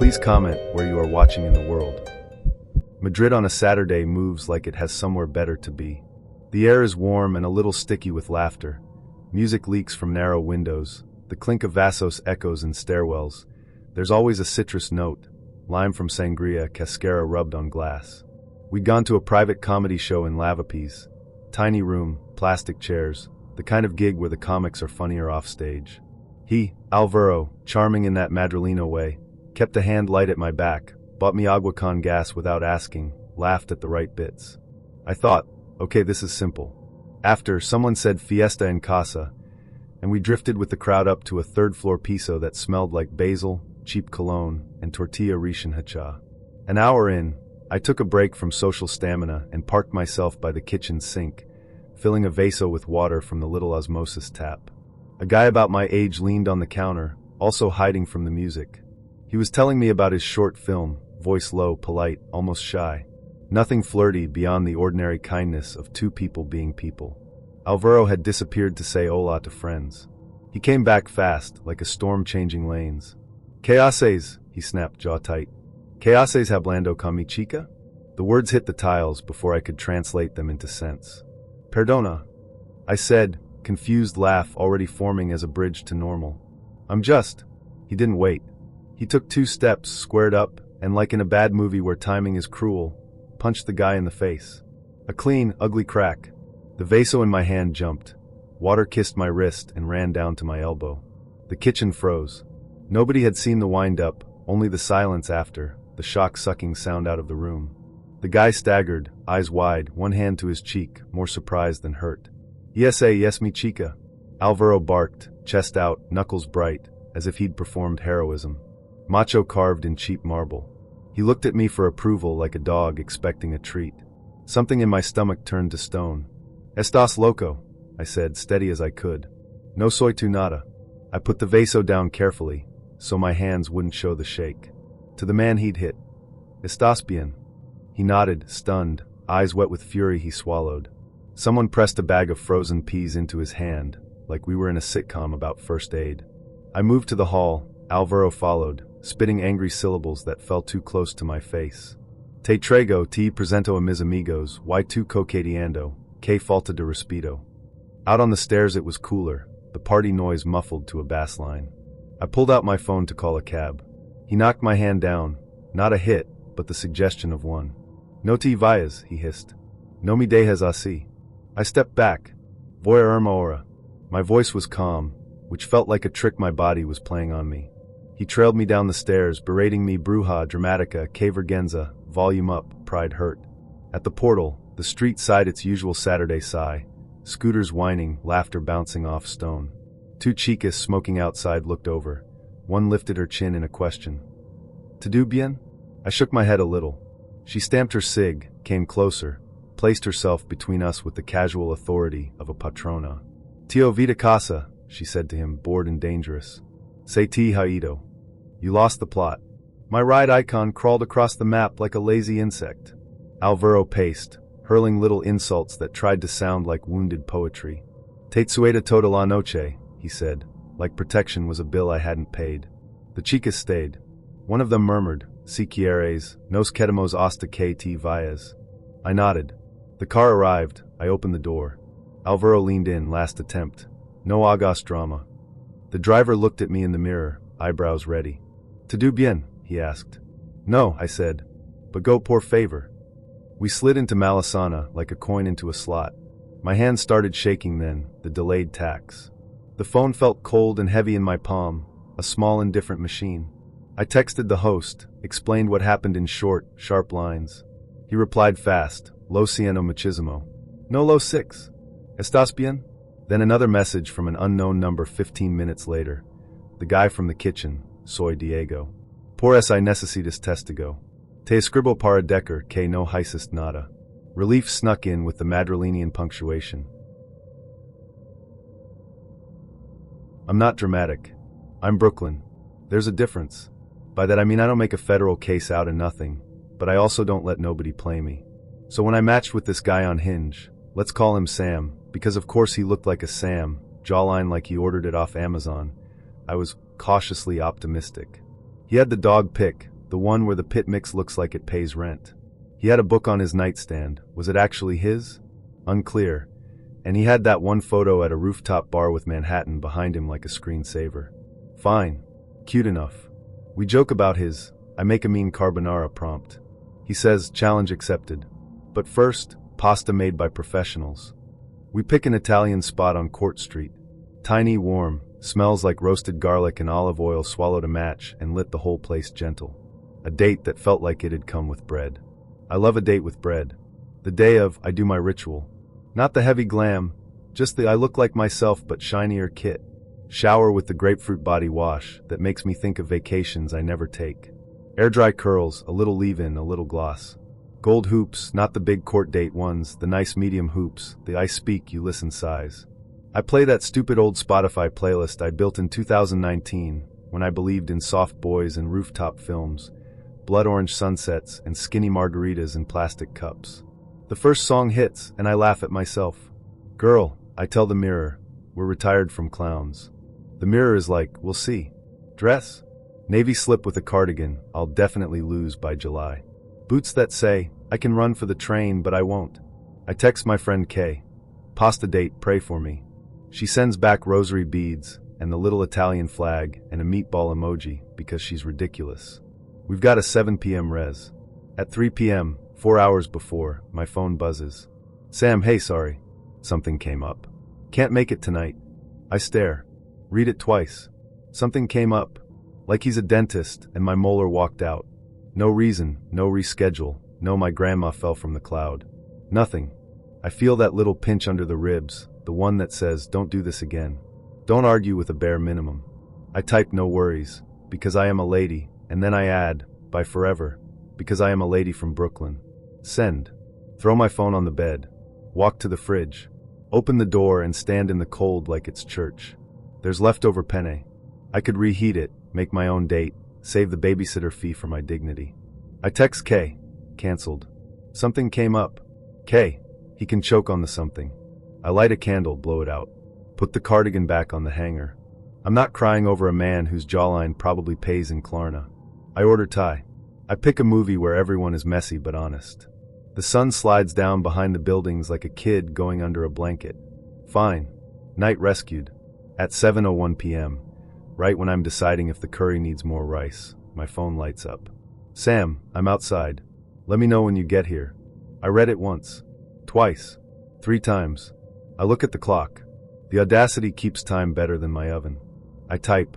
Please comment where you are watching in the world. Madrid on a Saturday moves like it has somewhere better to be. The air is warm and a little sticky with laughter. Music leaks from narrow windows. The clink of vasos echoes in stairwells. There's always a citrus note, lime from sangria, cascara rubbed on glass. We'd gone to a private comedy show in Lavapiés. Tiny room, plastic chairs, the kind of gig where the comics are funnier off stage. He, Alvaro, charming in that Madrileno way, kept a hand light at my back, bought me agua con gas without asking, laughed at the right bits. I thought, okay, this is simple. After, someone said fiesta en casa, and we drifted with the crowd up to a third-floor piso that smelled like basil, cheap cologne, and tortilla recién hecha. An hour in, I took a break from social stamina and parked myself by the kitchen sink, filling a vaso with water from the little osmosis tap. A guy about my age leaned on the counter, also hiding from the music. He was telling me about his short film, voice low, polite, almost shy. Nothing flirty beyond the ordinary kindness of two people being people. Alvaro had disappeared to say hola to friends. He came back fast, like a storm changing lanes. ¿Qué haces? He snapped, jaw tight. ¿Qué haces hablando con mi chica? The words hit the tiles before I could translate them into sense. Perdona, I said, confused laugh already forming as a bridge to normal. I'm just. He didn't wait. He took 2 steps, squared up, and like in a bad movie where timing is cruel, punched the guy in the face. A clean, ugly crack. The vaso in my hand jumped. Water kissed my wrist and ran down to my elbow. The kitchen froze. Nobody had seen the wind-up, only the silence after, the shock-sucking sound out of the room. The guy staggered, eyes wide, one hand to his cheek, more surprised than hurt. Yes, mi chica. Alvaro barked, chest out, knuckles bright, as if he'd performed heroism. Macho carved in cheap marble. He looked at me for approval like a dog expecting a treat. Something in my stomach turned to stone. Estás loco, I said, steady as I could. No soy tu nada. I put the vaso down carefully, so my hands wouldn't show the shake. To the man he'd hit. Estás bien? He nodded, stunned, eyes wet with fury. He swallowed. Someone pressed a bag of frozen peas into his hand, like we were in a sitcom about first aid. I moved to the hall. Alvaro followed, spitting angry syllables that fell too close to my face. Te traigo, te presento a mis amigos, y tu coqueteando, que falta de respeto. Out on the stairs it was cooler, the party noise muffled to a bass line. I pulled out my phone to call a cab. He knocked my hand down, not a hit, but the suggestion of one. No te vayas, he hissed. No me dejes así. I stepped back. Voy a irme ahora. My voice was calm, which felt like a trick my body was playing on me. He trailed me down the stairs, berating me bruja, dramatica, que vergüenza, volume up, pride hurt. At the portal, the street sighed its usual Saturday sigh, scooters whining, laughter bouncing off stone. 2 chicas smoking outside looked over. One lifted her chin in a question. ¿Todo bien? I shook my head a little. She stamped her cig, came closer, placed herself between us with the casual authority of a patrona. Tío vida casa, she said to him, bored and dangerous. Se te ha ido. You lost the plot. My ride icon crawled across the map like a lazy insect. Alvaro paced, hurling little insults that tried to sound like wounded poetry. Te sueda toda la noche, he said, like protection was a bill I hadn't paid. The chicas stayed. One of them murmured, Si quieres, nos quedamos hasta que te vayas. I nodded. The car arrived. I opened the door. Alvaro leaned in, last attempt. No hagas drama. The driver looked at me in the mirror, eyebrows ready. ¿Todo bien? He asked. No, I said. But go por favor. We slid into Malasana like a coin into a slot. My hands started shaking then, the delayed tax. The phone felt cold and heavy in my palm, a small indifferent machine. I texted the host, explained what happened in short, sharp lines. He replied fast, Lo siento muchísimo. No lo 6. ¿Estás bien? Then another message from an unknown number 15 minutes later. The guy from the kitchen, Soy Diego. Por eso necesitas testigo. Te escribo para decir que no hiciste nada. Relief snuck in with the Madrilenian punctuation. I'm not dramatic. I'm Brooklyn. There's a difference. By that I mean I don't make a federal case out of nothing, but I also don't let nobody play me. So when I matched with this guy on Hinge, let's call him Sam, because of course he looked like a Sam, jawline like he ordered it off Amazon, I was cautiously optimistic. He had the dog pick, The one where the pit mix looks like it pays rent. He had a book on his nightstand. Was it actually his? Unclear. And he had that one photo at a rooftop bar with Manhattan behind him like a screensaver. Fine. Cute enough. We joke about his "I make a mean carbonara" prompt. He says, challenge accepted. But first, pasta made by professionals. We pick an Italian spot on Court Street. Tiny, warm, smells like roasted garlic and olive oil swallowed a match and lit the whole place gentle. A date that felt like it had come with bread. I love a date with bread. The day of I do my ritual. Not the heavy glam, just the I look like myself but shinier kit. Shower with the grapefruit body wash that makes me think of vacations I never take. Air dry curls, a little leave-in, a little gloss. Gold hoops, not the big court date ones, the nice medium hoops, the I speak, you listen size. I play that stupid old Spotify playlist I built in 2019 when I believed in soft boys and rooftop films, blood orange sunsets, and skinny margaritas in plastic cups. The first song hits, and I laugh at myself. Girl, I tell the mirror, we're retired from clowns. The mirror is like, we'll see. Dress? Navy slip with a cardigan, I'll definitely lose by July. Boots that say, I can run for the train, but I won't. I text my friend Kay. Pasta date, pray for me. She sends back rosary beads, and the little Italian flag, and a meatball emoji, because she's ridiculous. We've got a 7 p.m. res. At 3 p.m., 4 hours before, my phone buzzes. Sam, hey, sorry. Something came up. Can't make it tonight. I stare. Read it twice. Something came up. Like he's a dentist, and my molar walked out. No reason, no reschedule, no my grandma fell from the cloud. Nothing. I feel that little pinch under the ribs, the one that says, don't do this again. Don't argue with a bare minimum. I type no worries, because I am a lady, and then I add, by forever, because I am a lady from Brooklyn. Send. Throw my phone on the bed. Walk to the fridge. Open the door and stand in the cold like it's church. There's leftover penne. I could reheat it, make my own date, save the babysitter fee for my dignity. I text Kay. Cancelled. Something came up. Kay. He can choke on the something. I light a candle, blow it out. Put the cardigan back on the hanger. I'm not crying over a man whose jawline probably pays in Klarna. I order Thai. I pick a movie where everyone is messy but honest. The sun slides down behind the buildings like a kid going under a blanket. Fine. Night rescued. At 7:01 p.m., right when I'm deciding if the curry needs more rice, my phone lights up. Sam, I'm outside. Let me know when you get here. I read it once. Twice. 3 times. I look at the clock. The audacity keeps time better than my oven. I type,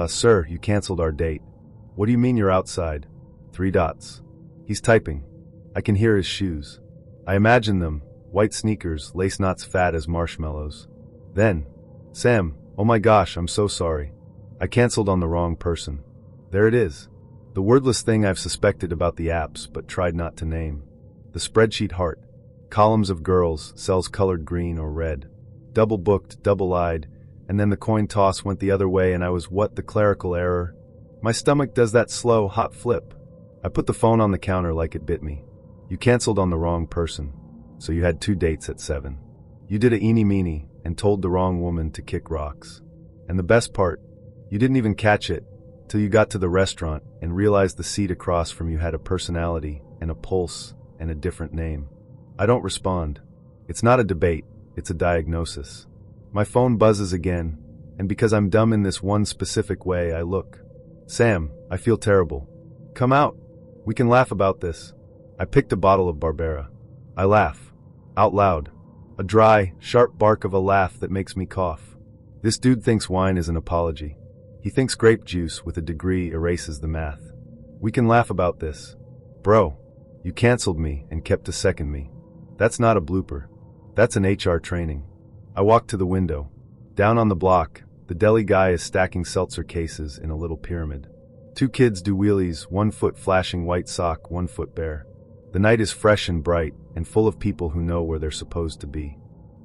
sir, you canceled our date. What do you mean you're outside? 3 dots. He's typing. I can hear his shoes. I imagine them, white sneakers, lace knots fat as marshmallows. Then, Sam, oh my gosh, I'm so sorry. I canceled on the wrong person. There it is. The wordless thing I've suspected about the apps but tried not to name. The spreadsheet heart. Columns of girls, cells colored green or red. Double booked, double-eyed, and then the coin toss went the other way and I was what, the clerical error? My stomach does that slow, hot flip. I put the phone on the counter like it bit me. You canceled on the wrong person, so you had 2 dates at 7. You did a eeny-meeny and told the wrong woman to kick rocks. And the best part, you didn't even catch it till you got to the restaurant and realized the seat across from you had a personality and a pulse and a different name. I don't respond. It's not a debate, it's a diagnosis. My phone buzzes again, and because I'm dumb in this one specific way, I look. Sam, I feel terrible. Come out. We can laugh about this. I picked a bottle of Barbera. I laugh. Out loud. A dry, sharp bark of a laugh that makes me cough. This dude thinks wine is an apology. He thinks grape juice with a degree erases the math. We can laugh about this. Bro, you canceled me and kept to second me. That's not a blooper. That's an HR training. I walk to the window. Down on the block, the deli guy is stacking seltzer cases in a little pyramid. 2 kids do wheelies, 1 foot flashing white sock, 1 foot bare. The night is fresh and bright and full of people who know where they're supposed to be.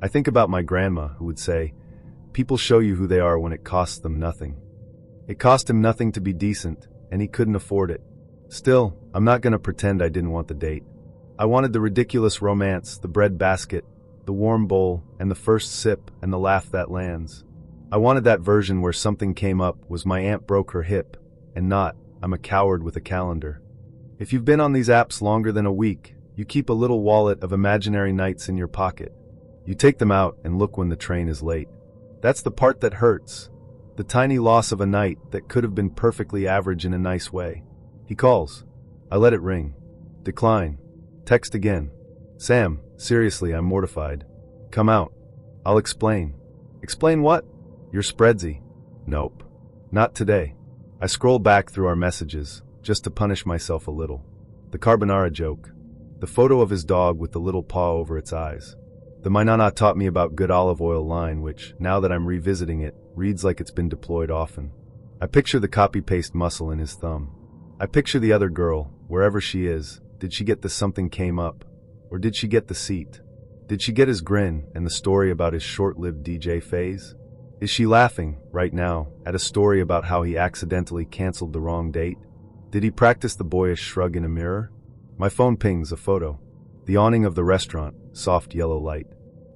I think about my grandma who would say, people show you who they are when it costs them nothing. It cost him nothing to be decent, and he couldn't afford it. Still, I'm not gonna pretend I didn't want the date. I wanted the ridiculous romance, the bread basket, the warm bowl, and the first sip and the laugh that lands. I wanted that version where something came up was my aunt broke her hip, and not, I'm a coward with a calendar. If you've been on these apps longer than a week, you keep a little wallet of imaginary nights in your pocket. You take them out and look when the train is late. That's the part that hurts. The tiny loss of a night that could have been perfectly average in a nice way. He calls. I let it ring. Decline. Text again. Sam, seriously, I'm mortified. Come out. I'll explain. Explain what? You're spreadsy. Nope. Not today. I scroll back through our messages, just to punish myself a little. The carbonara joke. The photo of his dog with the little paw over its eyes. The my nana taught me about good olive oil line, which, now that I'm revisiting it, reads like it's been deployed often. I picture the copy-paste muscle in his thumb. I picture the other girl, wherever she is. Did she get the something came up? Or did she get the seat? Did she get his grin and the story about his short-lived DJ phase? Is she laughing, right now, at a story about how he accidentally canceled the wrong date? Did he practice the boyish shrug in a mirror? My phone pings a photo. The awning of the restaurant, soft yellow light.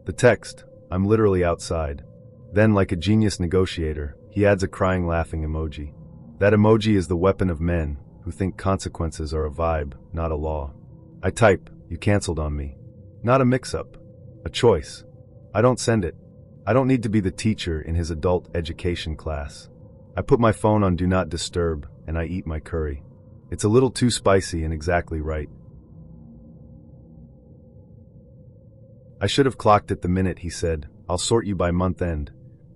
The text, I'm literally outside. Then, like a genius negotiator, he adds a crying laughing emoji. That emoji is the weapon of men who think consequences are a vibe, not a law. I type, you canceled on me. Not a mix-up. A choice. I don't send it. I don't need to be the teacher in his adult education class. I put my phone on Do Not Disturb, and I eat my curry. It's a little too spicy and exactly right. I should have clocked it the minute he said, I'll sort you by month end,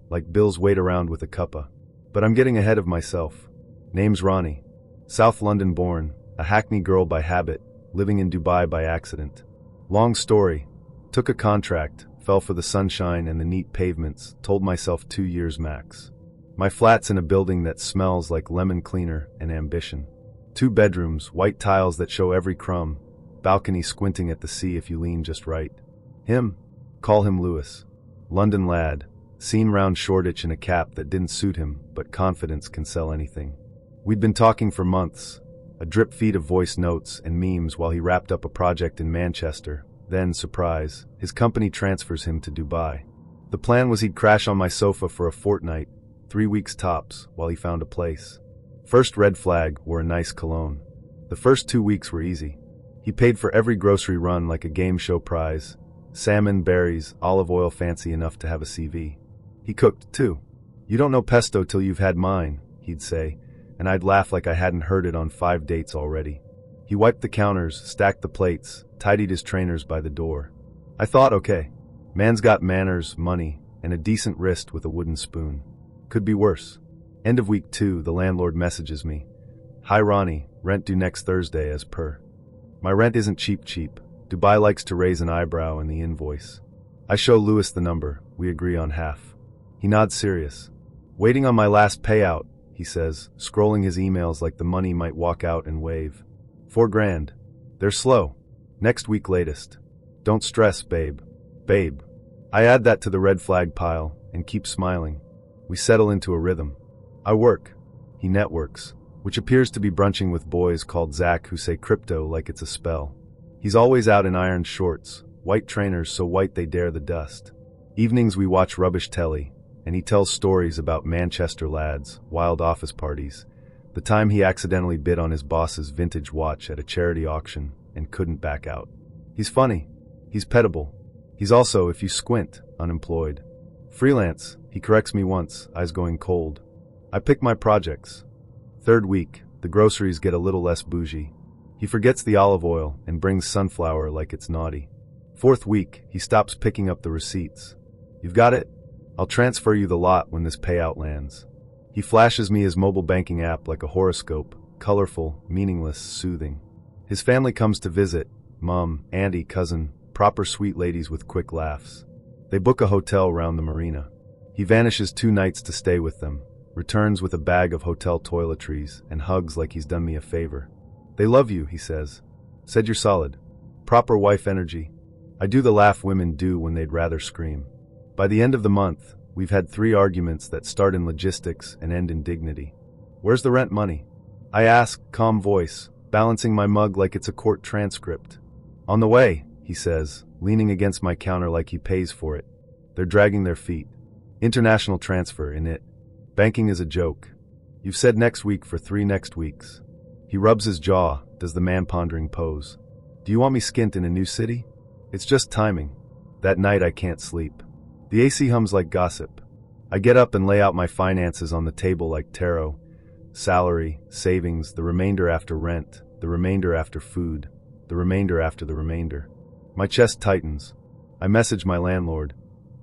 like Bill's wait around with a cuppa. But I'm getting ahead of myself. Name's Ronnie. South London born, a Hackney girl by habit, living in Dubai by accident. Long story. Took a contract, fell for the sunshine and the neat pavements, told myself 2 years max. My flat's in a building that smells like lemon cleaner and ambition. 2 bedrooms, white tiles that show every crumb, balcony squinting at the sea if you lean just right. Him? Call him Lewis. London lad, seen round Shoreditch in a cap that didn't suit him, but confidence can sell anything. We'd been talking for months, a drip feed of voice notes and memes while he wrapped up a project in Manchester. Then, surprise, his company transfers him to Dubai. The plan was he'd crash on my sofa for a fortnight, 3 weeks tops, while he found a place. First red flag, wore a nice cologne. The first 2 weeks were easy. He paid for every grocery run like a game show prize. Salmon, berries, olive oil fancy enough to have a CV. He cooked, too. You don't know pesto till you've had mine, he'd say, and I'd laugh like I hadn't heard it on 5 dates already. He wiped the counters, stacked the plates, tidied his trainers by the door. I thought, okay, man's got manners, money, and a decent wrist with a wooden spoon. Could be worse. End of week 2, the landlord messages me. Hi Ronnie, rent due next Thursday as per. My rent isn't cheap. Dubai likes to raise an eyebrow in the invoice. I show Lewis the number, we agree on half. He nods serious. Waiting on my last payout, he says, scrolling his emails like the money might walk out and wave. $4,000. They're slow. Next week latest. Don't stress, babe. Babe. I add that to the red flag pile and keep smiling. We settle into a rhythm. I work. He networks, which appears to be brunching with boys called Zach who say crypto like it's a spell. He's always out in iron shorts, white trainers so white they dare the dust. Evenings we watch rubbish telly, and he tells stories about Manchester lads, wild office parties, the time he accidentally bid on his boss's vintage watch at a charity auction and couldn't back out. He's funny. He's pettable. He's also, if you squint, unemployed. Freelance, he corrects me once, eyes going cold. I pick my projects. 3rd week, the groceries get a little less bougie. He forgets the olive oil and brings sunflower like it's naughty. 4th week, he stops picking up the receipts. You've got it? I'll transfer you the lot when this payout lands. He flashes me his mobile banking app like a horoscope, colorful, meaningless, soothing. His family comes to visit, mom, auntie, cousin, proper sweet ladies with quick laughs. They book a hotel round the marina. He vanishes 2 nights to stay with them, returns with a bag of hotel toiletries and hugs like he's done me a favor. They love you, he says. Said you're solid. Proper wife energy. I do the laugh women do when they'd rather scream. By the end of the month, we've had 3 arguments that start in logistics and end in dignity. Where's the rent money? I ask, calm voice, balancing my mug like it's a court transcript. On the way, he says, leaning against my counter like he pays for it. They're dragging their feet. International transfer in it. Banking is a joke. You've said next week for 3 next weeks. He rubs his jaw, does the man-pondering pose. Do you want me skint in a new city? It's just timing. That night I can't sleep. The AC hums like gossip. I get up and lay out my finances on the table like tarot. Salary, savings, the remainder after rent, the remainder after food, the remainder after the remainder. My chest tightens. I message my landlord.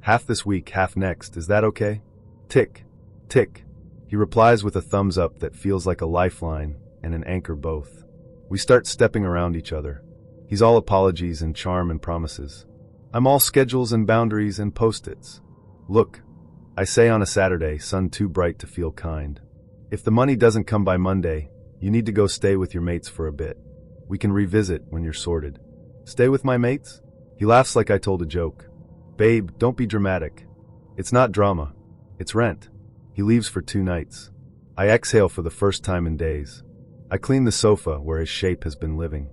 Half this week, half next, is that okay? Tick, tick. He replies with a thumbs up that feels like a lifeline and an anchor both. We start stepping around each other. He's all apologies and charm and promises. I'm all schedules and boundaries and post-its. Look, I say on a Saturday, sun too bright to feel kind. If the money doesn't come by Monday, you need to go stay with your mates for a bit. We can revisit when you're sorted. Stay with my mates? He laughs like I told a joke. Babe, don't be dramatic. It's not drama. It's rent. He leaves for 2 nights. I exhale for the first time in days. I clean the sofa where his shape has been living.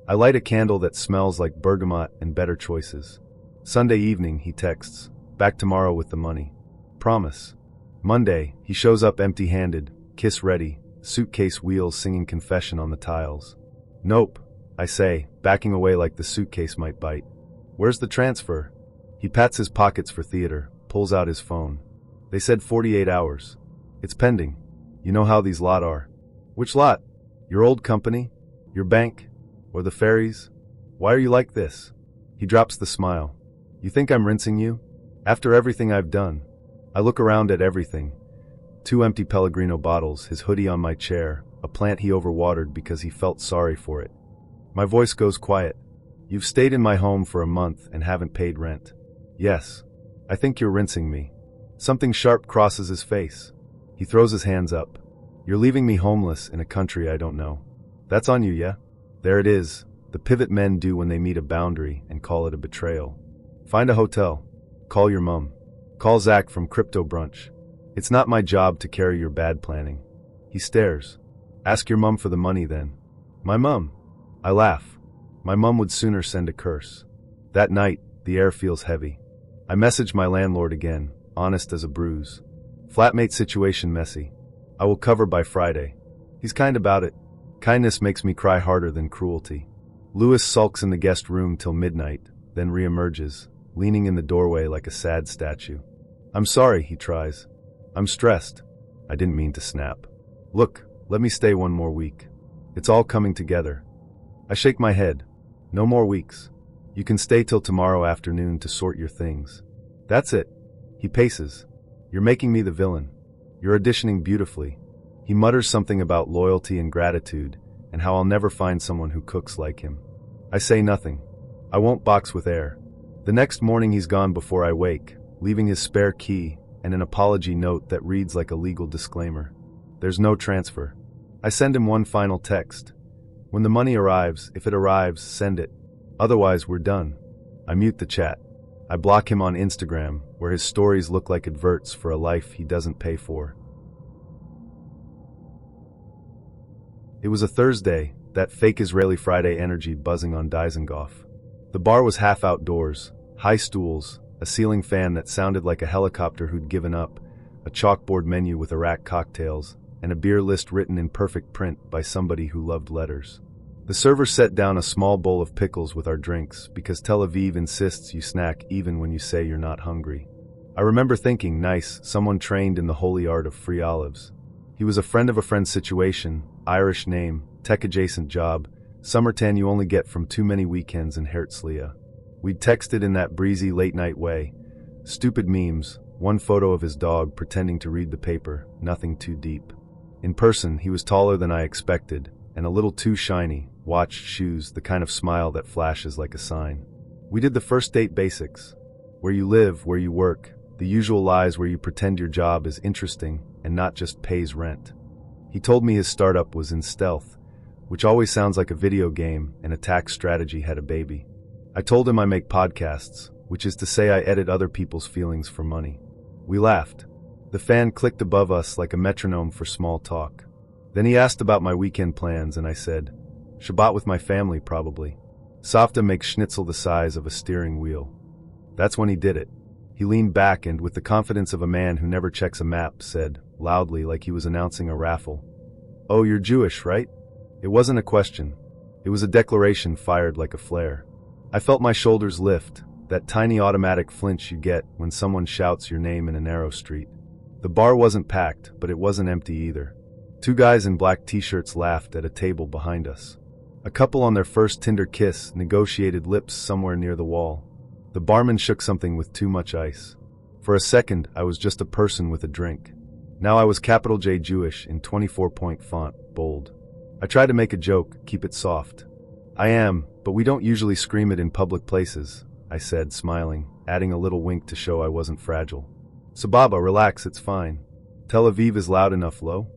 I light a candle that smells like bergamot and better choices. Sunday evening, he texts, back tomorrow with the money. Promise. Monday, he shows up empty-handed, kiss ready, suitcase wheels singing confession on the tiles. Nope, I say, backing away like the suitcase might bite. Where's the transfer? He pats his pockets for theater, pulls out his phone. They said 48 hours. It's pending. You know how these lot are. Which lot? Your old company? Your bank? Or the ferries? Why are you like this? He drops the smile. You think I'm rinsing you? After everything I've done. I look around at everything. 2 empty Pellegrino bottles, his hoodie on my chair, a plant he overwatered because he felt sorry for it. My voice goes quiet. You've stayed in my home for a month and haven't paid rent. Yes. I think you're rinsing me. Something sharp crosses his face. He throws his hands up. You're leaving me homeless in a country I don't know. That's on you, yeah? There it is, the pivot men do when they meet a boundary and call it a betrayal. Find a hotel. Call your mum. Call Zach from Crypto Brunch. It's not my job to carry your bad planning. He stares. Ask your mum for the money then. My mum. I laugh. My mum would sooner send a curse. That night, the air feels heavy. I message my landlord again, honest as a bruise. Flatmate situation messy. I will cover by Friday. He's kind about it. Kindness makes me cry harder than cruelty. Louis sulks in the guest room till midnight, then reemerges, leaning in the doorway like a sad statue. I'm sorry, he tries. I'm stressed. I didn't mean to snap. Look, let me stay 1 more week. It's all coming together. I shake my head. No more weeks. You can stay till tomorrow afternoon to sort your things. That's it. He paces. You're making me the villain. You're auditioning beautifully. He mutters something about loyalty and gratitude, and how I'll never find someone who cooks like him. I say nothing. I won't box with air. The next morning he's gone before I wake, leaving his spare key and an apology note that reads like a legal disclaimer. There's no transfer. I send him one final text. When the money arrives, if it arrives, send it. Otherwise, we're done. I mute the chat. I block him on Instagram, where his stories look like adverts for a life he doesn't pay for. It was a Thursday, that fake Israeli Friday energy buzzing on Dizengoff. The bar was half outdoors, high stools, a ceiling fan that sounded like a helicopter who'd given up, a chalkboard menu with Iraq cocktails, and a beer list written in perfect print by somebody who loved letters. The server set down a small bowl of pickles with our drinks because Tel Aviv insists you snack even when you say you're not hungry. I remember thinking, nice, someone trained in the holy art of free olives. He was a friend of a friend's situation, Irish name, tech-adjacent job, summer tan you only get from too many weekends in Herzliya. We'd texted in that breezy late-night way. Stupid memes, one photo of his dog pretending to read the paper, nothing too deep. In person, he was taller than I expected, and a little too shiny, watch, shoes, the kind of smile that flashes like a sign. We did the first date basics. Where you live, where you work, the usual lies where you pretend your job is interesting and not just pays rent. He told me his startup was in stealth, which always sounds like a video game, and a tax strategy had a baby. I told him I make podcasts, which is to say I edit other people's feelings for money. We laughed. The fan clicked above us like a metronome for small talk. Then he asked about my weekend plans and I said, Shabbat with my family probably. Savta makes schnitzel the size of a steering wheel. That's when he did it. He leaned back and, with the confidence of a man who never checks a map, said, loudly like he was announcing a raffle. "Oh, you're Jewish, right?" It wasn't a question. It was a declaration fired like a flare. I felt my shoulders lift, that tiny automatic flinch you get when someone shouts your name in a narrow street. The bar wasn't packed, but it wasn't empty either. Two guys in black t-shirts laughed at a table behind us. A couple on their first Tinder kiss negotiated lips somewhere near the wall. The barman shook something with too much ice. For a second, I was just a person with a drink. Now I was capital J Jewish in 24-point font, bold. I tried to make a joke, keep it soft. "I am, but we don't usually scream it in public places," I said, smiling, adding a little wink to show I wasn't fragile. "Sababa, relax, it's fine. Tel Aviv is loud enough, lo?"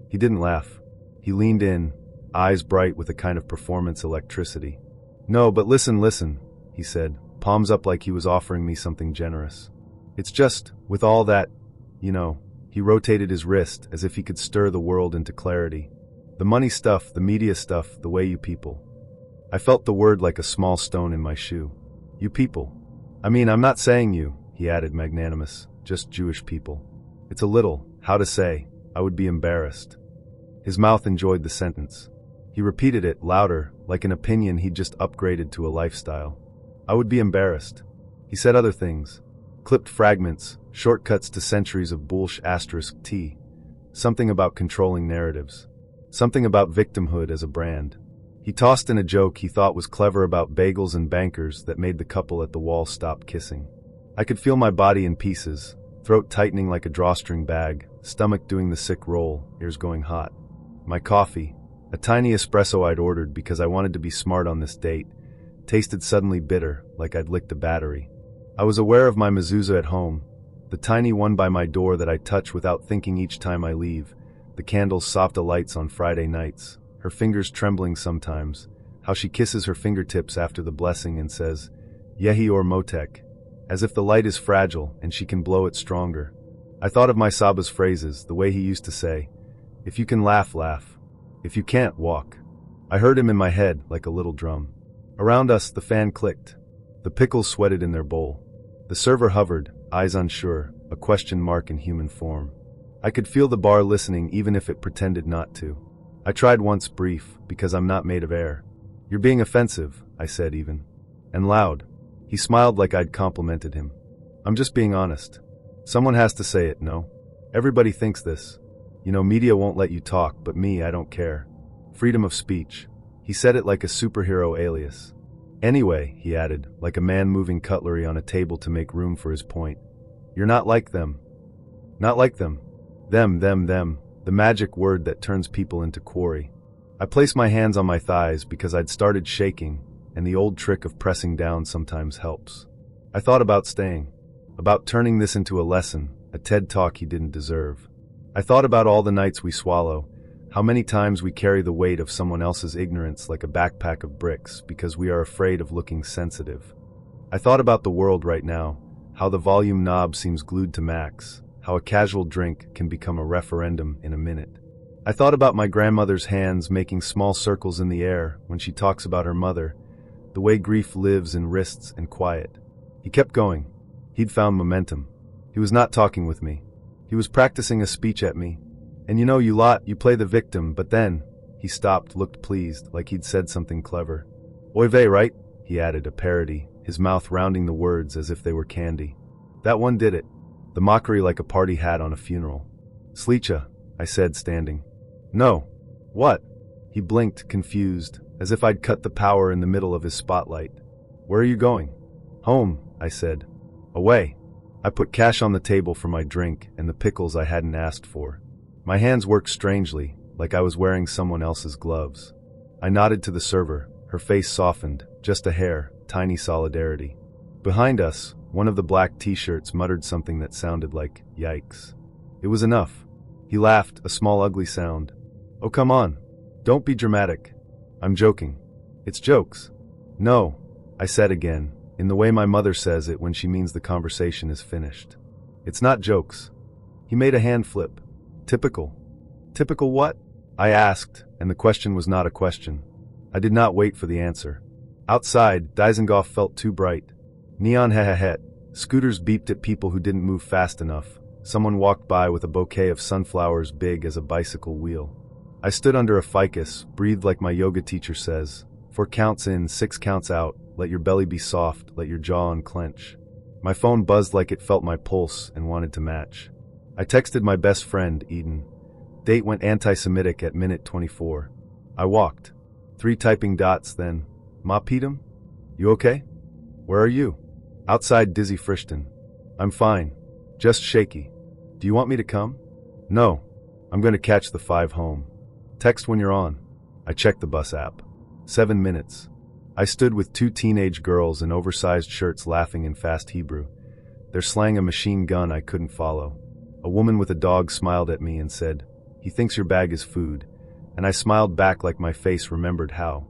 He didn't laugh. He leaned in, eyes bright with a kind of performance electricity. "No, but listen, he said, palms up like he was offering me something generous. "It's just, with all that, you know," he rotated his wrist as if he could stir the world into clarity. "The money stuff, the media stuff, the way you people." I felt the word like a small stone in my shoe. "You people. I mean, I'm not saying you," he added magnanimous, "just Jewish people. It's a little, how to say, I would be embarrassed." His mouth enjoyed the sentence. He repeated it, louder, like an opinion he'd just upgraded to a lifestyle. "I would be embarrassed." He said other things. Clipped fragments, shortcuts to centuries of **T. Something about controlling narratives. Something about victimhood as a brand. He tossed in a joke he thought was clever about bagels and bankers that made the couple at the wall stop kissing. I could feel my body in pieces, throat tightening like a drawstring bag, stomach doing the sick roll, ears going hot. My coffee, a tiny espresso I'd ordered because I wanted to be smart on this date, tasted suddenly bitter, like I'd licked a battery. I was aware of my mezuzah at home, the tiny one by my door that I touch without thinking each time I leave, the candle's soft lights on Friday nights, her fingers trembling sometimes, how she kisses her fingertips after the blessing and says, "Yehi or Motek," as if the light is fragile and she can blow it stronger. I thought of my Saba's phrases, the way he used to say, "If you can laugh, laugh. If you can't, walk." I heard him in my head like a little drum. Around us, the fan clicked. The pickles sweated in their bowl. The server hovered, eyes unsure, a question mark in human form. I could feel the bar listening even if it pretended not to. I tried once, brief, because I'm not made of air. "You're being offensive," I said even. And loud. He smiled like I'd complimented him. "I'm just being honest. Someone has to say it, no? Everybody thinks this. You know, media won't let you talk, but me, I don't care. Freedom of speech." He said it like a superhero alias. "Anyway," he added, like a man moving cutlery on a table to make room for his point, "you're not like them." Not like them. Them, the magic word that turns people into quarry. I placed my hands on my thighs because I'd started shaking, and the old trick of pressing down sometimes helps. I thought about staying, about turning this into a lesson, a TED Talk he didn't deserve. I thought about all the nights we swallow, how many times we carry the weight of someone else's ignorance like a backpack of bricks because we are afraid of looking sensitive. I thought about the world right now, how the volume knob seems glued to max, how a casual drink can become a referendum in a minute. I thought about my grandmother's hands making small circles in the air when she talks about her mother, the way grief lives in wrists and quiet. He kept going. He'd found momentum. He was not talking with me. He was practicing a speech at me. "And you know, you play the victim, but then," he stopped, looked pleased, like he'd said something clever. "Oy vey, right?" he added, a parody, his mouth rounding the words as if they were candy. That one did it. The mockery like a party hat on a funeral. "Slicha," I said, standing. "No." "What?" He blinked, confused, as if I'd cut the power in the middle of his spotlight. "Where are you going?" "Home," I said. "Away." I put cash on the table for my drink and the pickles I hadn't asked for. My hands worked strangely, like I was wearing someone else's gloves. I nodded to the server, her face softened, just a hair, tiny solidarity. Behind us, one of the black t-shirts muttered something that sounded like, "Yikes." It was enough. He laughed, a small ugly sound. "Oh, come on. Don't be dramatic." "I'm joking." "It's jokes." "No," I said again, in the way my mother says it when she means the conversation is finished. "It's not jokes." He made a hand flip. "Typical." "Typical what?" I asked, and the question was not a question. I did not wait for the answer. Outside, Dizengoff felt too bright. Neon het. Scooters beeped at people who didn't move fast enough. Someone walked by with a bouquet of sunflowers big as a bicycle wheel. I stood under a ficus, breathed like my yoga teacher says. 4 counts in, 6 counts out. Let your belly be soft, let your jaw unclench. My phone buzzed like it felt my pulse and wanted to match. I texted my best friend, Eden. Date went anti-Semitic at minute 24. I walked. 3 typing dots, then, Ma Petum? You okay? Where are you? Outside Dizzy Frishton. I'm fine. Just shaky. Do you want me to come? No. I'm going to catch the 5 home. Text when you're on. I checked the bus app. 7 minutes. I stood with 2 teenage girls in oversized shirts laughing in fast Hebrew. Their slang a machine gun I couldn't follow. A woman with a dog smiled at me and said, "He thinks your bag is food." And I smiled back like my face remembered how.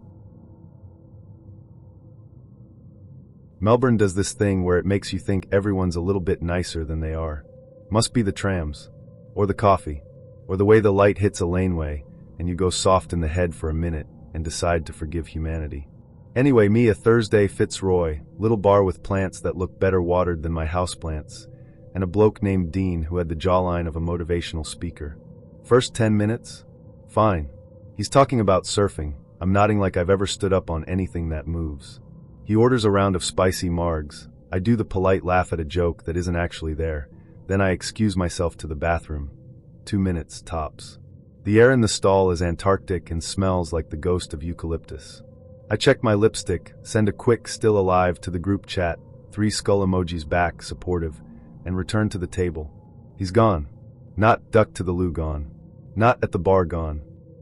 Melbourne does this thing where it makes you think everyone's a little bit nicer than they are. Must be the trams, or the coffee, or the way the light hits a laneway and you go soft in the head for a minute and decide to forgive humanity. Anyway, me a Thursday Fitzroy, little bar with plants that look better watered than my houseplants, and a bloke named Dean who had the jawline of a motivational speaker. First 10 minutes? Fine. He's talking about surfing. I'm nodding like I've ever stood up on anything that moves. He orders a round of spicy margs. I do the polite laugh at a joke that isn't actually there. Then I excuse myself to the bathroom. 2 minutes, tops. The air in the stall is Antarctic and smells like the ghost of eucalyptus. I check my lipstick, send a quick still alive to the group chat, 3 skull emojis back, supportive, and return to the table. He's gone. Not duck to the loo gone. Not at the bar gone.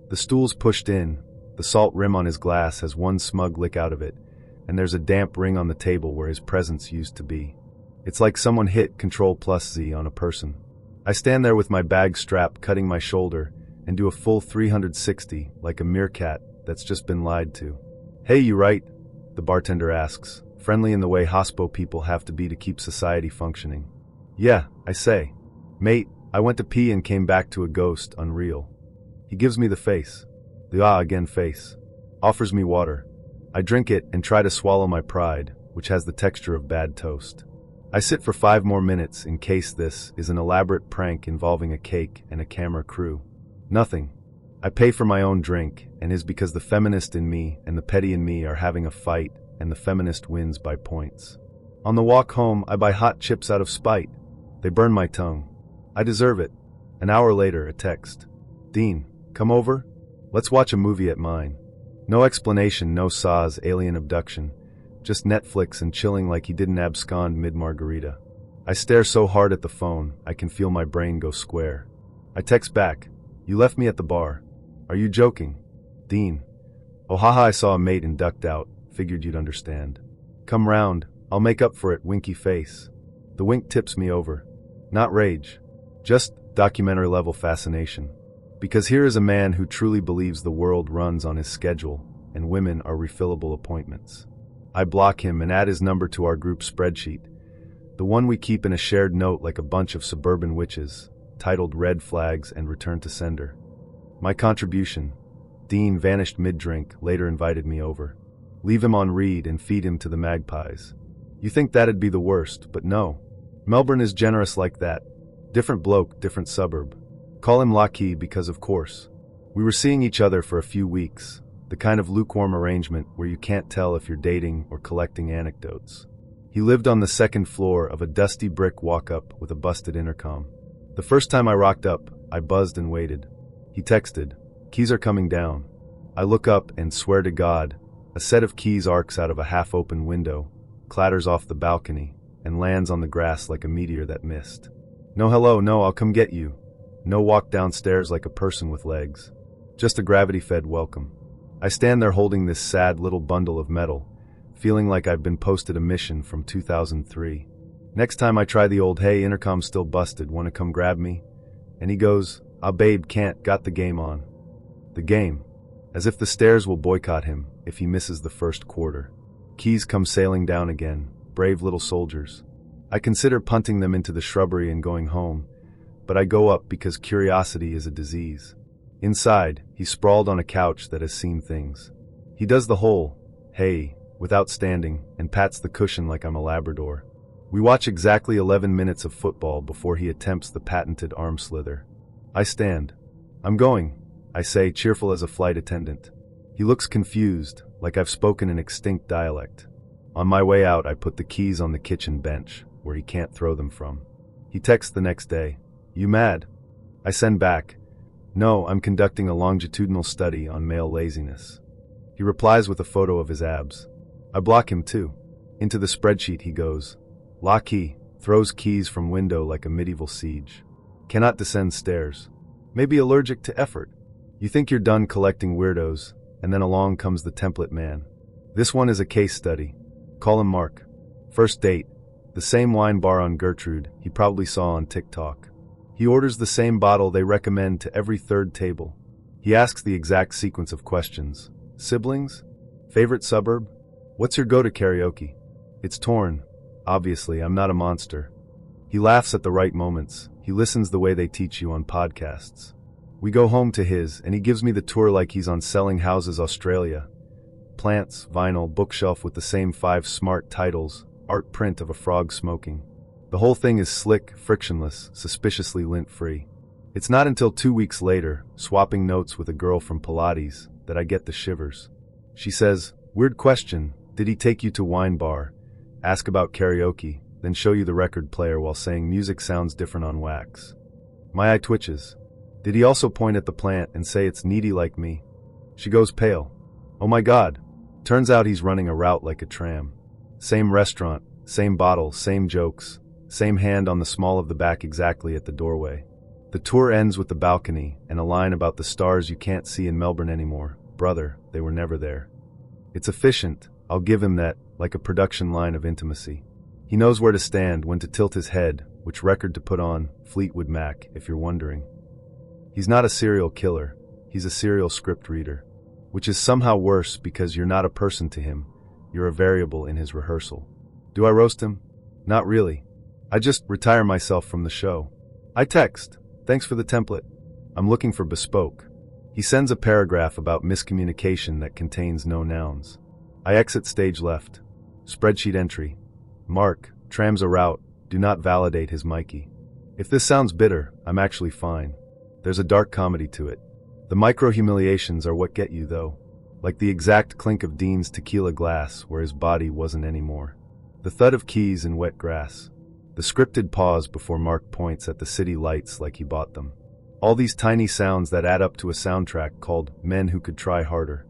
The stool's pushed in, the salt rim on his glass has 1 smug lick out of it, and there's a damp ring on the table where his presence used to be. It's like someone hit Ctrl+Z on a person. I stand there with my bag strap cutting my shoulder and do a full 360 like a meerkat that's just been lied to. "Hey, you right?" the bartender asks, friendly in the way hospo people have to be to keep society functioning. "Yeah," I say. "Mate, I went to pee and came back to a ghost, unreal." He gives me the face. The again face. Offers me water. I drink it and try to swallow my pride, which has the texture of bad toast. I sit for 5 more minutes in case this is an elaborate prank involving a cake and a camera crew. Nothing. I pay for my own drink, and is because the feminist in me and the petty in me are having a fight, and the feminist wins by points. On the walk home, I buy hot chips out of spite. They burn my tongue. I deserve it. An hour later, a text. "Dean, come over? Let's watch a movie at mine." No explanation, no saws, alien abduction. Just Netflix and chilling like he didn't abscond mid-margarita. I stare so hard at the phone, I can feel my brain go square. I text back, "You left me at the bar. Are you joking?" Dean. "Oh haha, I saw a mate and ducked out. Figured you'd understand. Come round, I'll make up for it, winky face." The wink tips me over. Not rage. Just documentary level fascination. Because here is a man who truly believes the world runs on his schedule, and women are refillable appointments. I block him and add his number to our group spreadsheet, the one we keep in a shared note like a bunch of suburban witches, titled Red Flags and Return to Sender. My contribution. Dean vanished mid-drink, later invited me over. Leave him on read and feed him to the magpies. You think that'd be the worst, but no. Melbourne is generous like that. Different bloke, different suburb. Call him Lucky because of course. We were seeing each other for a few weeks, the kind of lukewarm arrangement where you can't tell if you're dating or collecting anecdotes. He lived on the 2nd floor of a dusty brick walk-up with a busted intercom. The first time I rocked up, I buzzed and waited. He texted, "Keys are coming down." I look up and swear to God, a set of keys arcs out of a half-open window, clatters off the balcony, and lands on the grass like a meteor that missed. No hello, no I'll come get you. No walk downstairs like a person with legs. Just a gravity-fed welcome. I stand there holding this sad little bundle of metal, feeling like I've been posted a mission from 2003. Next time I try the old, "Hey, intercom's still busted, wanna come grab me?" And he goes, "Ah babe, can't, got the game on." The game. As if the stairs will boycott him if he misses the first quarter. Keys come sailing down again, brave little soldiers. I consider punting them into the shrubbery and going home, but I go up because curiosity is a disease. Inside, he's sprawled on a couch that has seen things. He does the whole, "Hey," without standing, and pats the cushion like I'm a Labrador. We watch exactly 11 minutes of football before he attempts the patented arm slither. I stand. I'm going, I say, cheerful as a flight attendant. He looks confused, like I've spoken an extinct dialect. On my way out, I put the keys on the kitchen bench, where he can't throw them from. He texts the next day. You mad? I send back. No, I'm conducting a longitudinal study on male laziness. He replies with a photo of his abs. I block him too. Into the spreadsheet he goes. Lock key, throws keys from window like a medieval siege. Cannot descend stairs. Maybe allergic to effort. You think you're done collecting weirdos, and then along comes the template man. This one is a case study. Call him Mark. First date. The same wine bar on Gertrude he probably saw on TikTok. He orders the same bottle they recommend to every third table. He asks the exact sequence of questions. Siblings? Favorite suburb? What's your go-to karaoke? It's torn. Obviously, I'm not a monster. He laughs at the right moments. He listens the way they teach you on podcasts. We go home to his, and he gives me the tour like he's on Selling Houses Australia. Plants, vinyl, bookshelf with the same 5 smart titles, art print of a frog smoking. The whole thing is slick, frictionless, suspiciously lint-free. It's not until 2 weeks later, swapping notes with a girl from Pilates, that I get the shivers. She says, weird question, did he take you to wine bar, ask about karaoke, then show you the record player while saying music sounds different on wax? My eye twitches. Did he also point at the plant and say it's needy like me? She goes pale. Oh my God. Turns out he's running a route like a tram. Same restaurant, same bottle, same jokes, same hand on the small of the back exactly at the doorway. The tour ends with the balcony and a line about the stars you can't see in Melbourne anymore. Brother, they were never there. It's efficient, I'll give him that, like a production line of intimacy. He knows where to stand, when to tilt his head, which record to put on, Fleetwood Mac, if you're wondering. He's not a serial killer, he's a serial script reader. Which is somehow worse because you're not a person to him, you're a variable in his rehearsal. Do I roast him? Not really. I just retire myself from the show. I text, thanks for the template. I'm looking for bespoke. He sends a paragraph about miscommunication that contains no nouns. I exit stage left. Spreadsheet entry. Mark, trams a route, do not validate his Mikey. If this sounds bitter, I'm actually fine. There's a dark comedy to it. The micro-humiliations are what get you, though. Like the exact clink of Dean's tequila glass where his body wasn't anymore. The thud of keys in wet grass. The scripted pause before Mark points at the city lights like he bought them. All these tiny sounds that add up to a soundtrack called Men Who Could Try Harder.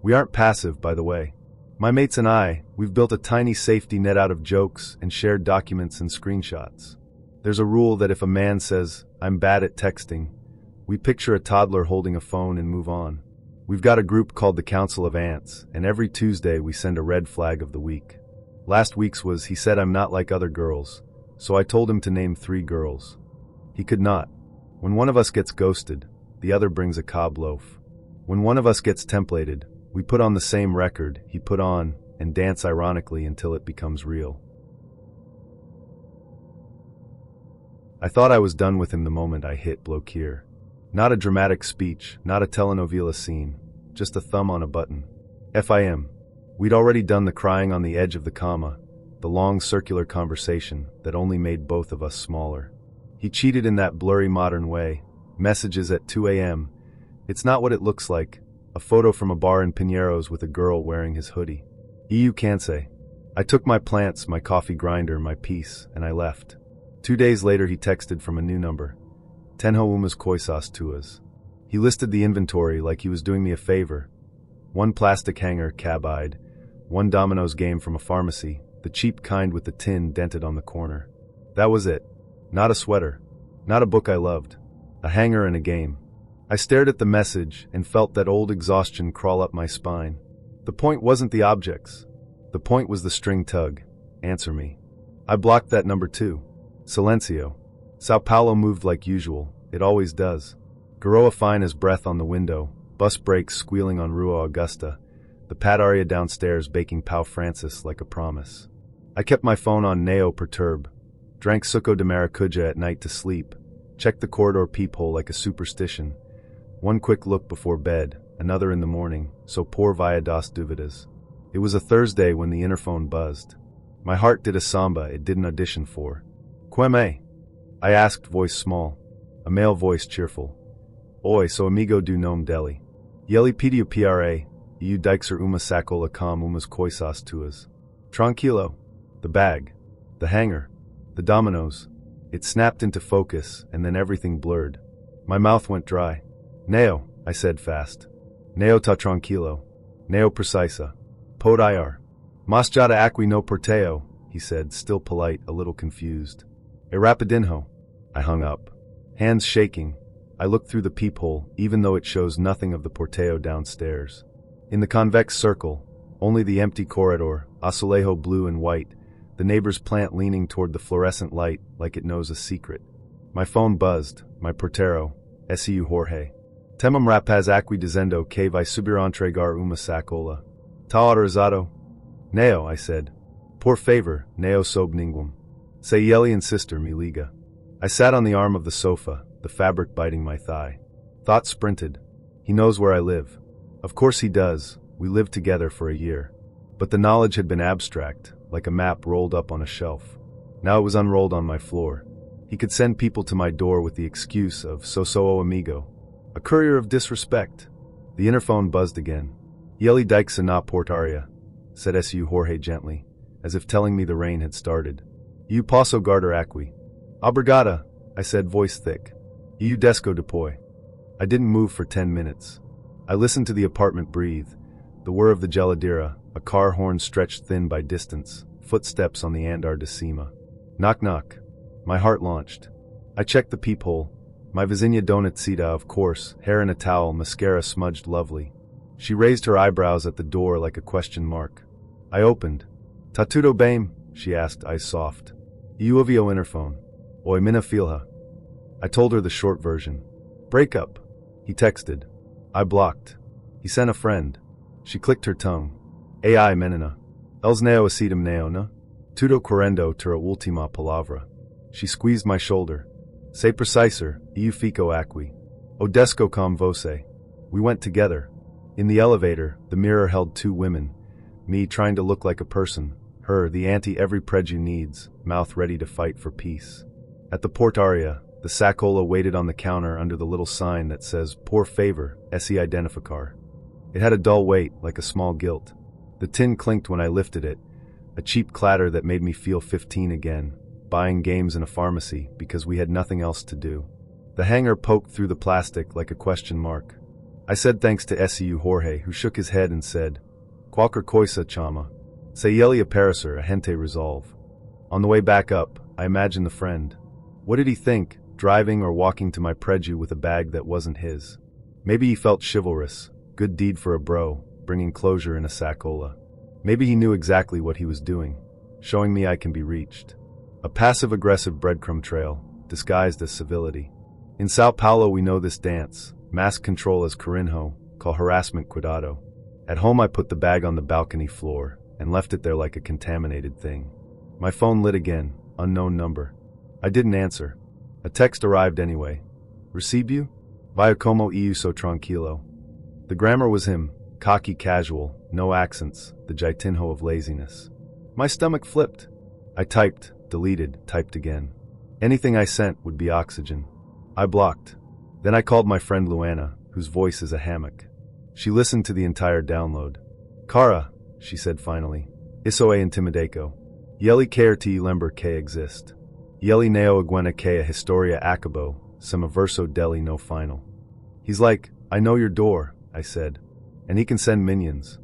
We aren't passive, by the way. My mates and I, we've built a tiny safety net out of jokes and shared documents and screenshots. There's a rule that if a man says, I'm bad at texting, we picture a toddler holding a phone and move on. We've got a group called the Council of Ants, and every Tuesday we send a red flag of the week. Last week's was, he said I'm not like other girls, so I told him to name 3 girls. He could not. When one of us gets ghosted, the other brings a cob loaf. When one of us gets templated, we put on the same record he put on and dance ironically until it becomes real. I thought I was done with him the moment I hit bloqueer. Not a dramatic speech, not a telenovela scene, just a thumb on a button. FIM. We'd already done the crying on the edge of the comma, the long circular conversation that only made both of us smaller. He cheated in that blurry modern way. Messages at 2 a.m. It's not what it looks like. A photo from a bar in Piñeros with a girl wearing his hoodie. EU Cansei. I took my plants, my coffee grinder, my piece, and I left. 2 days later he texted from a new number. Tenho umas coisas tuas. He listed the inventory like he was doing me a favor. 1 plastic hanger, cab-eyed. 1 Domino's game from a pharmacy, the cheap kind with the tin dented on the corner. That was it. Not a sweater. Not a book I loved. A hanger and a game. I stared at the message and felt that old exhaustion crawl up my spine. The point wasn't the objects. The point was the string tug. Answer me. I blocked that number too. Silencio. Sao Paulo moved like usual. It always does. Garoa fine as breath on the window. Bus brakes squealing on Rua Augusta. The Padaria downstairs baking Pau Francis like a promise. I kept my phone on Neo Perturb. Drank suco de maracuja at night to sleep. Checked the corridor peephole like a superstition. 1 quick look before bed, another in the morning, so por via das duvidas. It was a Thursday when the interphone buzzed. My heart did a samba it didn't audition for. Queme? I asked, voice small. A male voice cheerful. Oi, so amigo do nome deli. Yeli pedio pra, eu dixer uma sacola com umas coisas tuas. Tranquilo. The bag. The hanger. The dominoes. It snapped into focus, and then everything blurred. My mouth went dry. Neo, I said fast. Neo ta tranquilo. Neo precisa. Pod ir. Mas jada aqui no porteo, he said, still polite, a little confused. E rapidinho. I hung up. Hands shaking, I looked through the peephole, even though it shows nothing of the porteo downstairs. In the convex circle, only the empty corridor, azulejo blue and white, the neighbor's plant leaning toward the fluorescent light like it knows a secret. My phone buzzed, my portero, SEU Jorge. Temum rapaz aqui dizendo que vai subir entregar uma sacola. Tá autorizado? Neo, I said. Por favor, neo sob ninguém. Say Yeli and sister, me liga. I sat on the arm of the sofa, the fabric biting my thigh. Thought sprinted. He knows where I live. Of course he does. We lived together for a year. But the knowledge had been abstract, like a map rolled up on a shelf. Now it was unrolled on my floor. He could send people to my door with the excuse of so amigo. A courier of disrespect. The interphone buzzed again. Yeli dikes na portaria, said SU Jorge gently, as if telling me the rain had started. You paso guardar aqui. Obrigada, I said, voice thick. Eu desco depois. I didn't move for 10 minutes. I listened to the apartment breathe, the whir of the geladeira, a car horn stretched thin by distance, footsteps on the andar de cima. Knock knock. My heart launched. I checked the peephole. My vizinha donatcita, of course, hair in a towel, mascara smudged lovely. She raised her eyebrows at the door like a question mark. I opened. Tá tudo bem? She asked, eyes soft. Eu ouvi o interphone. Oi mina filha. I told her the short version. Break up. He texted. I blocked. He sent a friend. She clicked her tongue. Ai menina. Els neo acidum neona. Tudo correndo tura ultima palavra. She squeezed my shoulder. Say preciser, eu fico aqui. Odesco com você. We went together. In the elevator, the mirror held two women. Me trying to look like a person. Her, the auntie every preju needs, mouth ready to fight for peace. At the portaria, the sacola waited on the counter under the little sign that says, Por favor, esse identificar. It had a dull weight, like a small gilt. The tin clinked when I lifted it, a cheap clatter that made me feel 15 again, buying games in a pharmacy because we had nothing else to do. The hanger poked through the plastic like a question mark. I said thanks to SEU Jorge, who shook his head and said, Qualquer coisa chama. Say Yeli aparecer, a gente resolve. On the way back up, I imagined the friend. What did he think, driving or walking to my preju with a bag that wasn't his? Maybe he felt chivalrous, good deed for a bro, bringing closure in a sacola. Maybe he knew exactly what he was doing, showing me I can be reached. A passive-aggressive breadcrumb trail, disguised as civility. In Sao Paulo we know this dance, mask control as Corinho, call harassment cuidado. At home I put the bag on the balcony floor, and left it there like a contaminated thing. My phone lit again, unknown number. I didn't answer. A text arrived anyway. Recibo? Vaya como eu so tranquilo. The grammar was him, cocky casual, no accents, the jaitinho of laziness. My stomach flipped. I typed, deleted, typed again. Anything I sent would be oxygen. I blocked. Then I called my friend Luana, whose voice is a hammock. She listened to the entire download. Cara, she said finally. Isso é intimidaco. Yeli quer te lembrar que exist. Yeli neo aguena que a historia acabou, sem verso deli no final. He's like, I know your door, I said. And he can send minions.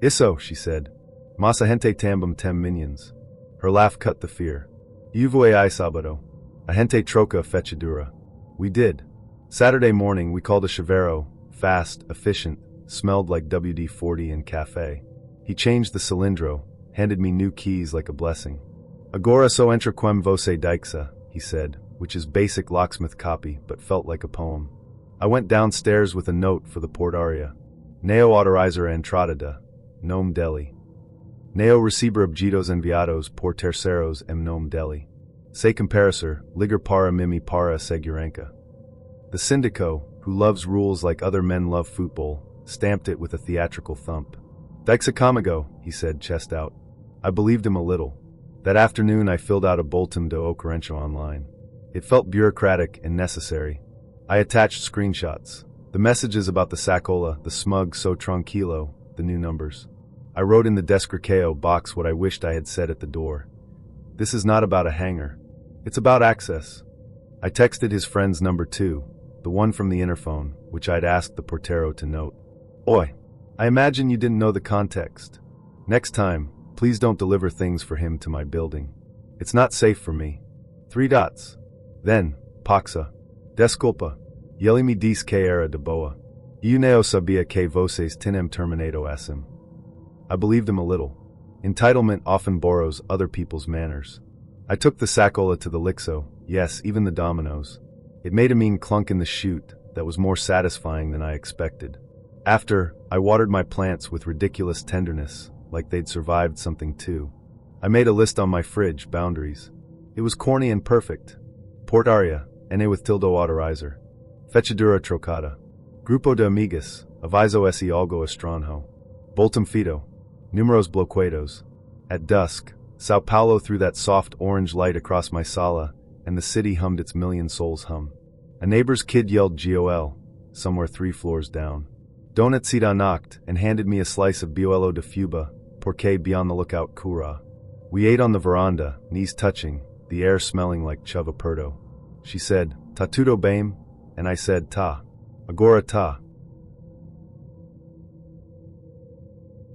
Isso, she said. Mas a gente também tem minions. Her laugh cut the fear. Uvoe I sábado. A gente troca fechadura. We did. Saturday morning we called a chavero, fast, efficient, smelled like WD-40 and cafe. He changed the cilindro, handed me new keys like a blessing. Agora so entra quem você dixa, he said, which is basic locksmith copy, but felt like a poem. I went downstairs with a note for the portaria. Neo autorizer entrada de nome deli. Neo receiber objetos enviados por terceros em nome deli. Se comparecer, ligar para mimi para segurança. The syndico, who loves rules like other men love football, stamped it with a theatrical thump. Dixa comigo, he said, chest out. I believed him a little. That afternoon I filled out a Bolton de Ocarencio online. It felt bureaucratic and necessary. I attached screenshots. The messages about the sacola, the smug so tranquilo, the new numbers. I wrote in the descriptio box what I wished I had said at the door. This is not about a hanger. It's about access. I texted his friend's number 2, the one from the interphone, which I'd asked the portero to note. Oi, I imagine you didn't know the context. Next time, please don't deliver things for him to my building. It's not safe for me. 3 dots. Then, Paxa. Desculpa. Yeli me diz que era de boa. Eu não sabia que vocês tinham terminado assim. I believed him a little. Entitlement often borrows other people's manners. I took the sacola to the Lixo, yes, even the dominoes. It made a mean clunk in the chute that was more satisfying than I expected. After, I watered my plants with ridiculous tenderness, like they'd survived something too. I made a list on my fridge, boundaries. It was corny and perfect. Portaria, Ene with tilde autorizer. Fechadura trocada. Grupo de amigas, aviso esse algo estranho. Bolton fido. Números bloqueados. At dusk, Sao Paulo threw that soft orange light across my sala, and the city hummed its million souls hum. A neighbor's kid yelled GOL, somewhere 3 floors down. Donut Sida knocked and handed me a slice of Biuelo de Fuba, porque be on the lookout cura. We ate on the veranda, knees touching, the air smelling like chuva-perdo. She said, "Ta tudo bem?" And I said, "Ta. Agora ta."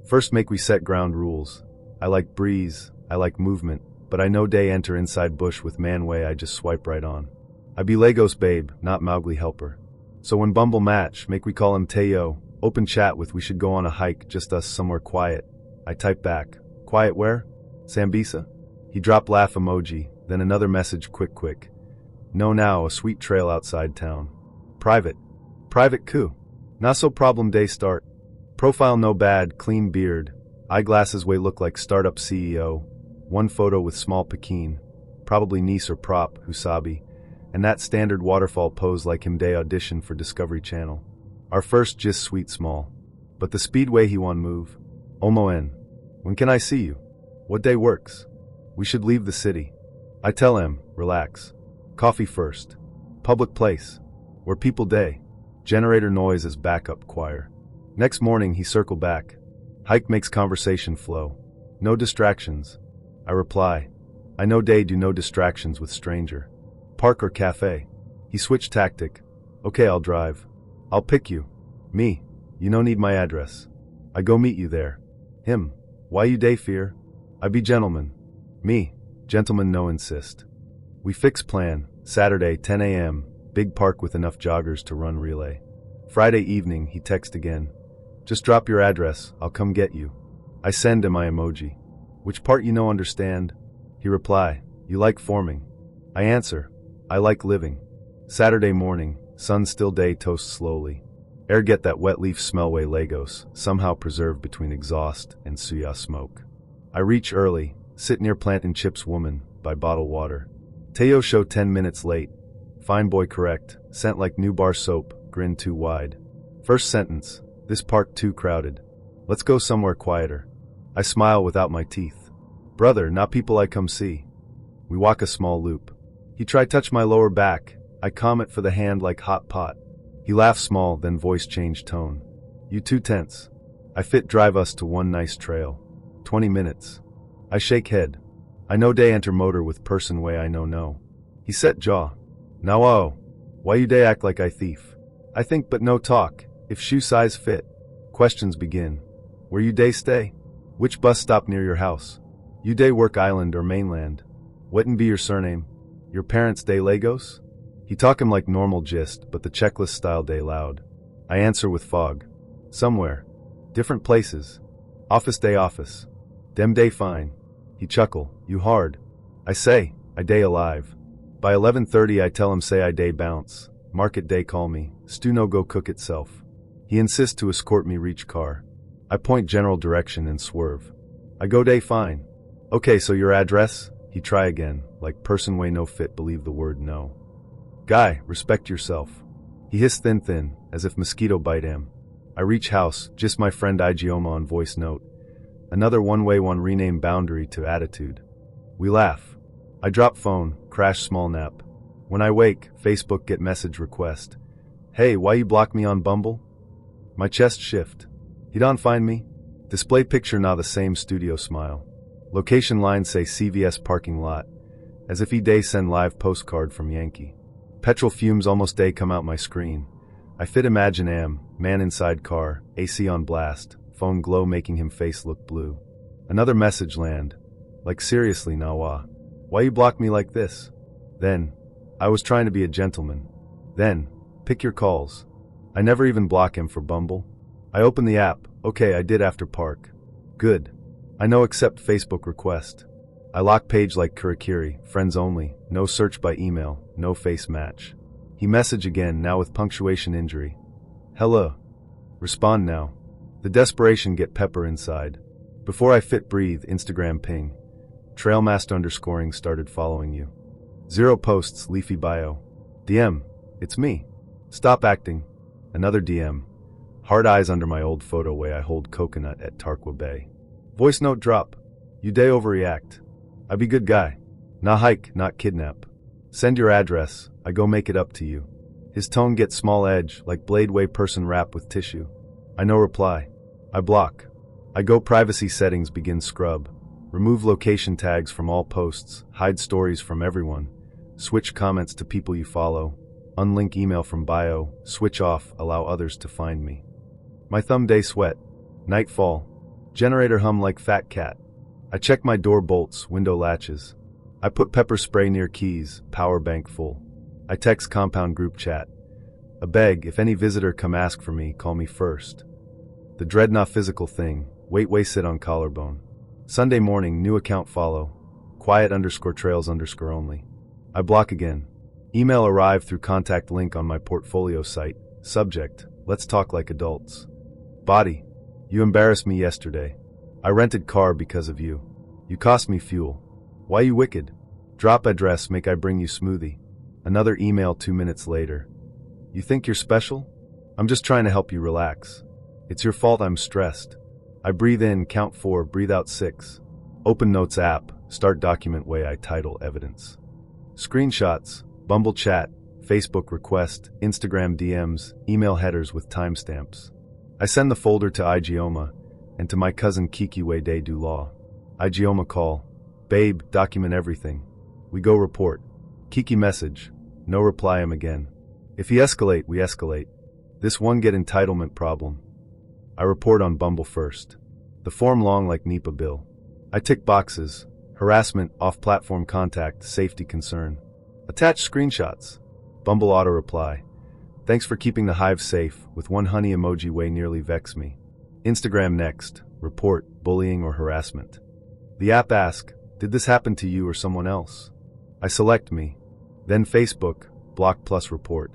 First make we set ground rules. I like breeze, I like movement, but I no day enter inside bush with man way I just swipe right on. I be Lagos babe, not Mowgli helper. So when Bumble match, make we call him Teo, open chat with we should go on a hike, just us somewhere quiet. I type back, "Quiet where? Sambisa?" He dropped laugh emoji, then another message quick. No now, a sweet trail outside town. Private coup. Not so problem day start. Profile no bad, clean beard. Eyeglasses way look like startup CEO. One photo with small Pekin. Probably niece or prop, Husabi. And that standard waterfall pose like him day audition for Discovery Channel. Our first just sweet small. But the speedway he want move. Omoen. When can I see you? What day works? We should leave the city. I tell him, relax. Coffee first. Public place. Where people day. Generator noise as backup choir. Next morning he circle back. Hike makes conversation flow. No distractions. I reply. I no day do no distractions with stranger. Park or cafe. He switched tactic. Okay, I'll drive. I'll pick you. Me. You no need my address. I go meet you there. Him. Why you day fear? I be gentleman. Me. Gentleman no insist. We fix plan. Saturday 10 a.m. Big park with enough joggers to run relay. Friday evening he text again. Just drop your address, I'll come get you. I send him my emoji. Which part you no understand? He reply, you like forming. I answer, I like living. Saturday morning, sun still day toast slowly. Air get that wet leaf smell way Lagos, somehow preserved between exhaust and suya smoke. I reach early, sit near plant and chips woman, by bottle water. Teo show 10 minutes late. Fine boy correct, scent like new bar soap, grin too wide. First sentence, this park too crowded. Let's go somewhere quieter. I smile without my teeth. Brother, not people I come see. We walk a small loop. He try touch my lower back. I comment for the hand like hot pot. He laughs small, then voice change tone. You too tense. I fit drive us to one nice trail. 20 minutes. I shake head. I no day enter motor with person way I no. He set jaw. Now why you day act like I thief? I think but no talk. If shoe size fit. Questions begin. Where you day stay? Which bus stop near your house? You day work island or mainland? What'n be your surname? Your parents day Lagos? He talk him like normal gist, but the checklist style day loud. I answer with fog. Somewhere. Different places. Office day office. Dem day fine. He chuckle. You hard. I say, I day alive. By 11:30 I tell him say I day bounce. Market day call me. Stew no go cook itself. He insists to escort me reach car. I point general direction and swerve. I go day fine. Okay, so your address? He try again, like person way no fit believe the word no. Guy, respect yourself. He hiss thin, as if mosquito bite him. I reach house, just my friend Igioma on voice note. Another one-way one rename boundary to attitude. We laugh. I drop phone, crash small nap. When I wake, Facebook get message request. Hey, why you block me on Bumble? My chest shift. He don't find me? Display picture now the same studio smile. Location line say CVS parking lot. As if he day send live postcard from Yankee. Petrol fumes almost day come out my screen. I fit imagine man inside car, AC on blast, phone glow making him face look blue. Another message land. Like seriously Nawa. Why you block me like this? Then, I was trying to be a gentleman. Then, pick your calls. I never even block him for Bumble. I open the app. Okay, I did after park. Good. I know accept Facebook request. I lock page like Kurikiri, friends only, no search by email, no face match. He message again, now with punctuation injury. Hello. Respond now. The desperation get pepper inside. Before I fit breathe, Instagram ping. Trailmaster underscoring started following you. 0 posts, leafy bio. DM. It's me. Stop acting. Another DM. Hard eyes under my old photo way I hold coconut at Tarqua Bay. Voice note drop. You day overreact. I be good guy. Nah hike, not kidnap. Send your address, I go make it up to you. His tone gets small edge, like blade way person wrap with tissue. I no reply. I block. I go privacy settings begin scrub. Remove location tags from all posts, hide stories from everyone. Switch comments to people you follow. Unlink email from bio, switch off, allow others to find me. My thumb day sweat. Nightfall. Generator hum like fat cat. I check my door bolts, window latches. I put pepper spray near keys, power bank full. I text compound group chat. I beg, if any visitor come ask for me, call me first. The dread not physical thing, wait sit on collarbone. Sunday morning, new account follow. Quiet underscore trails underscore only. I block again. Email arrived through contact link on my portfolio site. Subject, let's talk like adults. Body, you embarrassed me yesterday. I rented car because of you. You cost me fuel. Why you wicked? Drop address make I bring you smoothie. Another email 2 minutes later. You think you're special? I'm just trying to help you relax. It's your fault I'm stressed. I breathe in, count 4, breathe out 6. Open Notes app, start document way I title evidence. Screenshots, Bumble chat, Facebook request, Instagram DMs, email headers with timestamps. I send the folder to Igioma and to my cousin Kiki way day do law. Igioma call. Babe, document everything. We go report. Kiki message. No reply him again. If he escalate, we escalate. This one get entitlement problem. I report on Bumble first. The form long like NEPA bill. I tick boxes. Harassment, off-platform contact, safety concern. Attach screenshots. Bumble auto reply. Thanks for keeping the hive safe, with one honey emoji way nearly vex me. Instagram next. Report, bullying or harassment. The app ask, did this happen to you or someone else? I select me. Then Facebook, block plus report.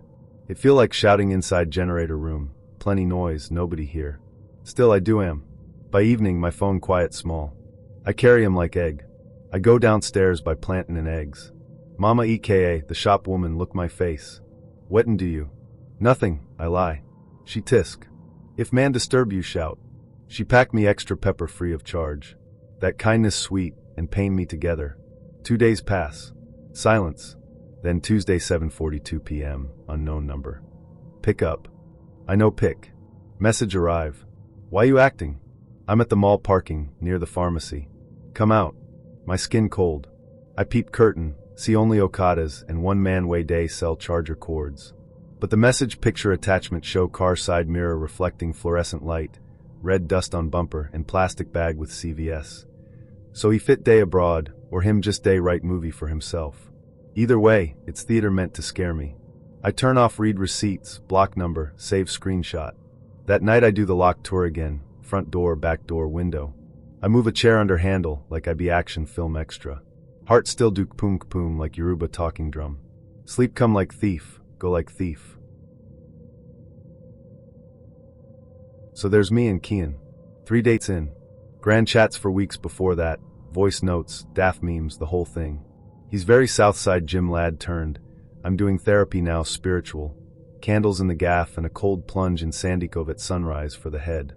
It feel like shouting inside generator room. Plenty noise, nobody here. Still I do am. By evening my phone quiet small. I carry him like egg. I go downstairs by plantin' and eggs. Mama aka the shop woman look my face. Wetin do you? Nothing, I lie. She tisk. If man disturb you shout. She pack me extra pepper free of charge. That kindness sweet and pain me together. 2 days pass. Silence. Then Tuesday 7:42 p.m. unknown number. Pick up. I know pick. Message arrive. Why you acting? I'm at the mall parking near the pharmacy. Come out. My skin cold. I peep curtain, see only Okadas and one man way day sell charger cords. But the message picture attachment show car side mirror reflecting fluorescent light, red dust on bumper and plastic bag with CVS. So he fit day abroad, or him just day write movie for himself. Either way, it's theater meant to scare me. I turn off read receipts, block number, save screenshot. That night I do the lock tour again, front door, back door, window. I move a chair under handle like I be action film extra. Heart still do poom like Yoruba talking drum. Sleep come like thief, go like thief. So there's me and Kian. 3 dates in. Grand chats for weeks before that, voice notes, daft memes, the whole thing. He's very Southside gym lad turned. I'm doing therapy now, spiritual. Candles in the gaff and a cold plunge in Sandy Cove at sunrise for the head.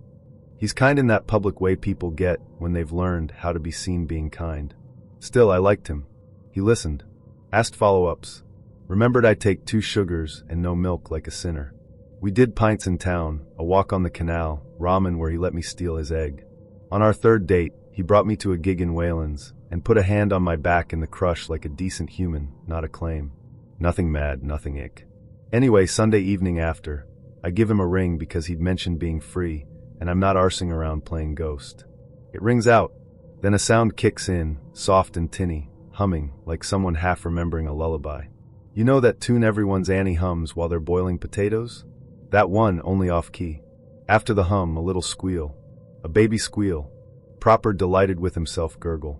He's kind in that public way people get when they've learned how to be seen being kind. Still, I liked him. He listened. Asked follow-ups. Remembered I'd take 2 sugars and no milk like a sinner. We did pints in town, a walk on the canal, ramen where he let me steal his egg. On our 3rd date, he brought me to a gig in Wayland's and put a hand on my back in the crush like a decent human, not a claim. Nothing mad, nothing ick. Anyway, Sunday evening after, I give him a ring because he'd mentioned being free, and I'm not arsing around playing ghost. It rings out. Then a sound kicks in, soft and tinny, humming, like someone half remembering a lullaby. You know that tune everyone's Annie hums while they're boiling potatoes? That one, only off-key. After the hum, a little squeal. A baby squeal. Proper delighted with himself gurgle.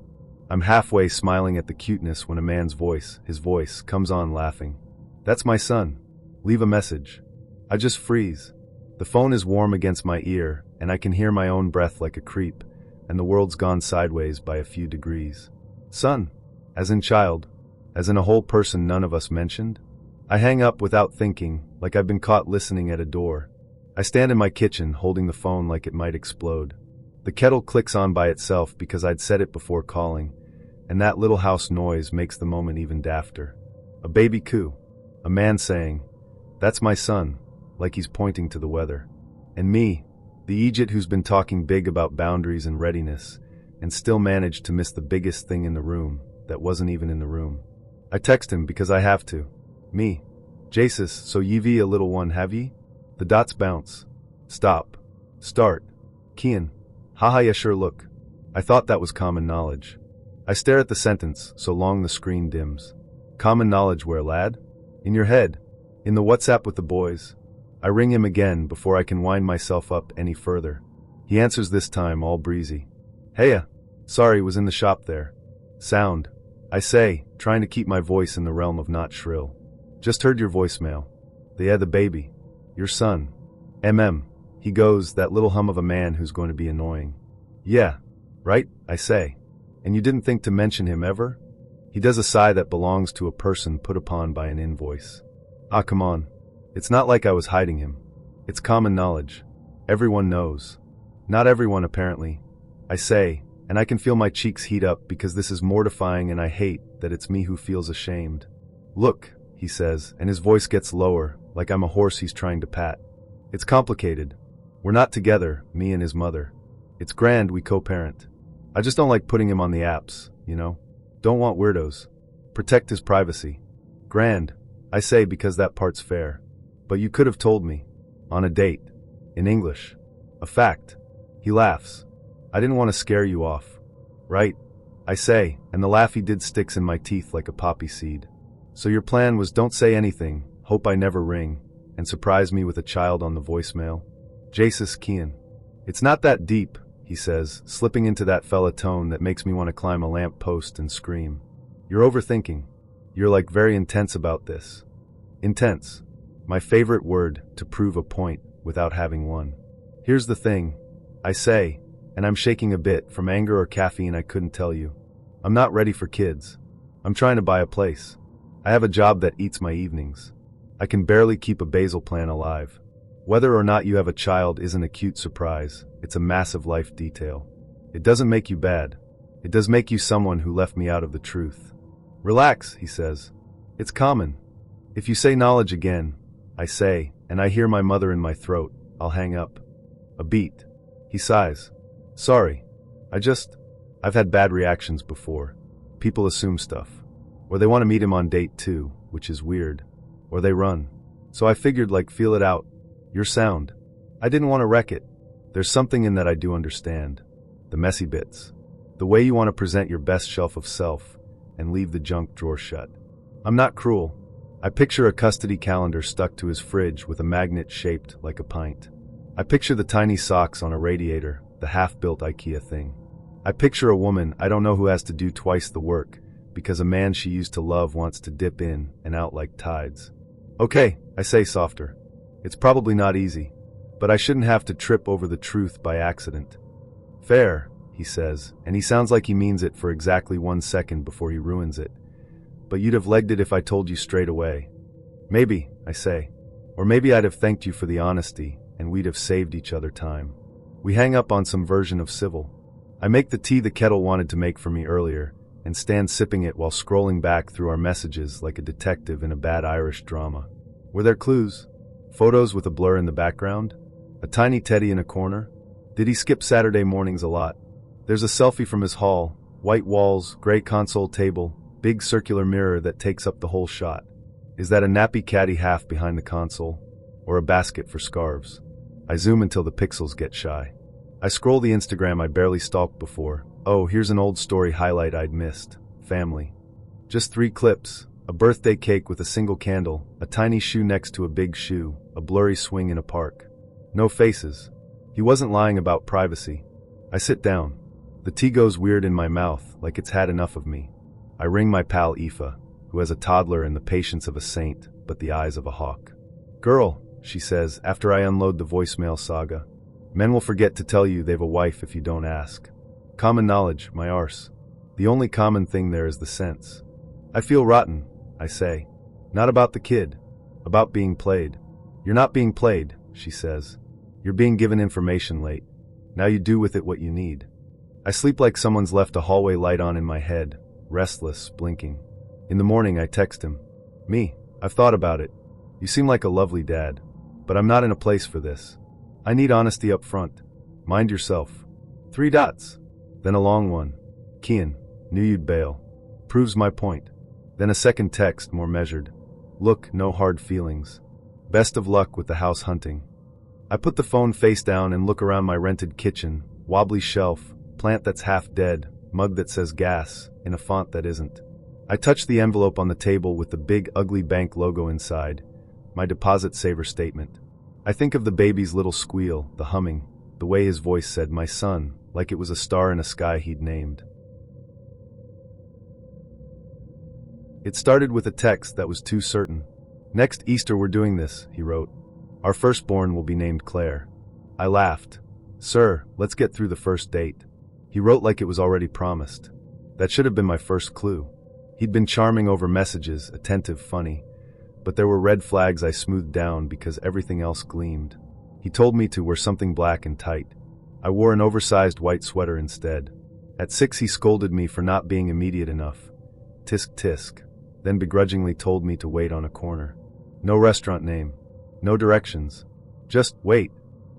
I'm halfway smiling at the cuteness when a man's voice, his voice, comes on laughing. That's my son. Leave a message. I just freeze. The phone is warm against my ear, and I can hear my own breath like a creep, and the world's gone sideways by a few degrees. Son. As in child. As in a whole person none of us mentioned. I hang up without thinking, like I've been caught listening at a door. I stand in my kitchen, holding the phone like it might explode. The kettle clicks on by itself because I'd set it before calling, and that little house noise makes the moment even dafter. A baby coo. A man saying, "That's my son," like he's pointing to the weather. And me, the Egypt who's been talking big about boundaries and readiness, and still managed to miss the biggest thing in the room that wasn't even in the room. I text him because I have to. Me. "Jesus, so ye a little one, have ye?" The dots bounce. Stop. Start. Kian. Haha, ya sure look. I thought that was common knowledge. I stare at the sentence, so long the screen dims. Common knowledge where, lad? In your head. In the WhatsApp with the boys. I ring him again before I can wind myself up any further. He answers this time all breezy. "Heya. Sorry, was in the shop there." Sound. I say, trying to keep my voice in the realm of not shrill. "Just heard your voicemail. The baby. Your son. He goes, that little hum of a man who's going to be annoying. "Yeah. Right?" I say. "And you didn't think to mention him ever?" He does a sigh that belongs to a person put upon by an invoice. "Ah, come on. It's not like I was hiding him. It's common knowledge. Everyone knows." "Not everyone, apparently," I say, and I can feel my cheeks heat up because this is mortifying and I hate that it's me who feels ashamed. "Look," he says, and his voice gets lower, like I'm a horse he's trying to pat. "It's complicated. We're not together, me and his mother. It's grand we co-parent. I just don't like putting him on the apps, you know? Don't want weirdos. Protect his privacy." "Grand," I say because that part's fair. "But you could have told me. On a date. In English. A fact." He laughs. "I didn't want to scare you off." "Right," I say, and the laugh he did sticks in my teeth like a poppy seed. "So your plan was don't say anything, hope I never ring, and surprise me with a child on the voicemail?" "Jesus, Kian. It's not that deep," he says, slipping into that fella tone that makes me want to climb a lamp post and scream. "You're overthinking. You're like very intense about this." Intense. My favorite word to prove a point without having one. "Here's the thing," I say, and I'm shaking a bit from anger or caffeine I couldn't tell you. "I'm not ready for kids. I'm trying to buy a place. I have a job that eats my evenings. I can barely keep a basal plan alive. Whether or not you have a child isn't a cute surprise, it's a massive life detail. It doesn't make you bad. It does make you someone who left me out of the truth." "Relax," he says. "It's common. If you say knowledge again," I say, and I hear my mother in my throat, I'll hang up. A beat. He sighs. "Sorry. I've had bad reactions before. People assume stuff. Or they want to meet him on date 2, which is weird. Or they run. So I figured feel it out. Your sound. I didn't want to wreck it. There's something in that I do understand. The messy bits. The way you want to present your best shelf of self and leave the junk drawer shut. I'm not cruel. I picture a custody calendar stuck to his fridge with a magnet shaped like a pint. I picture the tiny socks on a radiator, the half-built IKEA thing. I picture a woman I don't know who has to do twice the work because a man she used to love wants to dip in and out like tides. "Okay," I say softer. "It's probably not easy, but I shouldn't have to trip over the truth by accident." "Fair," he says, and he sounds like he means it for exactly 1 second before he ruins it. "But you'd have legged it if I told you straight away." "Maybe," I say. "Or maybe I'd have thanked you for the honesty, and we'd have saved each other time." We hang up on some version of civil. I make the tea the kettle wanted to make for me earlier, and stand sipping it while scrolling back through our messages like a detective in a bad Irish drama. Were there clues? Photos with a blur in the background? A tiny teddy in a corner? Did he skip Saturday mornings a lot? There's a selfie from his hall, white walls, gray console table, big circular mirror that takes up the whole shot. Is that a nappy caddy half behind the console? Or a basket for scarves? I zoom until the pixels get shy. I scroll the Instagram I barely stalked before. Oh, here's an old story highlight I'd missed. Family. Just 3 clips. A birthday cake with a single candle, a tiny shoe next to a big shoe, a blurry swing in a park. No faces. He wasn't lying about privacy. I sit down. The tea goes weird in my mouth, like it's had enough of me. I ring my pal Aoife, who has a toddler and the patience of a saint, but the eyes of a hawk. Girl, she says, after I unload the voicemail saga. Men will forget to tell you they've a wife if you don't ask. Common knowledge, my arse. The only common thing there is the sense. I feel rotten, I say. Not about the kid. About being played. You're not being played, she says. You're being given information late. Now you do with it what you need. I sleep like someone's left a hallway light on in my head, restless, blinking. In the morning I text him. Me, I've thought about it. You seem like a lovely dad. But I'm not in a place for this. I need honesty up front. Mind yourself. 3 dots. Then a long one. Kian, knew you'd bail. Proves my point. Then a second text, more measured. Look, no hard feelings. Best of luck with the house hunting. I put the phone face down and look around my rented kitchen, wobbly shelf, plant that's half dead, mug that says gas, in a font that isn't. I touch the envelope on the table with the big ugly bank logo inside, my deposit saver statement. I think of the baby's little squeal, the humming, the way his voice said, my son, like it was a star in a sky he'd named. It started with a text that was too certain. Next Easter we're doing this, he wrote. Our firstborn will be named Claire. I laughed. Sir, let's get through the first date. He wrote like it was already promised. That should have been my first clue. He'd been charming over messages, attentive, funny. But there were red flags I smoothed down because everything else gleamed. He told me to wear something black and tight. I wore an oversized white sweater instead. At 6 he scolded me for not being immediate enough. Tisk tisk. Then begrudgingly told me to wait on a corner. No restaurant name. No directions. Just wait.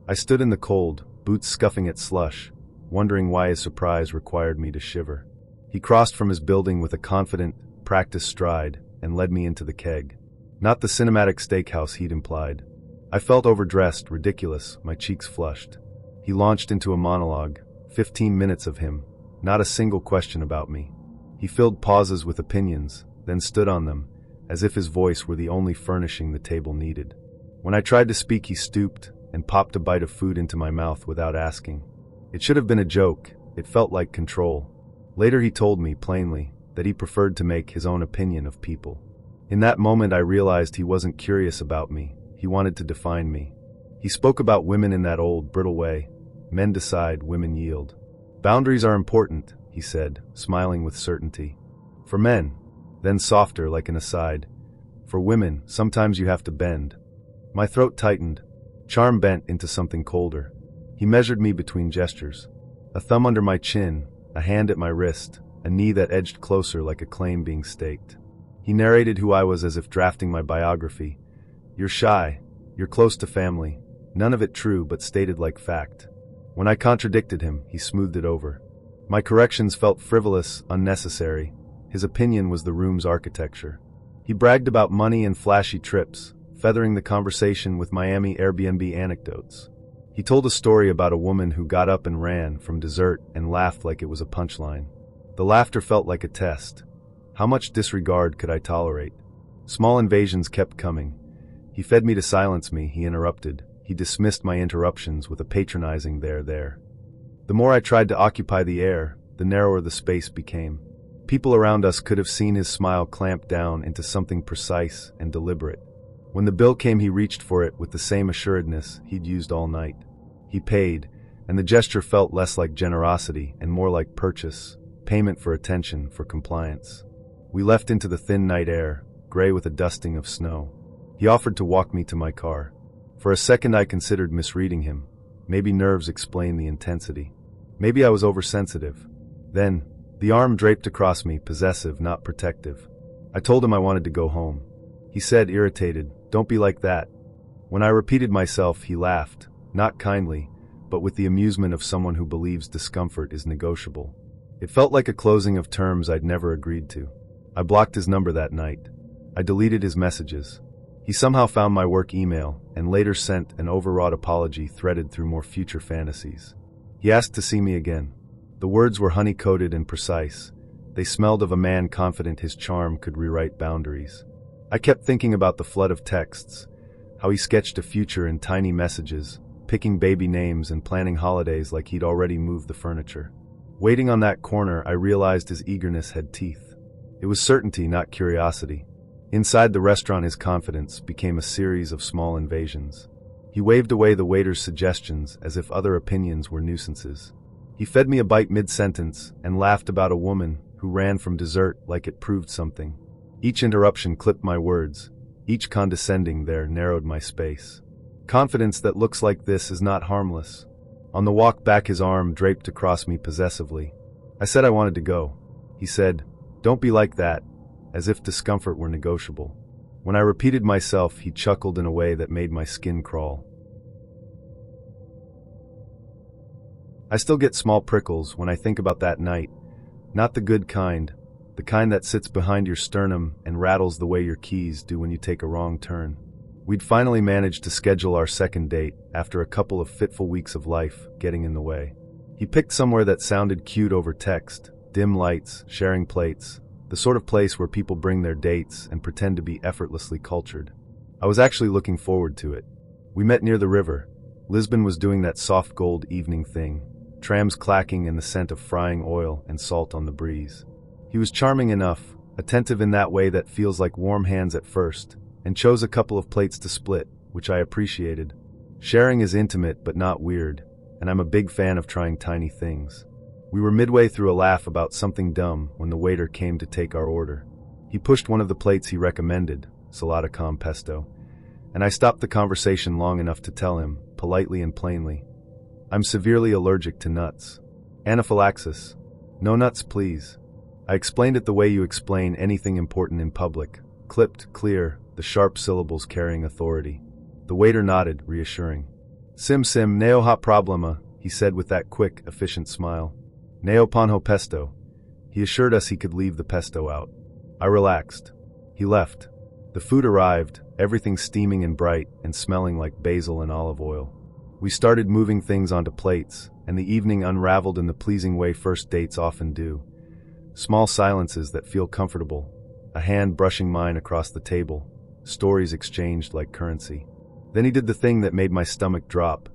I stood in the cold, boots scuffing at slush, wondering why his surprise required me to shiver. He crossed from his building with a confident, practiced stride and led me into the keg. Not the cinematic steakhouse he'd implied. I felt overdressed, ridiculous, my cheeks flushed. He launched into a monologue, 15 minutes of him, not a single question about me. He filled pauses with opinions, then stood on them, as if his voice were the only furnishing the table needed. When I tried to speak, he stooped and popped a bite of food into my mouth without asking. It should have been a joke. It felt like control. Later he told me, plainly, that he preferred to make his own opinion of people. In that moment I realized he wasn't curious about me. He wanted to define me. He spoke about women in that old, brittle way. Men decide, women yield. Boundaries are important, he said, smiling with certainty. For men. Then softer, like an aside. For women, sometimes you have to bend. My throat tightened. Charm bent into something colder. He measured me between gestures. A thumb under my chin, a hand at my wrist, a knee that edged closer like a claim being staked. He narrated who I was as if drafting my biography. You're shy. You're close to family. None of it true, but stated like fact. When I contradicted him, he smoothed it over. My corrections felt frivolous, unnecessary. His opinion was the room's architecture. He bragged about money and flashy trips, feathering the conversation with Miami Airbnb anecdotes. He told a story about a woman who got up and ran from dessert and laughed like it was a punchline. The laughter felt like a test. How much disregard could I tolerate? Small invasions kept coming. He fed me to silence me, he interrupted. He dismissed my interruptions with a patronizing there. The more I tried to occupy the air, the narrower the space became. People around us could have seen his smile clamp down into something precise and deliberate. When the bill came, he reached for it with the same assuredness he'd used all night. He paid, and the gesture felt less like generosity and more like purchase, payment for attention, for compliance. We left into the thin night air, gray with a dusting of snow. He offered to walk me to my car. For a second I considered misreading him. Maybe nerves explain the intensity. Maybe I was oversensitive. Then, The arm draped across me, possessive, not protective. I told him I wanted to go home. He said, irritated, "Don't be like that." When I repeated myself, he laughed, not kindly, but with the amusement of someone who believes discomfort is negotiable. It felt like a closing of terms I'd never agreed to. I blocked his number that night. I deleted his messages. He somehow found my work email and later sent an overwrought apology threaded through more future fantasies. He asked to see me again. The words were honey-coated and precise. They smelled of a man confident his charm could rewrite boundaries. I kept thinking about the flood of texts, how he sketched a future in tiny messages, picking baby names and planning holidays like he'd already moved the furniture. Waiting on that corner, I realized his eagerness had teeth. It was certainty, not curiosity. Inside the restaurant, his confidence became a series of small invasions. He waved away the waiter's suggestions as if other opinions were nuisances. He fed me a bite mid-sentence and laughed about a woman who ran from dessert like it proved something. Each interruption clipped my words. Each condescending there narrowed my space. Confidence that looks like this is not harmless. On the walk back, his arm draped across me possessively. I said I wanted to go. He said, "Don't be like that," as if discomfort were negotiable. When I repeated myself, he chuckled in a way that made my skin crawl. I still get small prickles when I think about that night. Not the good kind, the kind that sits behind your sternum and rattles the way your keys do when you take a wrong turn. We'd finally managed to schedule our second date after a couple of fitful weeks of life getting in the way. He picked somewhere that sounded cute over text, dim lights, sharing plates, the sort of place where people bring their dates and pretend to be effortlessly cultured. I was actually looking forward to it. We met near the river. Lisbon was doing that soft gold evening thing, trams clacking and the scent of frying oil and salt on the breeze. He was charming enough, attentive in that way that feels like warm hands at first, and chose a couple of plates to split, which I appreciated. Sharing is intimate but not weird, and I'm a big fan of trying tiny things. We were midway through a laugh about something dumb when the waiter came to take our order. He pushed one of the plates he recommended, salata con pesto, and I stopped the conversation long enough to tell him, politely and plainly, "I'm severely allergic to nuts. Anaphylaxis. No nuts, please." I explained it the way you explain anything important in public, clipped, clear, the sharp syllables carrying authority. The waiter nodded, reassuring. "Sim neo ha problema," he said with that quick, efficient smile. "Neo ponho pesto." He assured us he could leave the pesto out. I relaxed. He left. The food arrived, everything steaming and bright and smelling like basil and olive oil. We started moving things onto plates, and the evening unraveled in the pleasing way first dates often do. Small silences that feel comfortable, a hand brushing mine across the table, stories exchanged like currency. Then he did the thing that made my stomach drop.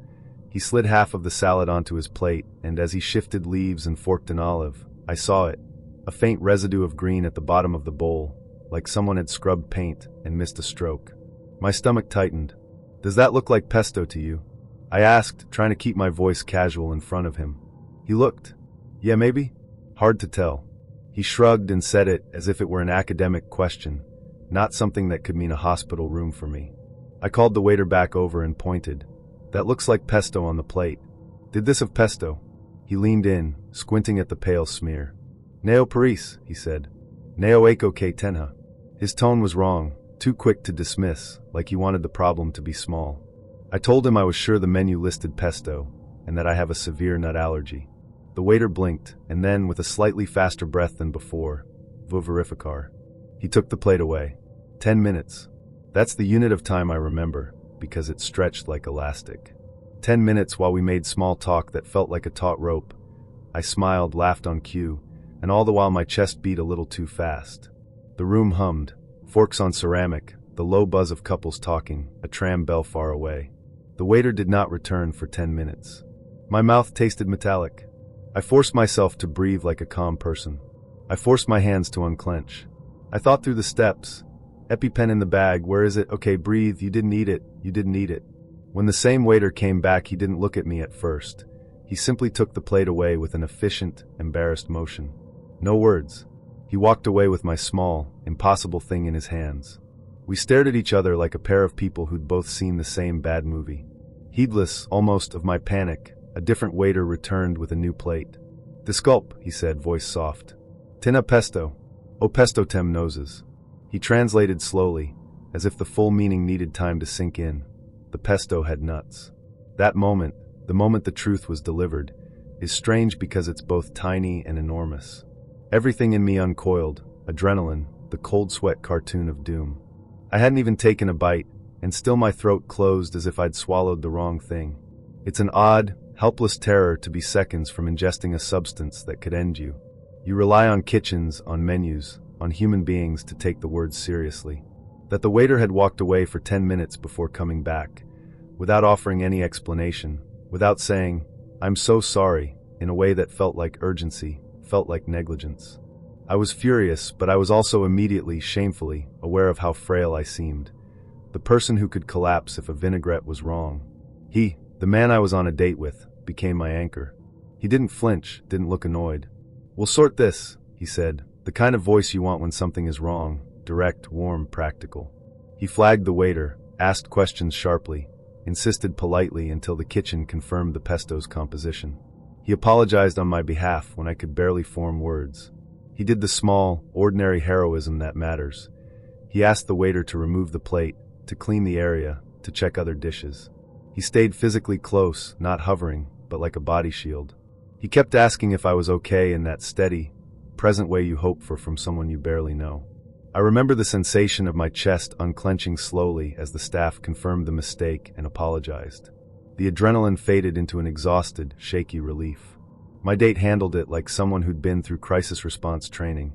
He slid half of the salad onto his plate, and as he shifted leaves and forked an olive, I saw it, a faint residue of green at the bottom of the bowl, like someone had scrubbed paint and missed a stroke. My stomach tightened. "Does that look like pesto to you?" I asked, trying to keep my voice casual in front of him. He looked. "Yeah, maybe?" Hard to tell. He shrugged and said it as if it were an academic question, not something that could mean a hospital room for me. I called the waiter back over and pointed. "That looks like pesto on the plate. Did this have pesto?" He leaned in, squinting at the pale smear. "Neo Paris," he said. "Neo eco que tenha." His tone was wrong, too quick to dismiss, like he wanted the problem to be small. I told him I was sure the menu listed pesto, and that I have a severe nut allergy. The waiter blinked, and then, with a slightly faster breath than before, verificar. He took the plate away. 10 minutes. That's the unit of time I remember, because it stretched like elastic. 10 minutes while we made small talk that felt like a taut rope. I smiled, laughed on cue, and all the while my chest beat a little too fast. The room hummed, forks on ceramic, the low buzz of couples talking, a tram bell far away. The waiter did not return for 10 minutes. My mouth tasted metallic. I forced myself to breathe like a calm person. I forced my hands to unclench. I thought through the steps. EpiPen in the bag, where is it? Okay, breathe, you didn't eat it, you didn't eat it. When the same waiter came back, he didn't look at me at first. He simply took the plate away with an efficient, embarrassed motion. No words. He walked away with my small, impossible thing in his hands. We stared at each other like a pair of people who'd both seen the same bad movie. Heedless, almost, of my panic, a different waiter returned with a new plate. Disculp, he said, voice soft. Tina pesto. O pesto tem noses. He translated slowly, as if the full meaning needed time to sink in. The pesto had nuts. That moment, the moment the truth was delivered, is strange because it's both tiny and enormous. Everything in me uncoiled, adrenaline, the cold sweat cartoon of doom. I hadn't even taken a bite, and still my throat closed as if I'd swallowed the wrong thing. It's an odd, helpless terror to be seconds from ingesting a substance that could end you. You rely on kitchens, on menus, on human beings to take the words seriously. That the waiter had walked away for 10 minutes before coming back, without offering any explanation, without saying, "I'm so sorry," in a way that felt like urgency, felt like negligence. I was furious, but I was also immediately, shamefully, aware of how frail I seemed. The person who could collapse if a vinaigrette was wrong. He, the man I was on a date with, became my anchor. He didn't flinch, didn't look annoyed. "We'll sort this," he said, the kind of voice you want when something is wrong, direct, warm, practical. He flagged the waiter, asked questions sharply, insisted politely until the kitchen confirmed the pesto's composition. He apologized on my behalf when I could barely form words. He did the small, ordinary heroism that matters. He asked the waiter to remove the plate, to clean the area, to check other dishes. He stayed physically close, not hovering, but like a body shield. He kept asking if I was okay in that steady, present way you hope for from someone you barely know. I remember the sensation of my chest unclenching slowly as the staff confirmed the mistake and apologized. The adrenaline faded into an exhausted, shaky relief. My date handled it like someone who'd been through crisis response training,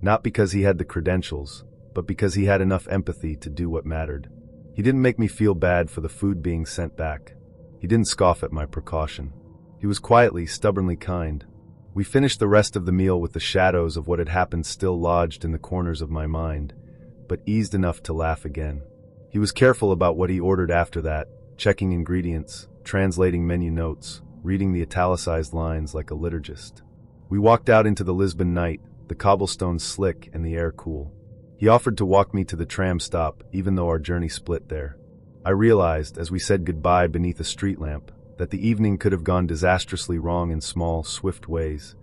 not because he had the credentials, but because he had enough empathy to do what mattered. He didn't make me feel bad for the food being sent back. He didn't scoff at my precaution. He was quietly, stubbornly kind. We finished the rest of the meal with the shadows of what had happened still lodged in the corners of my mind, but eased enough to laugh again. He was careful about what he ordered after that, checking ingredients, translating menu notes, reading the italicized lines like a liturgist. We walked out into the Lisbon night, the cobblestones slick and the air cool. He offered to walk me to the tram stop, even though our journey split there. I realized, as we said goodbye beneath a street lamp, that the evening could have gone disastrously wrong in small, swift ways.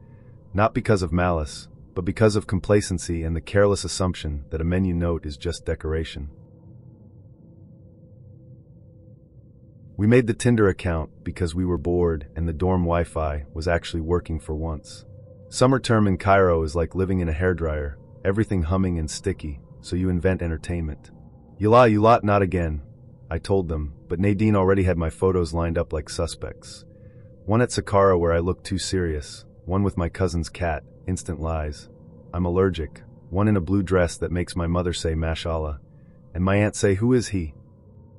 Not because of malice, but because of complacency and the careless assumption that a menu note is just decoration. We made the Tinder account because we were bored and the dorm Wi-Fi was actually working for once. Summer term in Cairo is like living in a hairdryer, everything humming and sticky, so you invent entertainment. You lot not again, I told them, but Nadine already had my photos lined up like suspects. One at Saqqara where I looked too serious, one with my cousin's cat, instant lies. I'm allergic, one in a blue dress that makes my mother say mashallah, and my aunt say, "Who is he?"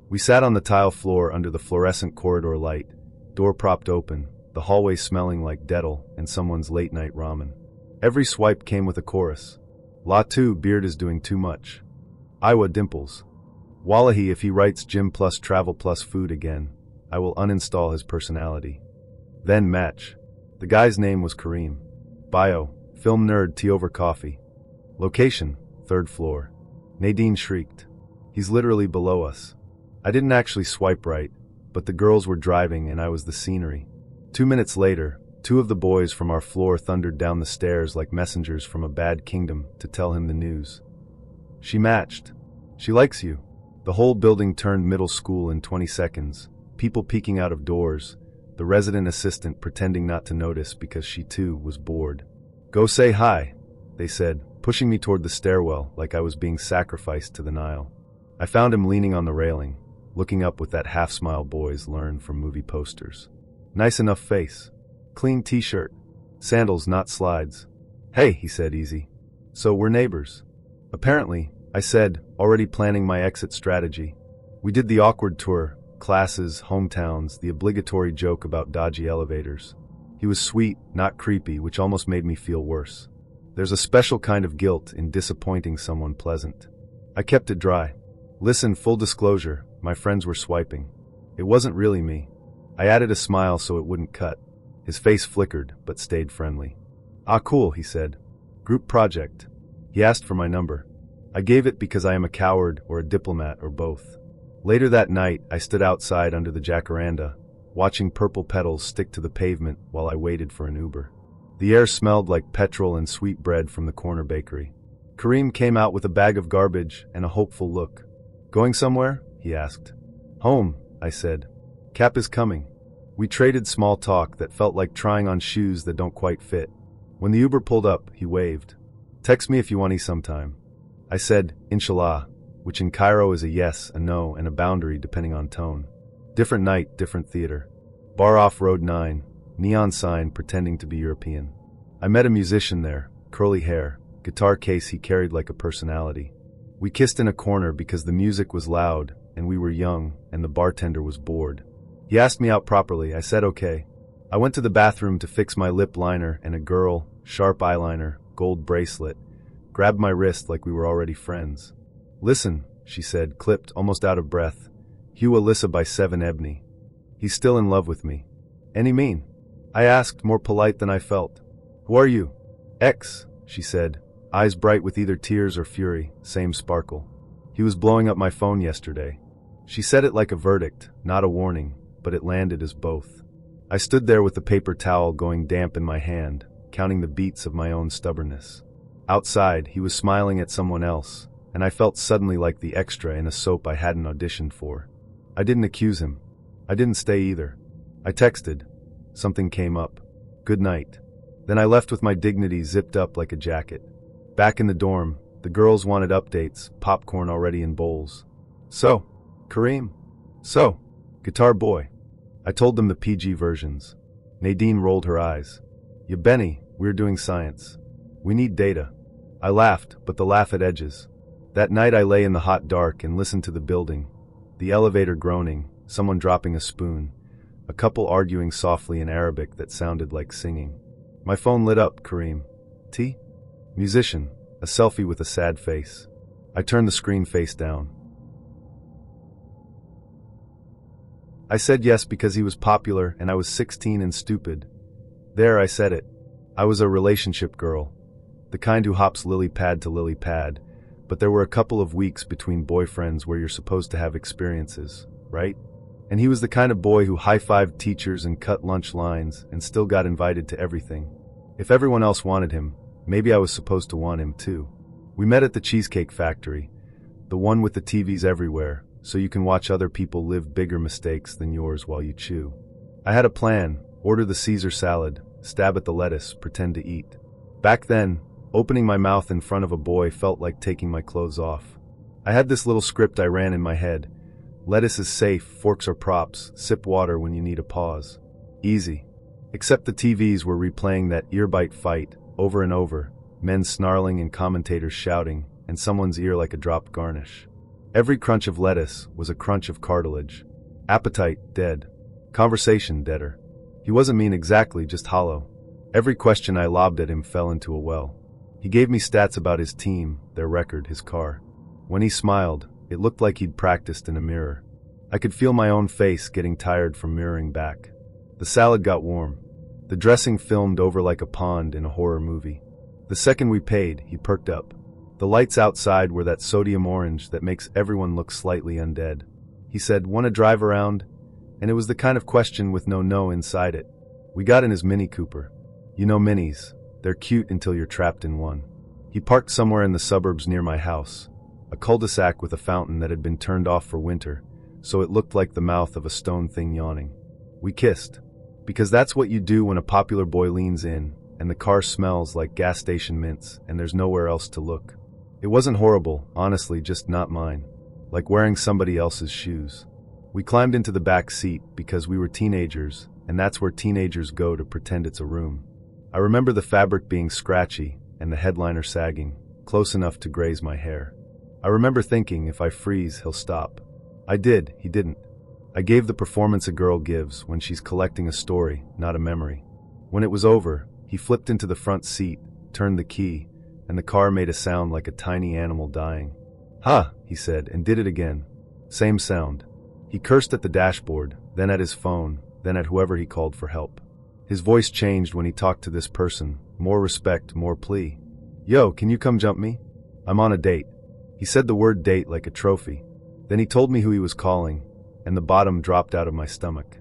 We sat on the tile floor under the fluorescent corridor light, door propped open, the hallway smelling like Dettol and someone's late-night ramen. Every swipe came with a chorus. La tu, beard is doing too much. Iwa dimples. Wallahi, if he writes gym plus travel plus food again, I will uninstall his personality. Then match. The guy's name was Kareem. Bio, film nerd, tea over coffee. Location, 3rd floor. Nadine shrieked. He's literally below us. I didn't actually swipe right, but the girls were driving and I was the scenery. 2 minutes later, 2 of the boys from our floor thundered down the stairs like messengers from a bad kingdom to tell him the news. She matched. She likes you. The whole building turned middle school in 20 seconds, people peeking out of doors, the resident assistant pretending not to notice because she too was bored. Go say hi, they said, pushing me toward the stairwell like I was being sacrificed to the Nile. I found him leaning on the railing, looking up with that half-smile boys learn from movie posters. Nice enough face. Clean t-shirt. Sandals, not slides. Hey, he said easy. So we're neighbors. Apparently, I said, already planning my exit strategy. We did the awkward tour, classes, hometowns, the obligatory joke about dodgy elevators. He was sweet, not creepy, which almost made me feel worse. There's a special kind of guilt in disappointing someone pleasant. I kept it dry. Listen, full disclosure, my friends were swiping. It wasn't really me. I added a smile so it wouldn't cut. His face flickered, but stayed friendly. Ah, cool, he said. Group project. He asked for my number. I gave it because I am a coward or a diplomat or both. Later that night, I stood outside under the jacaranda, watching purple petals stick to the pavement while I waited for an Uber. The air smelled like petrol and sweet bread from the corner bakery. Kareem came out with a bag of garbage and a hopeful look. "Going somewhere?" he asked. "Home," I said. "Cap is coming." We traded small talk that felt like trying on shoes that don't quite fit. When the Uber pulled up, he waved. "Text me if you want to sometime." I said, "Inshallah," which in Cairo is a yes, a no, and a boundary depending on tone. Different night, different theater. Bar off Road 9, neon sign pretending to be European. I met a musician there, curly hair, guitar case he carried like a personality. We kissed in a corner because the music was loud, and we were young, and the bartender was bored. He asked me out properly. I said okay. I went to the bathroom to fix my lip liner, and a girl, sharp eyeliner, gold bracelet, grabbed my wrist like we were already friends. "Listen," she said, clipped, almost out of breath. "Hugh Alyssa by 7 Ebony. He's still in love with me." "Any mean?" I asked, more polite than I felt. "Who are you?" "X," she said, eyes bright with either tears or fury, same sparkle. "He was blowing up my phone yesterday." She said it like a verdict, not a warning, but it landed as both. I stood there with the paper towel going damp in my hand, counting the beats of my own stubbornness. Outside, he was smiling at someone else, and I felt suddenly like the extra in a soap I hadn't auditioned for. I didn't accuse him. I didn't stay either. I texted. Something came up. "Good night." Then I left with my dignity zipped up like a jacket. Back in the dorm, the girls wanted updates, popcorn already in bowls. "So, Kareem?" "So, Guitar Boy." I told them the PG versions. Nadine rolled her eyes. "Ya Benny, we're doing science. We need data." I laughed, but the laugh had edges. That night I lay in the hot dark and listened to the building, the elevator groaning, someone dropping a spoon, a couple arguing softly in Arabic that sounded like singing. My phone lit up. "Kareem. T? Musician, a selfie with a sad face." I turned the screen face down. I said yes because he was popular and I was 16 and stupid. There, I said it. I was a relationship girl, the kind who hops lily pad to lily pad, but there were a couple of weeks between boyfriends where you're supposed to have experiences, right? And he was the kind of boy who high-fived teachers and cut lunch lines and still got invited to everything. If everyone else wanted him, maybe I was supposed to want him too. We met at the Cheesecake Factory, the one with the TVs everywhere, so you can watch other people live bigger mistakes than yours while you chew. I had a plan: order the Caesar salad, stab at the lettuce, pretend to eat. Back then, opening my mouth in front of a boy felt like taking my clothes off. I had this little script I ran in my head. Lettuce is safe, forks are props, sip water when you need a pause. Easy. Except the TVs were replaying that earbite fight, over and over, men snarling and commentators shouting, and someone's ear like a dropped garnish. Every crunch of lettuce was a crunch of cartilage. Appetite, dead. Conversation, deader. He wasn't mean exactly, just hollow. Every question I lobbed at him fell into a well. He gave me stats about his team, their record, his car. When he smiled, it looked like he'd practiced in a mirror. I could feel my own face getting tired from mirroring back. The salad got warm. The dressing filmed over like a pond in a horror movie. The second we paid, he perked up. The lights outside were that sodium orange that makes everyone look slightly undead. He said, "Want to drive around?" And it was the kind of question with no inside it. We got in his Mini Cooper. You know minis, they're cute until you're trapped in one. He parked somewhere in the suburbs near my house, a cul-de-sac with a fountain that had been turned off for winter, so it looked like the mouth of a stone thing yawning. We kissed. Because that's what you do when a popular boy leans in, and the car smells like gas station mints, and there's nowhere else to look. It wasn't horrible, honestly, just not mine. Like wearing somebody else's shoes. We climbed into the back seat because we were teenagers, and that's where teenagers go to pretend it's a room. I remember the fabric being scratchy, and the headliner sagging, close enough to graze my hair. I remember thinking, if I freeze, he'll stop. I did, he didn't. I gave the performance a girl gives when she's collecting a story, not a memory. When it was over, he flipped into the front seat, turned the key, and the car made a sound like a tiny animal dying. "Ha," he said, and did it again. Same sound. He cursed at the dashboard, then at his phone, then at whoever he called for help. His voice changed when he talked to this person, more respect, more plea. "Yo, can you come jump me? I'm on a date." He said the word date like a trophy. Then he told me who he was calling, and the bottom dropped out of my stomach.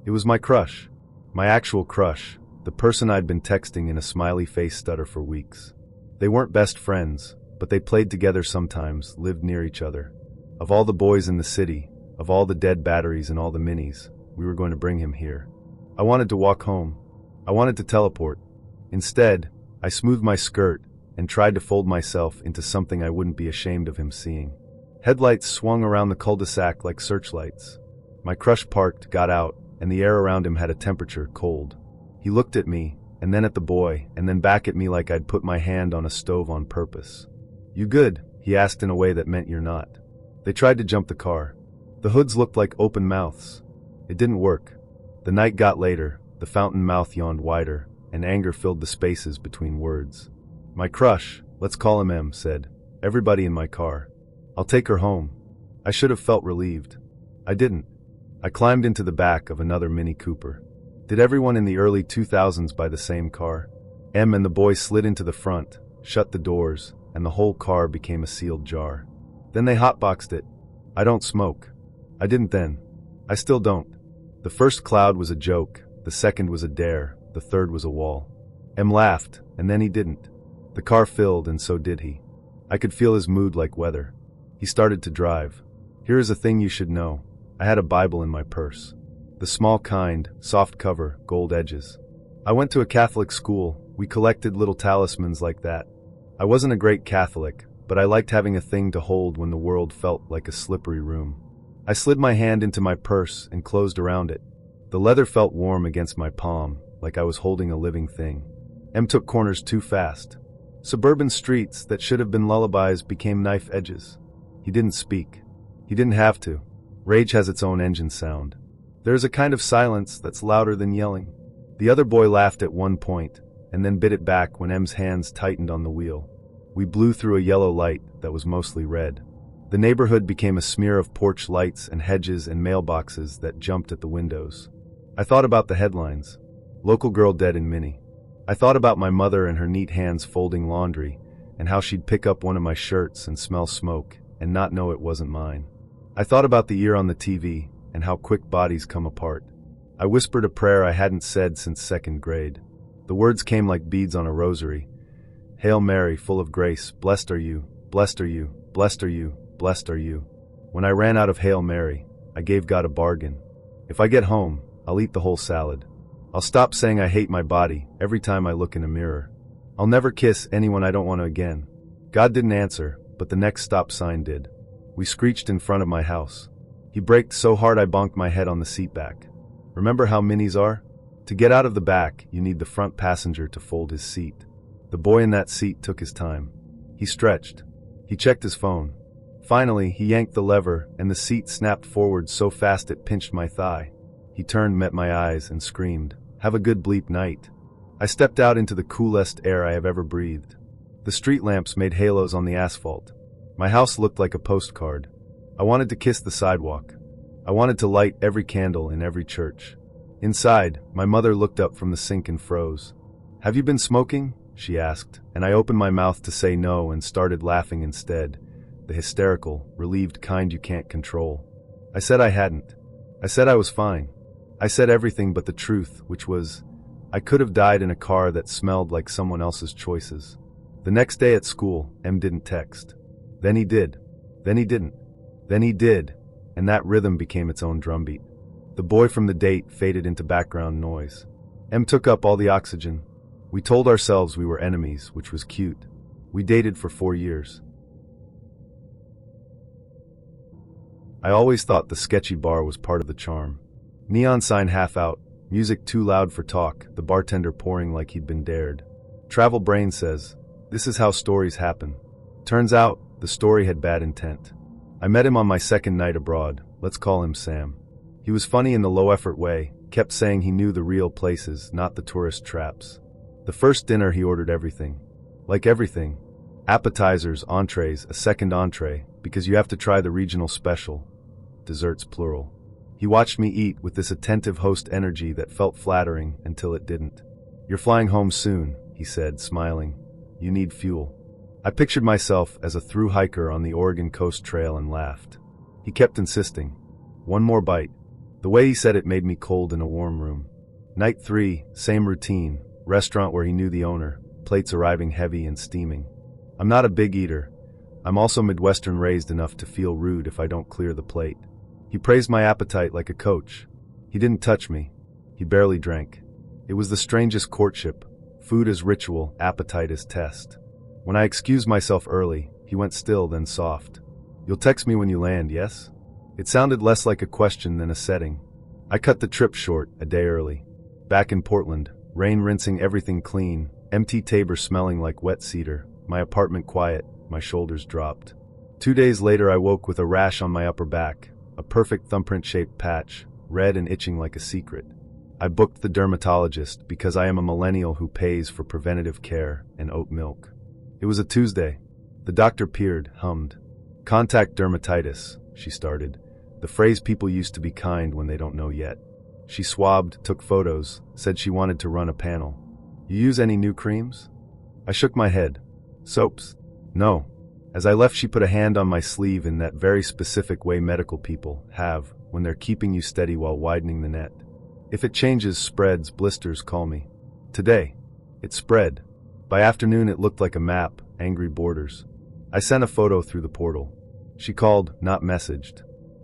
It was my crush. My actual crush, the person I'd been texting in a smiley face stutter for weeks. They weren't best friends, but they played together sometimes, lived near each other. Of all the boys in the city, of all the dead batteries and all the minis, we were going to bring him here. I wanted to walk home. I wanted to teleport. Instead, I smoothed my skirt and tried to fold myself into something I wouldn't be ashamed of him seeing. Headlights swung around the cul-de-sac like searchlights. My crush parked, got out, and the air around him had a temperature cold. He looked at me, and then at the boy, and then back at me like I'd put my hand on a stove on purpose. "You good?" he asked in a way that meant you're not. They tried to jump the car. The hoods looked like open mouths. It didn't work. The night got later, the fountain mouth yawned wider, and anger filled the spaces between words. My crush, let's call him M, said, "Everybody in my car. I'll take her home." I should have felt relieved. I didn't. I climbed into the back of another Mini Cooper. Did everyone in the early 2000s buy the same car? M and the boy slid into the front, shut the doors, and the whole car became a sealed jar. Then they hotboxed it. I don't smoke. I didn't then. I still don't. The first cloud was a joke, the second was a dare, the third was a wall. M laughed, and then he didn't. The car filled, and so did he. I could feel his mood like weather. He started to drive. Here is a thing you should know. I had a Bible in my purse. The small kind, soft cover, gold edges. I went to a Catholic school. We collected little talismans like that. I wasn't a great Catholic, but I liked having a thing to hold when the world felt like a slippery room. I slid my hand into my purse and closed around it. The leather felt warm against my palm, like I was holding a living thing. M took corners too fast. Suburban streets that should have been lullabies became knife edges. He didn't speak. He didn't have to. Rage has its own engine sound. There is a kind of silence that's louder than yelling. The other boy laughed at one point, and then bit it back when M's hands tightened on the wheel. We blew through a yellow light that was mostly red. The neighborhood became a smear of porch lights and hedges and mailboxes that jumped at the windows. I thought about the headlines. Local girl dead in Mini. I thought about my mother and her neat hands folding laundry, and how she'd pick up one of my shirts and smell smoke and not know it wasn't mine. I thought about the year on the TV and how quick bodies come apart. I whispered a prayer I hadn't said since second grade. The words came like beads on a rosary. Hail Mary, full of grace, blessed are you, blessed are you, blessed are you, blessed are you. When I ran out of Hail Mary, I gave God a bargain. If I get home, I'll eat the whole salad. I'll stop saying I hate my body every time I look in a mirror. I'll never kiss anyone I don't want to again. God didn't answer, but the next stop sign did. We screeched in front of my house. He braked so hard I bonked my head on the seat back. Remember how Minis are? To get out of the back, you need the front passenger to fold his seat. The boy in that seat took his time. He stretched. He checked his phone. Finally, he yanked the lever, and the seat snapped forward so fast it pinched my thigh. He turned, met my eyes, and screamed, "Have a good bleep night." I stepped out into the coolest air I have ever breathed. The street lamps made halos on the asphalt. My house looked like a postcard. I wanted to kiss the sidewalk. I wanted to light every candle in every church. Inside, my mother looked up from the sink and froze. "Have you been smoking?" she asked, and I opened my mouth to say no and started laughing instead, the hysterical, relieved kind you can't control. I said I hadn't. I said I was fine. I said everything but the truth, which was, I could have died in a car that smelled like someone else's choices. The next day at school, M didn't text. Then he did. Then he didn't. Then he did, and that rhythm became its own drumbeat. The boy from the date faded into background noise. M took up all the oxygen. We told ourselves we were enemies, which was cute. We dated for 4 years. I always thought the sketchy bar was part of the charm. Neon sign half out, music too loud for talk, the bartender pouring like he'd been dared. Travel Brain says, this is how stories happen. Turns out, the story had bad intent. I met him on my second night abroad. Let's call him Sam. He was funny in the low-effort way, kept saying he knew the real places, not the tourist traps. The first dinner he ordered everything. Like everything. Appetizers, entrees, a second entree, because you have to try the regional special. Desserts plural. He watched me eat with this attentive host energy that felt flattering until it didn't. "You're flying home soon," he said, smiling. "You need fuel." I pictured myself as a through hiker on the Oregon Coast Trail and laughed. He kept insisting. "One more bite." The way he said it made me cold in a warm room. Night 3, same routine, restaurant where he knew the owner, plates arriving heavy and steaming. I'm not a big eater. I'm also Midwestern raised enough to feel rude if I don't clear the plate. He praised my appetite like a coach. He didn't touch me. He barely drank. It was the strangest courtship. Food as ritual, appetite as test. When I excused myself early, he went still then soft. You'll text me when you land, yes? It sounded less like a question than a setting. I cut the trip short, a day early. Back in Portland, rain rinsing everything clean, empty Tabor smelling like wet cedar, my apartment quiet, my shoulders dropped. 2 days later I woke with a rash on my upper back, a perfect thumbprint-shaped patch, red and itching like a secret. I booked the dermatologist because I am a millennial who pays for preventative care and oat milk. It was a Tuesday. The doctor peered, hummed. Contact dermatitis, she started, the phrase people used to be kind when they don't know yet. She swabbed, took photos, said she wanted to run a panel. You use any new creams? I shook my head. Soaps? No. As I left, she put a hand on my sleeve in that very specific way medical people have when they're keeping you steady while widening the net. If it changes, spreads, blisters, call me. Today, it spread. By afternoon, it looked like a map, angry borders. I sent a photo through the portal. She called, not messaged.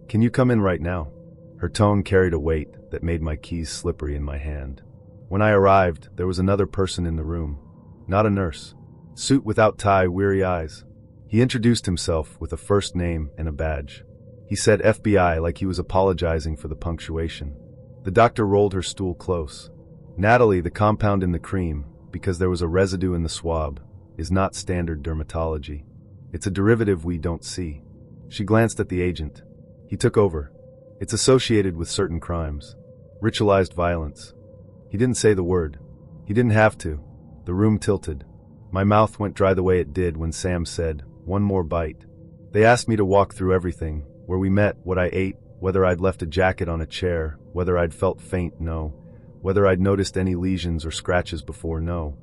Can you come in right now? Her tone carried a weight that made my keys slippery in my hand. When I arrived, there was another person in the room. Not a nurse. Suit without tie, weary eyes. He introduced himself with a first name and a badge. He said FBI like he was apologizing for the punctuation. The doctor rolled her stool close. Natalie, the compound in the cream, because there was a residue in the swab, is not standard dermatology. It's a derivative we don't see. She glanced at the agent. He took over. It's associated with certain crimes. Ritualized violence. He didn't say the word. He didn't have to. The room tilted. My mouth went dry the way it did when Sam said, one more bite. They asked me to walk through everything, where we met, what I ate, whether I'd left a jacket on a chair, whether I'd felt faint, no. Whether I'd noticed any lesions or scratches before, no.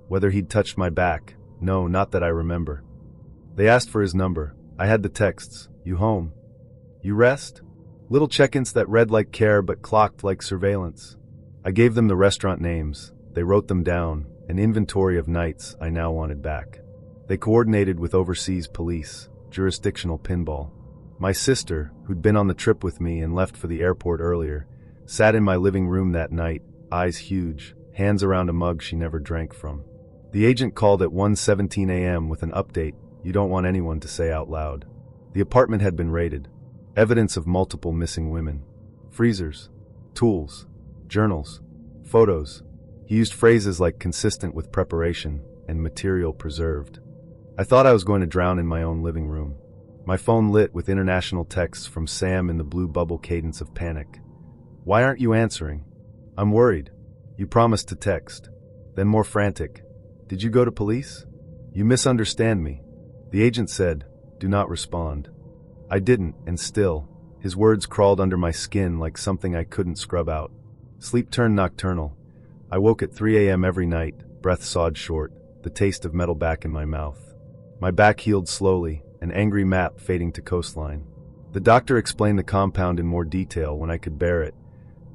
Whether he'd touched my back, no, not that I remember. They asked for his number. I had the texts. You home? You rest? Little check-ins that read like care but clocked like surveillance. I gave them the restaurant names. They wrote them down, an inventory of nights I now wanted back. They coordinated with overseas police, jurisdictional pinball. My sister, who'd been on the trip with me and left for the airport earlier, sat in my living room that night, eyes huge, hands around a mug she never drank from. The agent called at 1:17 a.m. with an update you don't want anyone to say out loud. The apartment had been raided. Evidence of multiple missing women. Freezers. Tools. Journals. Photos. He used phrases like consistent with preparation and material preserved. I thought I was going to drown in my own living room. My phone lit with international texts from Sam in the blue bubble cadence of panic. Why aren't you answering? I'm worried. You promised to text. Then more frantic. Did you go to police? You misunderstand me. The agent said, do not respond. I didn't, and still, his words crawled under my skin like something I couldn't scrub out. Sleep turned nocturnal. I woke at 3 a.m. every night, breath sawed short, the taste of metal back in my mouth. My back healed slowly, an angry map fading to coastline. The doctor explained the compound in more detail when I could bear it.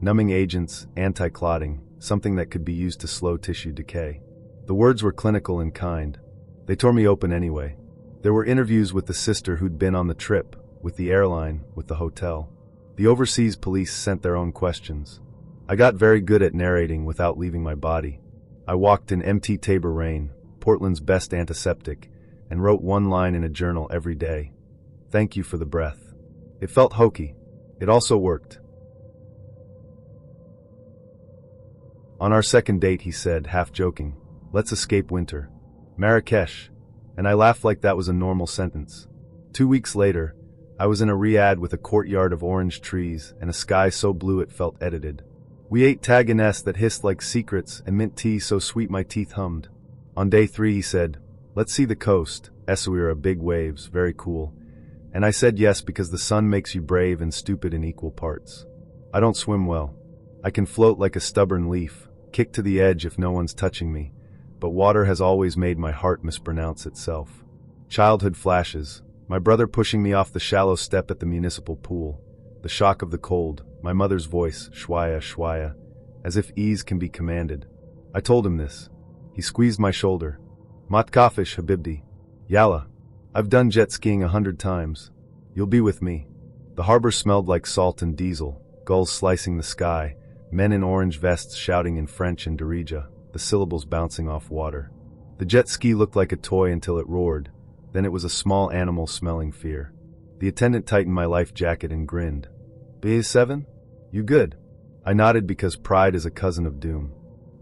Numbing agents, anti-clotting, something that could be used to slow tissue decay. The words were clinical and kind. They tore me open anyway. There were interviews with the sister who'd been on the trip, with the airline, with the hotel. The overseas police sent their own questions. I got very good at narrating without leaving my body. I walked in empty Tabor rain, Portland's best antiseptic, and wrote one line in a journal every day. Thank you for the breath. It felt hokey. It also worked. On our second date, he said, half joking, let's escape winter. Marrakesh. And I laughed like that was a normal sentence. 2 weeks later, I was in a riad with a courtyard of orange trees and a sky so blue it felt edited. We ate taginess that hissed like secrets and mint tea so sweet my teeth hummed. On day 3 he said, let's see the coast, Essaouira, big waves, very cool. And I said yes because the sun makes you brave and stupid in equal parts. I don't swim well. I can float like a stubborn leaf, kick to the edge if no one's touching me, but water has always made my heart mispronounce itself. Childhood flashes, my brother pushing me off the shallow step at the municipal pool, the shock of the cold, my mother's voice, shwaya, shwaya, as if ease can be commanded. I told him this. He squeezed my shoulder. Mat catfished, habibdi. Yalla. I've done jet skiing 100 times. You'll be with me. The harbor smelled like salt and diesel, gulls slicing the sky, men in orange vests shouting in French and Darija, the syllables bouncing off water. The jet ski looked like a toy until it roared, then it was a small animal smelling fear. The attendant tightened my life jacket and grinned. BA7? You good? I nodded because pride is a cousin of doom.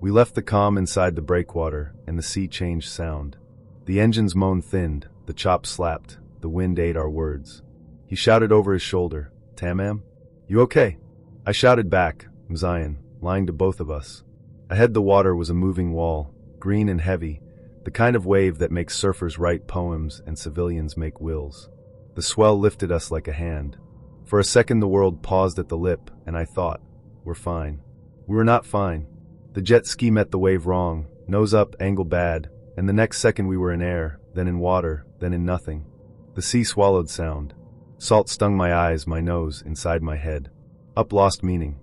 We left the calm inside the breakwater, and the sea changed sound. The engine's moan thinned, the chop slapped, the wind ate our words. He shouted over his shoulder, Tamam? You okay? I shouted back, Mzion, lying to both of us. Ahead the water was a moving wall, green and heavy, the kind of wave that makes surfers write poems and civilians make wills. The swell lifted us like a hand. For a second the world paused at the lip, and I thought, we're fine. We were not fine. The jet ski met the wave wrong, nose up, angle bad, and the next second we were in air, then in water, then in nothing. The sea swallowed sound. Salt stung my eyes, my nose, inside my head. Up lost meaning.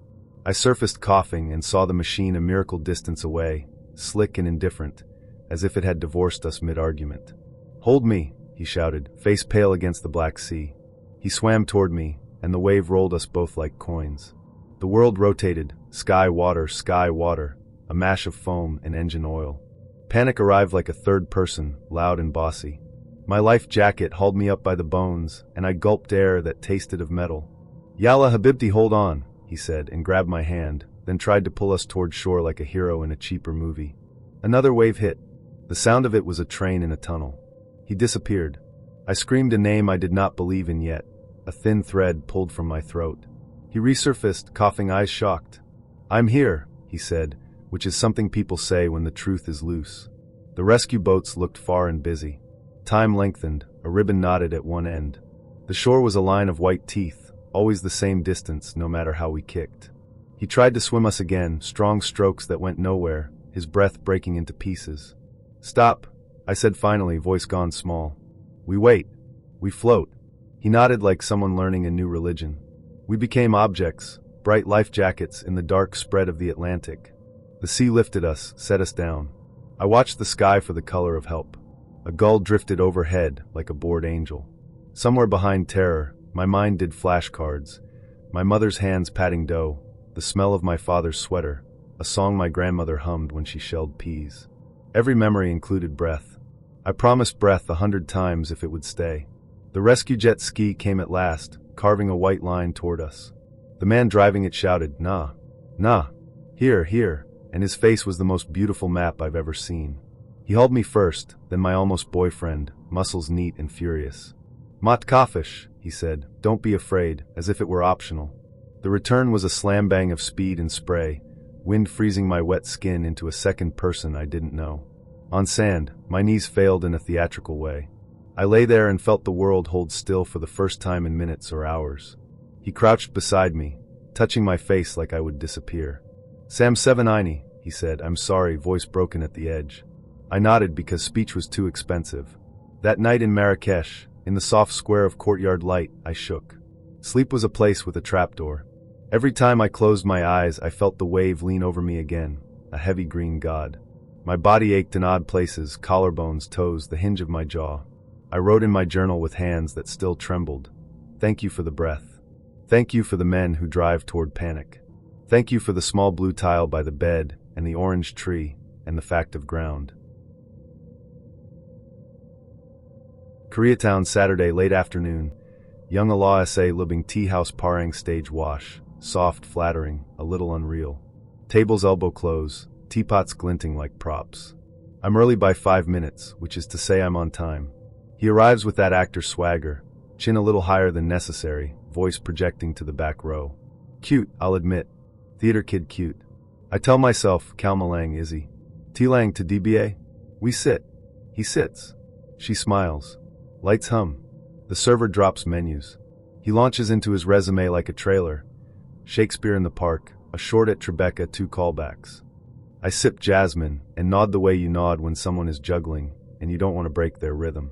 I surfaced coughing and saw the machine a miracle distance away, slick and indifferent, as if it had divorced us mid-argument. Hold me, he shouted, face pale against the black sea. He swam toward me, and the wave rolled us both like coins. The world rotated, sky, water, a mash of foam and engine oil. Panic arrived like a third person, loud and bossy. My life jacket hauled me up by the bones, and I gulped air that tasted of metal. Yalla habibti, hold on, he said, and grabbed my hand, then tried to pull us toward shore like a hero in a cheaper movie. Another wave hit. The sound of it was a train in a tunnel. He disappeared. I screamed a name I did not believe in yet. A thin thread pulled from my throat. He resurfaced, coughing, eyes shocked. I'm here, he said, which is something people say when the truth is loose. The rescue boats looked far and busy. Time lengthened, a ribbon knotted at one end. The shore was a line of white teeth, always the same distance no matter how we kicked. He tried to swim us again, strong strokes that went nowhere, his breath breaking into pieces. Stop, I said finally, voice gone small. We wait. We float. He nodded like someone learning a new religion. We became objects, bright life jackets in the dark spread of the Atlantic. The sea lifted us, set us down. I watched the sky for the color of help. A gull drifted overhead like a bored angel. Somewhere behind terror, my mind did flashcards. My mother's hands patting dough, the smell of my father's sweater, a song my grandmother hummed when she shelled peas. Every memory included breath. I promised breath 100 times if it would stay. The rescue jet ski came at last, carving a white line toward us. The man driving it shouted, Nah, nah, here, and his face was the most beautiful map I've ever seen. He hauled me first, then my almost boyfriend, muscles neat and furious. Mat catfished, he said, don't be afraid, as if it were optional. The return was a slam bang of speed and spray, wind freezing my wet skin into a second person I didn't know. On sand, my knees failed in a theatrical way. I lay there and felt the world hold still for the first time in minutes or hours. He crouched beside me, touching my face like I would disappear. Sam Sevenini, he said, I'm sorry, voice broken at the edge. I nodded because speech was too expensive. That night in Marrakesh, in the soft square of courtyard light, I shook. Sleep was a place with a trapdoor. Every time I closed my eyes, I felt the wave lean over me again, a heavy green god. My body ached in odd places, collarbones, toes, the hinge of my jaw. I wrote in my journal with hands that still trembled. Thank you for the breath. Thank you for the men who drive toward panic. Thank you for the small blue tile by the bed, and the orange tree, and the fact of ground. Koreatown, Saturday, late afternoon. Young Allah S.A. Lubing tea house parang stage wash. Soft, flattering, a little unreal. Tables elbow close, teapots glinting like props. I'm early by 5 minutes, which is to say I'm on time. He arrives with that actor swagger, chin a little higher than necessary, voice projecting to the back row. Cute, I'll admit. Theater kid cute. I tell myself, Kalmalang is he? Tilang to DBA? We sit. He sits. She smiles. Lights hum. The server drops menus. He launches into his resume like a trailer. Shakespeare in the Park, a short at Tribeca, 2 callbacks. I sip jasmine and nod the way you nod when someone is juggling and you don't want to break their rhythm.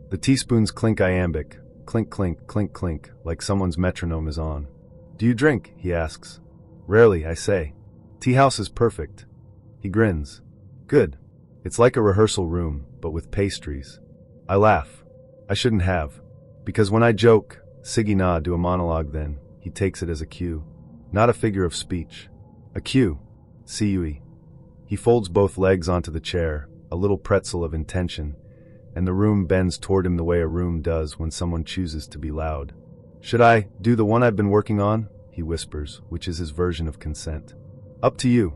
The teaspoons clink iambic, clink clink, clink clink, like someone's metronome is on. Do you drink? He asks. Rarely, I say. Tea house is perfect. He grins. Good. It's like a rehearsal room, but with pastries. I laugh. I shouldn't have. Because when I joke, Siggy na do a monologue then, he takes it as a cue. Not a figure of speech. A cue. Cue. He folds both legs onto the chair, a little pretzel of intention, and the room bends toward him the way a room does when someone chooses to be loud. Should I do the one I've been working on? He whispers, which is his version of consent. Up to you.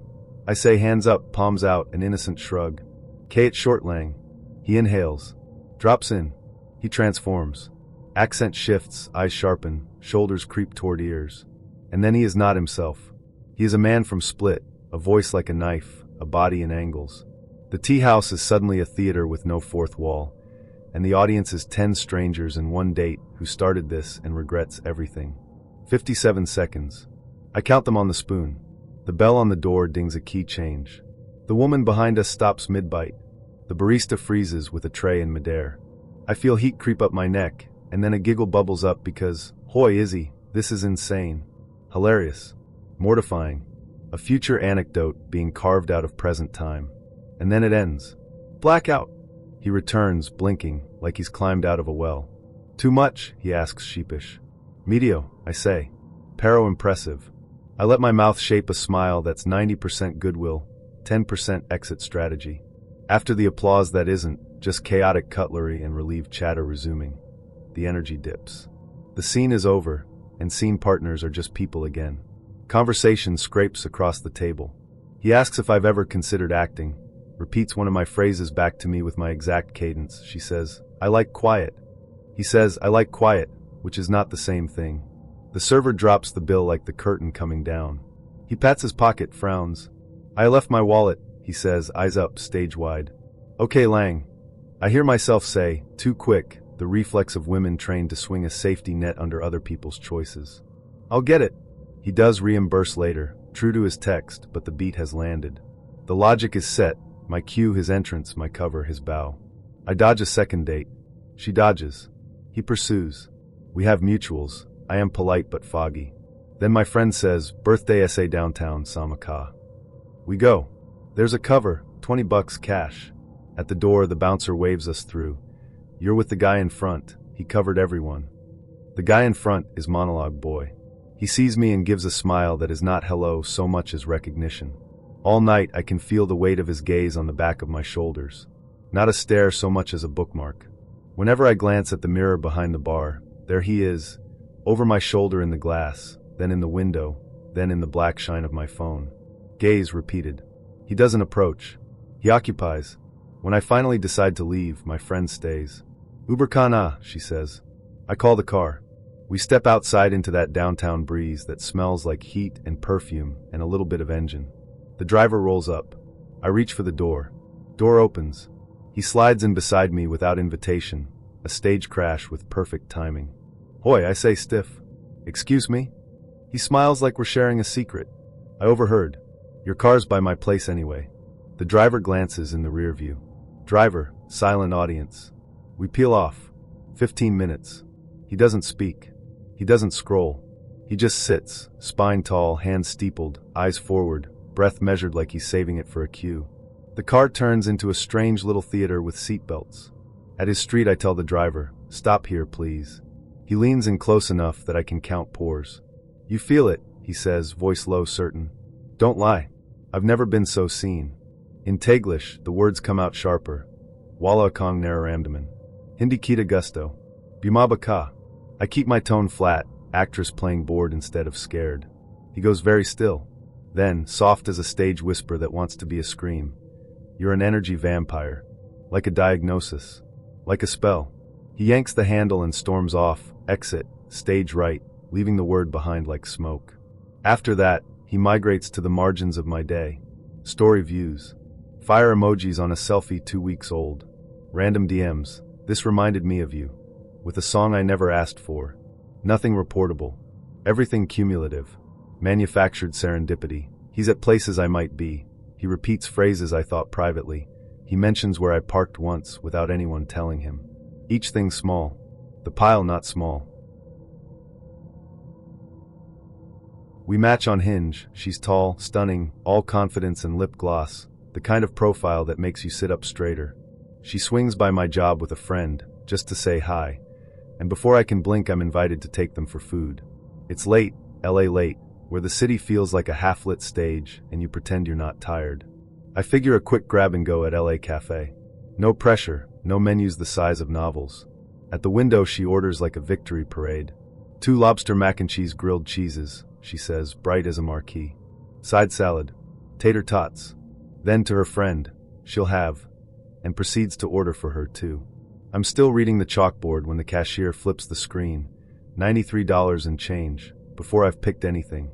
I say, hands up, palms out, an innocent shrug. Kate Shortlang. He inhales. Drops in. He transforms. Accent shifts, eyes sharpen, shoulders creep toward ears. And then he is not himself. He is a man from Split, a voice like a knife, a body in angles. The tea house is suddenly a theater with no fourth wall, and the audience is 10 strangers and one date who started this and regrets everything. 57 seconds. I count them on the spoon. The bell on the door dings a key change. The woman behind us stops mid-bite. The barista freezes with a tray in midair. I feel heat creep up my neck, and then a giggle bubbles up because, hoy Izzy, this is insane. Hilarious. Mortifying. A future anecdote being carved out of present time. And then it ends. Blackout. He returns, blinking, like he's climbed out of a well. Too much? He asks sheepish. Medio, I say. Pero impressive. I let my mouth shape a smile that's 90% goodwill, 10% exit strategy. After the applause that isn't, just chaotic cutlery and relieved chatter resuming. The energy dips. The scene is over, and scene partners are just people again. Conversation scrapes across the table. He asks if I've ever considered acting, repeats one of my phrases back to me with my exact cadence. She says, I like quiet. He says, I like quiet, which is not the same thing. The server drops the bill like the curtain coming down. He pats his pocket, frowns. I left my wallet, he says, eyes up, stage wide. Okay, Lang. I hear myself say, too quick, the reflex of women trained to swing a safety net under other people's choices. I'll get it. He does reimburse later, true to his text, but the beat has landed. The logic is set, my cue his entrance, my cover his bow. I dodge a second date. She dodges. He pursues. We have mutuals. I am polite but foggy. Then my friend says, birthday essay downtown, Samaka. We go. There's a cover, $20 cash. At the door, the bouncer waves us through. You're with the guy in front. He covered everyone. The guy in front is Monologue Boy. He sees me and gives a smile that is not hello so much as recognition. All night I can feel the weight of his gaze on the back of my shoulders. Not a stare so much as a bookmark. Whenever I glance at the mirror behind the bar, there he is, over my shoulder in the glass, then in the window, then in the black shine of my phone. Gaze repeated. He doesn't approach. He occupies. When I finally decide to leave, my friend stays. Uber Kana, she says. I call the car. We step outside into that downtown breeze that smells like heat and perfume and a little bit of engine. The driver rolls up. I reach for the door. Door opens. He slides in beside me without invitation, a stage crash with perfect timing. Hoy, I say stiff. Excuse me? He smiles like we're sharing a secret. I overheard. Your car's by my place anyway. The driver glances in the rear view. Driver, silent audience. We peel off. 15 minutes. He doesn't speak. He doesn't scroll. He just sits, spine tall, hands steepled, eyes forward, breath measured like he's saving it for a cue. The car turns into a strange little theater with seatbelts. At his street I tell the driver, stop here please. He leans in close enough that I can count pores. You feel it, he says, voice low certain. Don't lie. I've never been so seen. In Taglish, the words come out sharper. Walla Kong Nararamdaman. Hindi Kita Gusto. Bumaba Ka. I keep my tone flat, actress playing bored instead of scared. He goes very still. Then, soft as a stage whisper that wants to be a scream. You're an energy vampire. Like a diagnosis. Like a spell. He yanks the handle and storms off, exit, stage right, leaving the word behind like smoke. After that, he migrates to the margins of my day. Story views. Fire emojis on a selfie 2 weeks old. Random DMs. This reminded me of you. With a song I never asked for. Nothing reportable. Everything cumulative. Manufactured serendipity. He's at places I might be. He repeats phrases I thought privately. He mentions where I parked once without anyone telling him. Each thing small. The pile not small. We match on Hinge. She's tall, stunning, all confidence and lip gloss, the kind of profile that makes you sit up straighter. She swings by my job with a friend, just to say hi, and before I can blink I'm invited to take them for food. It's late, LA late, where the city feels like a half-lit stage and you pretend you're not tired. I figure a quick grab and go at LA Cafe. No pressure, no menus the size of novels. At the window she orders like a victory parade. 2 lobster mac and cheese grilled cheeses, she says, bright as a marquee. Side salad, tater tots. Then to her friend, she'll have, and proceeds to order for her too. I'm still reading the chalkboard when the cashier flips the screen, $93 and change, before I've picked anything.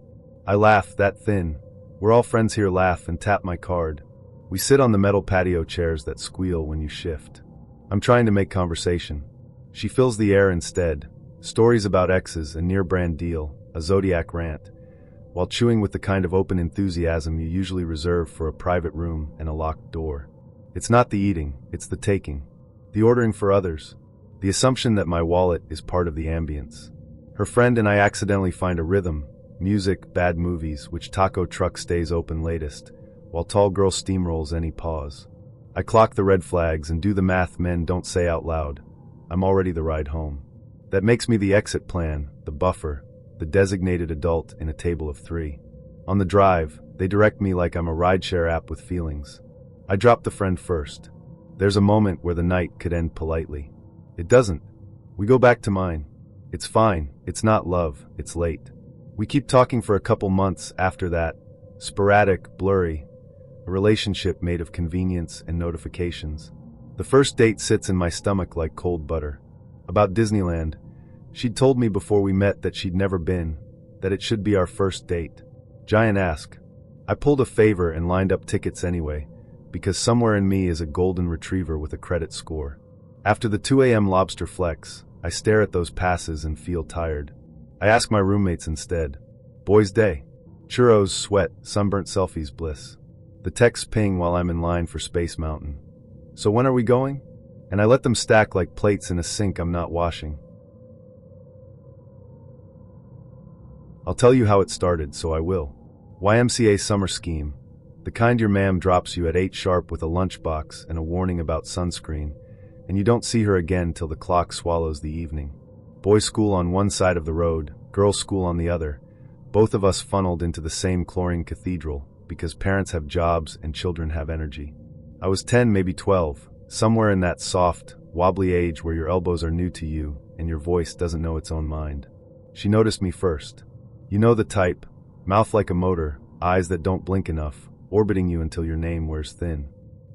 I laugh, that thin. We're all friends here, laugh, and tap my card. We sit on the metal patio chairs that squeal when you shift. I'm trying to make conversation. She fills the air instead, stories about exes, a near-brand deal, a Zodiac rant, while chewing with the kind of open enthusiasm you usually reserve for a private room and a locked door. It's not the eating, it's the taking, the ordering for others, the assumption that my wallet is part of the ambience. Her friend and I accidentally find a rhythm, music, bad movies, which taco truck stays open latest, while tall girl steamrolls any pause. I clock the red flags and do the math men don't say out loud. I'm already the ride home. That makes me the exit plan, the buffer, the designated adult in a table of 3. On the drive, they direct me like I'm a rideshare app with feelings. I drop the friend first. There's a moment where the night could end politely. It doesn't. We go back to mine. It's fine, it's not love, it's late. We keep talking for a couple months after that. Sporadic, blurry, a relationship made of convenience and notifications. The first date sits in my stomach like cold butter. About Disneyland, she'd told me before we met that she'd never been, that it should be our first date. Giant ask. I pulled a favor and lined up tickets anyway, because somewhere in me is a golden retriever with a credit score. After the 2 a.m. lobster flex, I stare at those passes and feel tired. I ask my roommates instead. Boys' day. Churros, sweat, sunburnt selfies, bliss. The texts ping while I'm in line for Space Mountain. So when are we going? And I let them stack like plates in a sink I'm not washing. I'll tell you how it started, so I will. YMCA summer scheme. The kind your ma'am drops you at 8 sharp with a lunchbox and a warning about sunscreen, and you don't see her again till the clock swallows the evening. Boys' school on one side of the road, girls' school on the other. Both of us funneled into the same chlorine cathedral, because parents have jobs and children have energy. I was 10, maybe 12, somewhere in that soft, wobbly age where your elbows are new to you and your voice doesn't know its own mind. She noticed me first. You know the type, mouth like a motor, eyes that don't blink enough, orbiting you until your name wears thin.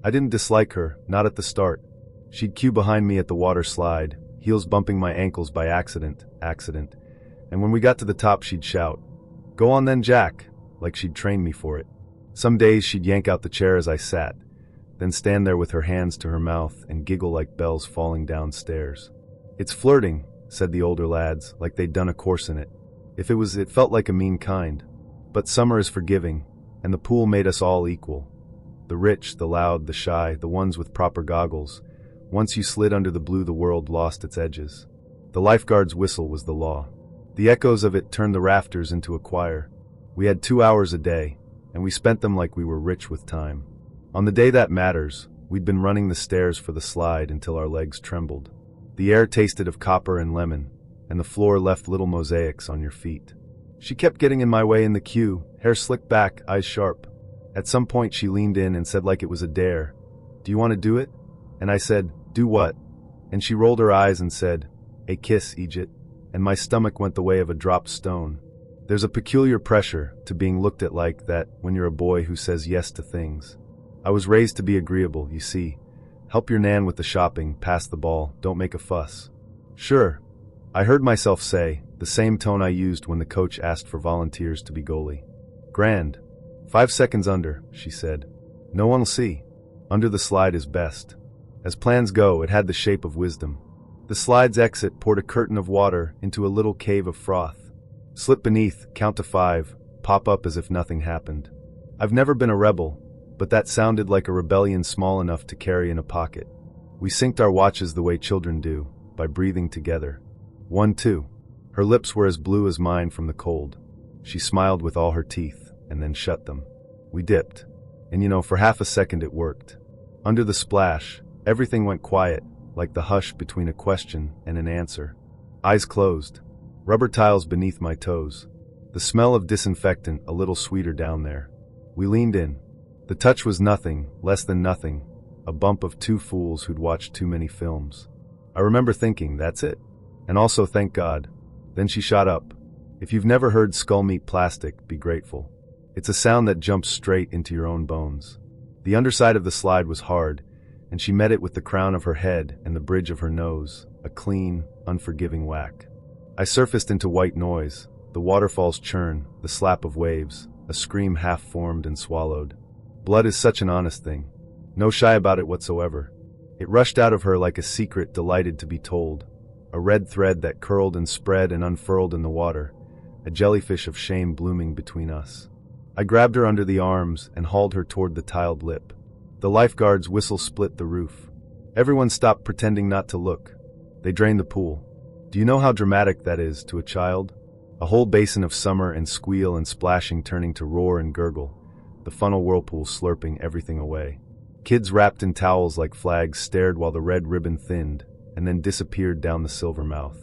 I didn't dislike her, not at the start. She'd queue behind me at the water slide, heels bumping my ankles by accident, and when we got to the top she'd shout, "Go on then, Jack," like she'd trained me for it. Some days she'd yank out the chair as I sat, then stand there with her hands to her mouth and giggle like bells falling downstairs. "It's flirting," said the older lads, like they'd done a course in it. It felt like a mean kind. But summer is forgiving, and the pool made us all equal. The rich, the loud, the shy, the ones with proper goggles. Once you slid under the blue, the world lost its edges. The lifeguard's whistle was the law. The echoes of it turned the rafters into a choir. We had 2 hours a day, and we spent them like we were rich with time. On the day that matters, we'd been running the stairs for the slide until our legs trembled. The air tasted of copper and lemon, and the floor left little mosaics on your feet. She kept getting in my way in the queue, hair slicked back, eyes sharp. At some point she leaned in and said like it was a dare, "Do you want to do it?" And I said, "Do what?" And she rolled her eyes and said, "A kiss, Egypt," and my stomach went the way of a dropped stone. There's a peculiar pressure to being looked at like that when you're a boy who says yes to things. I was raised to be agreeable, you see. Help your nan with the shopping, pass the ball, don't make a fuss. Sure, I heard myself say, the same tone I used when the coach asked for volunteers to be goalie. Grand. 5 seconds under, she said. No one'll see. Under the slide is best. As plans go, it had the shape of wisdom. The slide's exit poured a curtain of water into a little cave of froth. Slip beneath, count to 5, pop up as if nothing happened. I've never been a rebel, but that sounded like a rebellion small enough to carry in a pocket. We synced our watches the way children do, by breathing together. 1, 2. Her lips were as blue as mine from the cold. She smiled with all her teeth, and then shut them. We dipped. And for half a second it worked. Under the splash, everything went quiet, like the hush between a question and an answer. Eyes closed. Rubber tiles beneath my toes. The smell of disinfectant a little sweeter down there. We leaned in. The touch was nothing, less than nothing. A bump of two fools who'd watched too many films. I remember thinking, that's it. And also, thank God. Then she shot up. If you've never heard skull meet plastic, be grateful. It's a sound that jumps straight into your own bones. The underside of the slide was hard, and she met it with the crown of her head and the bridge of her nose, a clean, unforgiving whack. I surfaced into white noise, the waterfall's churn, the slap of waves, a scream half formed and swallowed. Blood is such an honest thing. No shy about it whatsoever. It rushed out of her like a secret delighted to be told. A red thread that curled and spread and unfurled in the water, a jellyfish of shame blooming between us. I grabbed her under the arms and hauled her toward the tiled lip. The lifeguard's whistle split the roof. Everyone stopped pretending not to look. They drained the pool. Do you know how dramatic that is to a child? A whole basin of summer and squeal and splashing turning to roar and gurgle, the funnel whirlpool slurping everything away. Kids wrapped in towels like flags stared while the red ribbon thinned and then disappeared down the silver mouth.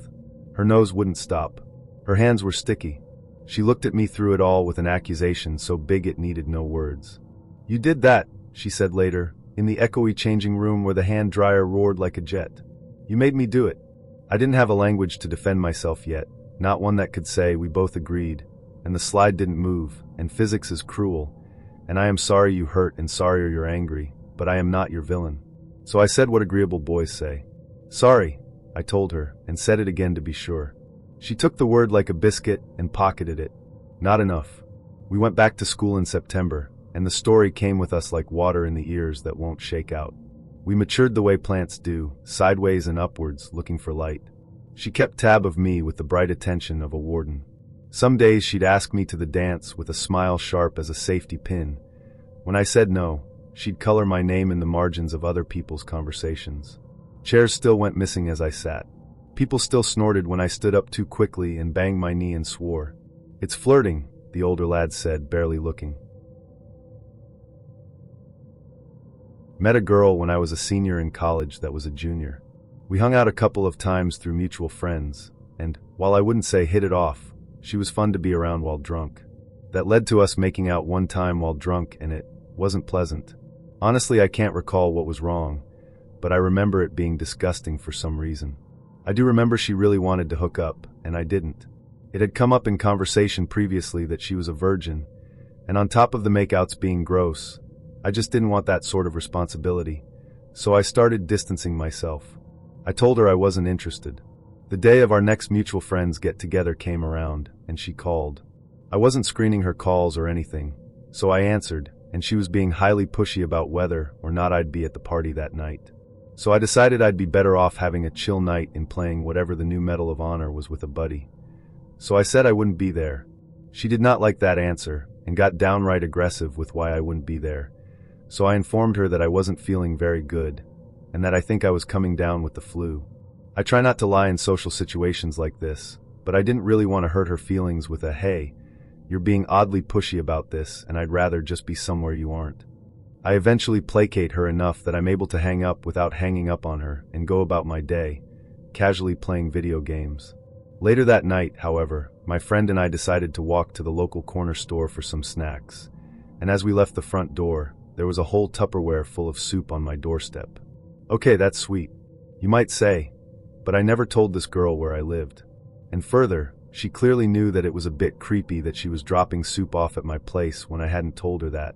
Her nose wouldn't stop. Her hands were sticky. She looked at me through it all with an accusation so big it needed no words. You did that, she said later, in the echoey changing room where the hand dryer roared like a jet. You made me do it. I didn't have a language to defend myself yet, not one that could say we both agreed, and the slide didn't move, and physics is cruel, and I am sorry you hurt and sorry you're angry, but I am not your villain. So I said what agreeable boys say. Sorry, I told her, and said it again to be sure. She took the word like a biscuit and pocketed it. Not enough. We went back to school in September, and the story came with us like water in the ears that won't shake out. We matured the way plants do, sideways and upwards, looking for light. She kept tab of me with the bright attention of a warden. Some days she'd ask me to the dance with a smile sharp as a safety pin. When I said no, she'd color my name in the margins of other people's conversations. Chairs still went missing as I sat. People still snorted when I stood up too quickly and banged my knee and swore. It's flirting, the older lad said, barely looking. Met a girl when I was a senior in college that was a junior. We hung out a couple of times through mutual friends, and, while I wouldn't say hit it off, she was fun to be around while drunk. That led to us making out one time while drunk, and it wasn't pleasant. Honestly, I can't recall what was wrong, but I remember it being disgusting for some reason. I do remember she really wanted to hook up, and I didn't. It had come up in conversation previously that she was a virgin, and on top of the makeouts being gross, I just didn't want that sort of responsibility, so I started distancing myself. I told her I wasn't interested. The day of our next mutual friends get-together came around, and she called. I wasn't screening her calls or anything, so I answered, and she was being highly pushy about whether or not I'd be at the party that night. So I decided I'd be better off having a chill night and playing whatever the new Medal of Honor was with a buddy. So I said I wouldn't be there. She did not like that answer, and got downright aggressive with why I wouldn't be there. So I informed her that I wasn't feeling very good, and that I think I was coming down with the flu. I try not to lie in social situations like this, but I didn't really want to hurt her feelings with a, hey, you're being oddly pushy about this, and I'd rather just be somewhere you aren't. I eventually placate her enough that I'm able to hang up without hanging up on her and go about my day, casually playing video games. Later that night, however, my friend and I decided to walk to the local corner store for some snacks, and as we left the front door, there was a whole Tupperware full of soup on my doorstep. Okay, that's sweet, you might say, but I never told this girl where I lived. And further, she clearly knew that it was a bit creepy that she was dropping soup off at my place when I hadn't told her that.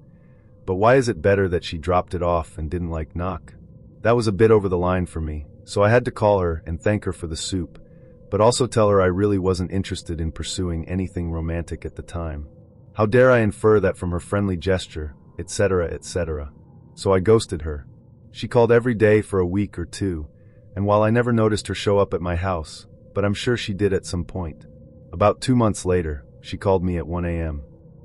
But why is it better that she dropped it off and didn't knock? That was a bit over the line for me, so I had to call her and thank her for the soup, but also tell her I really wasn't interested in pursuing anything romantic at the time. How dare I infer that from her friendly gesture, etc., etc. So I ghosted her. She called every day for a week or two, and while I never noticed her show up at my house, but I'm sure she did at some point. About 2 months later, she called me at 1 a.m.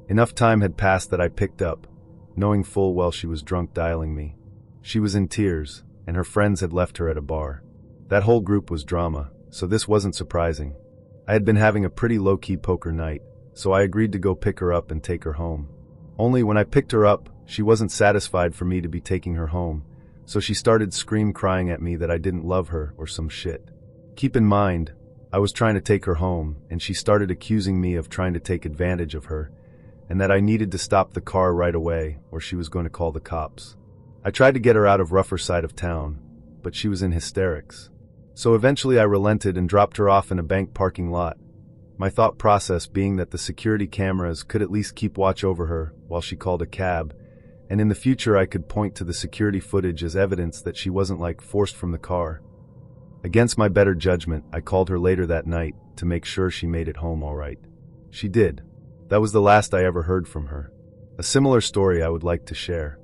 Enough time had passed that I picked up, knowing full well she was drunk dialing me. She was in tears, and her friends had left her at a bar. That whole group was drama, so this wasn't surprising. I had been having a pretty low-key poker night, so I agreed to go pick her up and take her home. Only when I picked her up, she wasn't satisfied for me to be taking her home, so she started crying at me that I didn't love her or some shit. Keep in mind, I was trying to take her home, and she started accusing me of trying to take advantage of her, and that I needed to stop the car right away or she was going to call the cops. I tried to get her out of rougher side of town, but she was in hysterics. So eventually I relented and dropped her off in a bank parking lot. My thought process being that the security cameras could at least keep watch over her while she called a cab, and in the future I could point to the security footage as evidence that she wasn't forced from the car. Against my better judgment, I called her later that night to make sure she made it home all right. She did. That was the last I ever heard from her. A similar story I would like to share.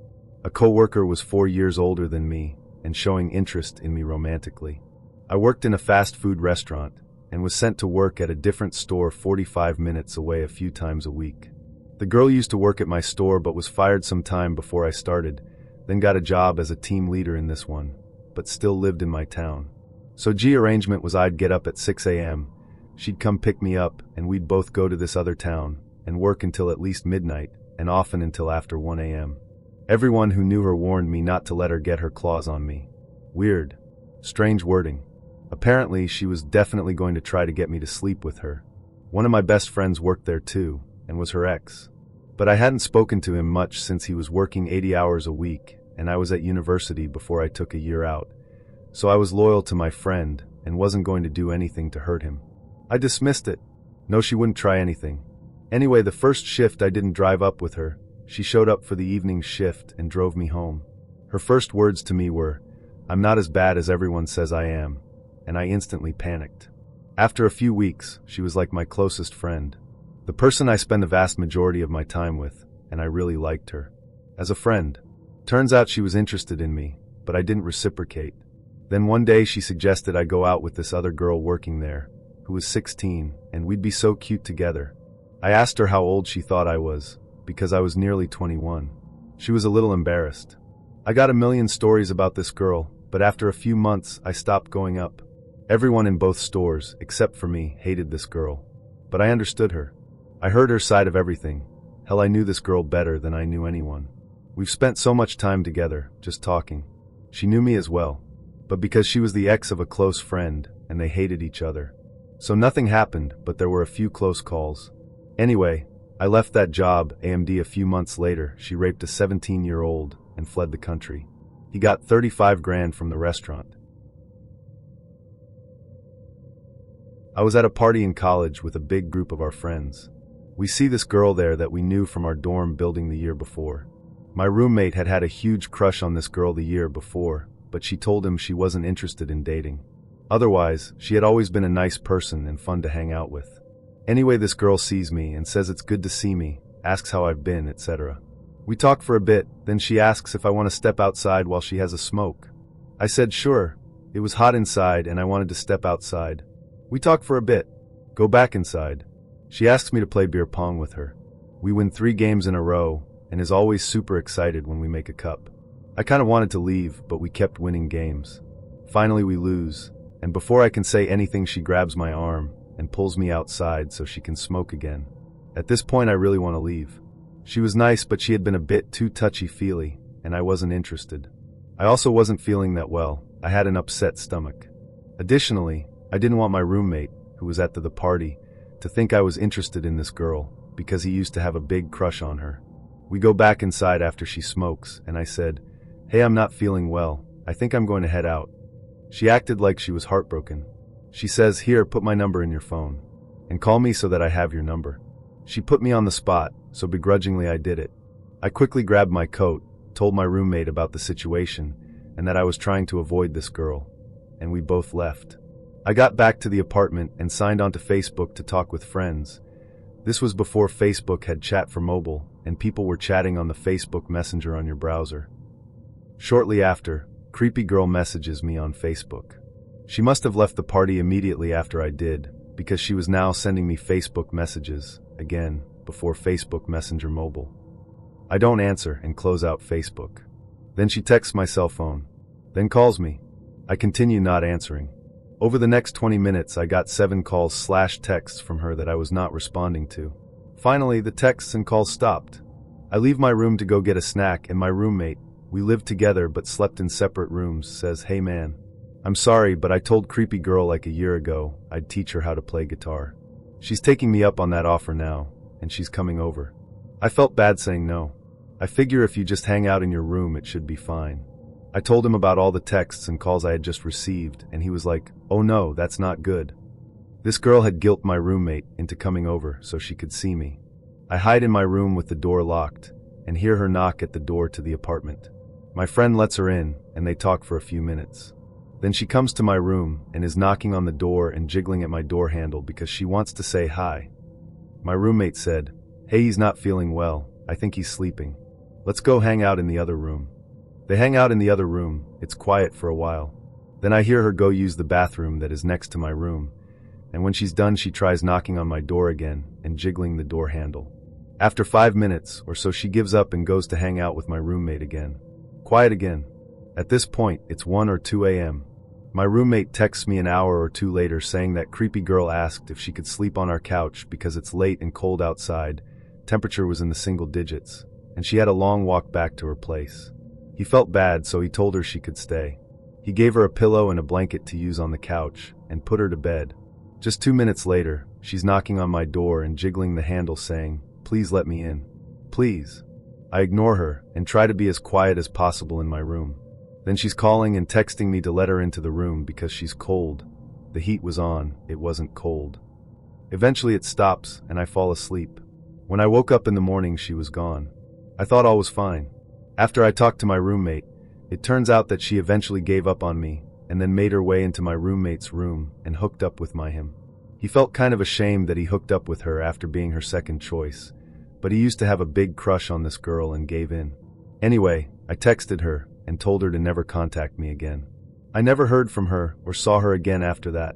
A coworker was 4 years older than me and showing interest in me romantically. I worked in a fast food restaurant and was sent to work at a different store 45 minutes away a few times a week. The girl used to work at my store but was fired some time before I started, then got a job as a team leader in this one, but still lived in my town. So arrangement was I'd get up at 6 a.m., she'd come pick me up, and we'd both go to this other town and work until at least midnight, and often until after 1 a.m. Everyone who knew her warned me not to let her get her claws on me. Weird. Strange wording. Apparently, she was definitely going to try to get me to sleep with her. One of my best friends worked there too, and was her ex. But I hadn't spoken to him much since he was working 80 hours a week, and I was at university before I took a year out. So I was loyal to my friend, and wasn't going to do anything to hurt him. I dismissed it. No, she wouldn't try anything. Anyway, the first shift I didn't drive up with her. She showed up for the evening shift and drove me home. Her first words to me were, "I'm not as bad as everyone says I am," and I instantly panicked. After a few weeks, she was like my closest friend. The person I spend the vast majority of my time with, and I really liked her. As a friend. Turns out she was interested in me, but I didn't reciprocate. Then one day she suggested I go out with this other girl working there, who was 16, and we'd be so cute together. I asked her how old she thought I was, because I was nearly 21. She was a little embarrassed. I got a million stories about this girl, but after a few months I stopped going up. Everyone in both stores, except for me, hated this girl. But I understood her. I heard her side of everything. Hell, I knew this girl better than I knew anyone. We've spent so much time together, just talking. She knew me as well. But because she was the ex of a close friend, and they hated each other. So nothing happened, but there were a few close calls. Anyway, I left that job, AMD. A few months later, she raped a 17-year-old and fled the country. He got 35 grand from the restaurant. I was at a party in college with a big group of our friends. We see this girl there that we knew from our dorm building the year before. My roommate had had a huge crush on this girl the year before, but she told him she wasn't interested in dating. Otherwise, she had always been a nice person and fun to hang out with. Anyway, this girl sees me and says it's good to see me, asks how I've been, etc. We talk for a bit, then she asks if I want to step outside while she has a smoke. I said sure. It was hot inside and I wanted to step outside. We talk for a bit. Go back inside. She asks me to play beer pong with her. We win 3 games in a row and is always super excited when we make a cup. I kind of wanted to leave, but we kept winning games. Finally we lose, and before I can say anything she grabs my arm and pulls me outside so she can smoke again. At this point I really want to leave. She was nice, but she had been a bit too touchy-feely, and I wasn't interested. I also wasn't feeling that well. I had an upset stomach. Additionally, I didn't want my roommate, who was at the party, to think I was interested in this girl, because he used to have a big crush on her. We go back inside after she smokes, and I said, "Hey, I'm not feeling well. I think I'm going to head out." She acted like she was heartbroken. She says, "Here, put my number in your phone, and call me so that I have your number." She put me on the spot, so begrudgingly I did it. I quickly grabbed my coat, told my roommate about the situation, and that I was trying to avoid this girl, and we both left. I got back to the apartment and signed onto Facebook to talk with friends. This was before Facebook had chat for mobile, and people were chatting on the Facebook Messenger on your browser. Shortly after, creepy girl messages me on Facebook. She must have left the party immediately after I did, because she was now sending me Facebook messages, again, before Facebook Messenger mobile. I don't answer and close out Facebook. Then she texts my cell phone, then calls me. I continue not answering. Over the next 20 minutes I got 7 calls/texts from her that I was not responding to. Finally, the texts and calls stopped. I leave my room to go get a snack, and my roommate, we lived together but slept in separate rooms, says, "Hey man, I'm sorry, but I told creepy girl like a year ago I'd teach her how to play guitar. She's taking me up on that offer now, and she's coming over." I felt bad saying no. I figure if you just hang out in your room, it should be fine. I told him about all the texts and calls I had just received, and he was like, "Oh no, that's not good." This girl had guilted my roommate into coming over so she could see me. I hide in my room with the door locked and hear her knock at the door to the apartment. My friend lets her in, and they talk for a few minutes. Then she comes to my room and is knocking on the door and jiggling at my door handle because she wants to say hi. My roommate said, "Hey, he's not feeling well. I think he's sleeping. Let's go hang out in the other room." They hang out in the other room. It's quiet for a while. Then I hear her go use the bathroom that is next to my room, and when she's done, she tries knocking on my door again and jiggling the door handle. After 5 minutes or so, she gives up and goes to hang out with my roommate again. Quiet again. At this point, it's 1 or 2 a.m. My roommate texts me an hour or two later saying that creepy girl asked if she could sleep on our couch because it's late and cold outside, temperature was in the single digits, and she had a long walk back to her place. He felt bad, so he told her she could stay. He gave her a pillow and a blanket to use on the couch and put her to bed. Just 2 minutes later, she's knocking on my door and jiggling the handle saying, "Please let me in. Please." I ignore her and try to be as quiet as possible in my room. Then she's calling and texting me to let her into the room because she's cold. The heat was on, it wasn't cold. Eventually it stops and I fall asleep. When I woke up in the morning, she was gone. I thought all was fine. After I talked to my roommate, it turns out that she eventually gave up on me and then made her way into my roommate's room and hooked up with him. He felt kind of ashamed that he hooked up with her after being her second choice, but he used to have a big crush on this girl and gave in. Anyway, I texted her and told her to never contact me again. I never heard from her or saw her again after that.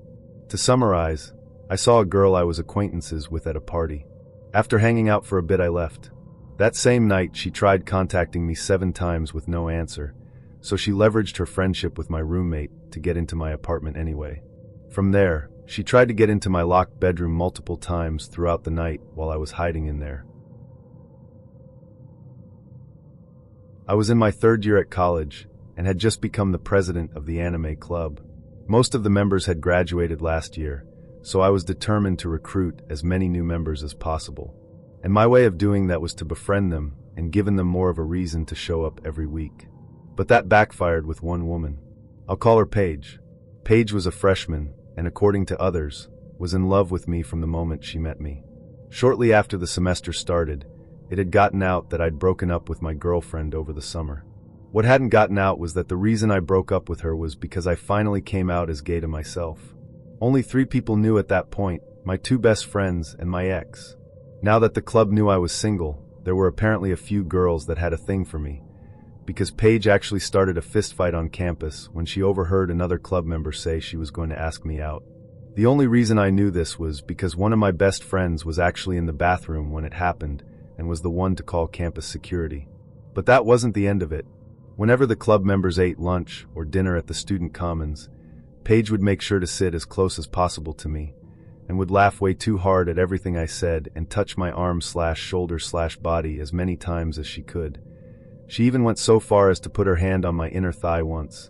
To summarize, I saw a girl I was acquaintances with at a party. After hanging out for a bit, I left. That same night, she tried contacting me 7 times with no answer, so she leveraged her friendship with my roommate to get into my apartment anyway. From there, she tried to get into my locked bedroom multiple times throughout the night while I was hiding in there. I was in my 3rd year at college and had just become the president of the anime club. Most of the members had graduated last year, so I was determined to recruit as many new members as possible. And my way of doing that was to befriend them and give them more of a reason to show up every week. But that backfired with one woman. I'll call her Paige. Paige was a freshman and, according to others, was in love with me from the moment she met me. Shortly after the semester started, it had gotten out that I'd broken up with my girlfriend over the summer. What hadn't gotten out was that the reason I broke up with her was because I finally came out as gay to myself. Only 3 people knew at that point, my 2 best friends and my ex. Now that the club knew I was single, there were apparently a few girls that had a thing for me, because Paige actually started a fistfight on campus when she overheard another club member say she was going to ask me out. The only reason I knew this was because one of my best friends was actually in the bathroom when it happened and was the one to call campus security. But that wasn't the end of it. Whenever the club members ate lunch or dinner at the student commons, Paige would make sure to sit as close as possible to me and would laugh way too hard at everything I said and touch my arm/shoulder/body as many times as she could. She even went so far as to put her hand on my inner thigh once.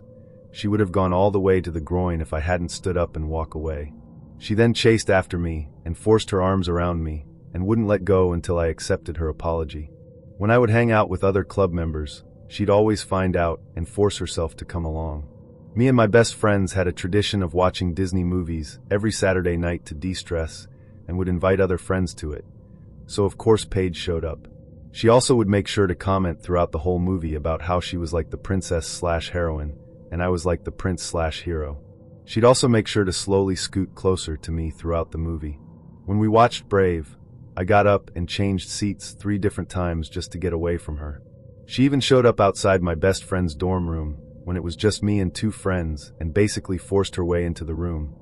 She would have gone all the way to the groin if I hadn't stood up and walked away. She then chased after me and forced her arms around me and wouldn't let go until I accepted her apology. When I would hang out with other club members, she'd always find out and force herself to come along. Me and my best friends had a tradition of watching Disney movies every Saturday night to de-stress and would invite other friends to it. So of course Paige showed up. She also would make sure to comment throughout the whole movie about how she was like the princess/heroine and I was like the prince/hero. She'd also make sure to slowly scoot closer to me throughout the movie. When we watched Brave, I got up and changed seats 3 different times just to get away from her. She even showed up outside my best friend's dorm room when it was just me and 2 friends and basically forced her way into the room.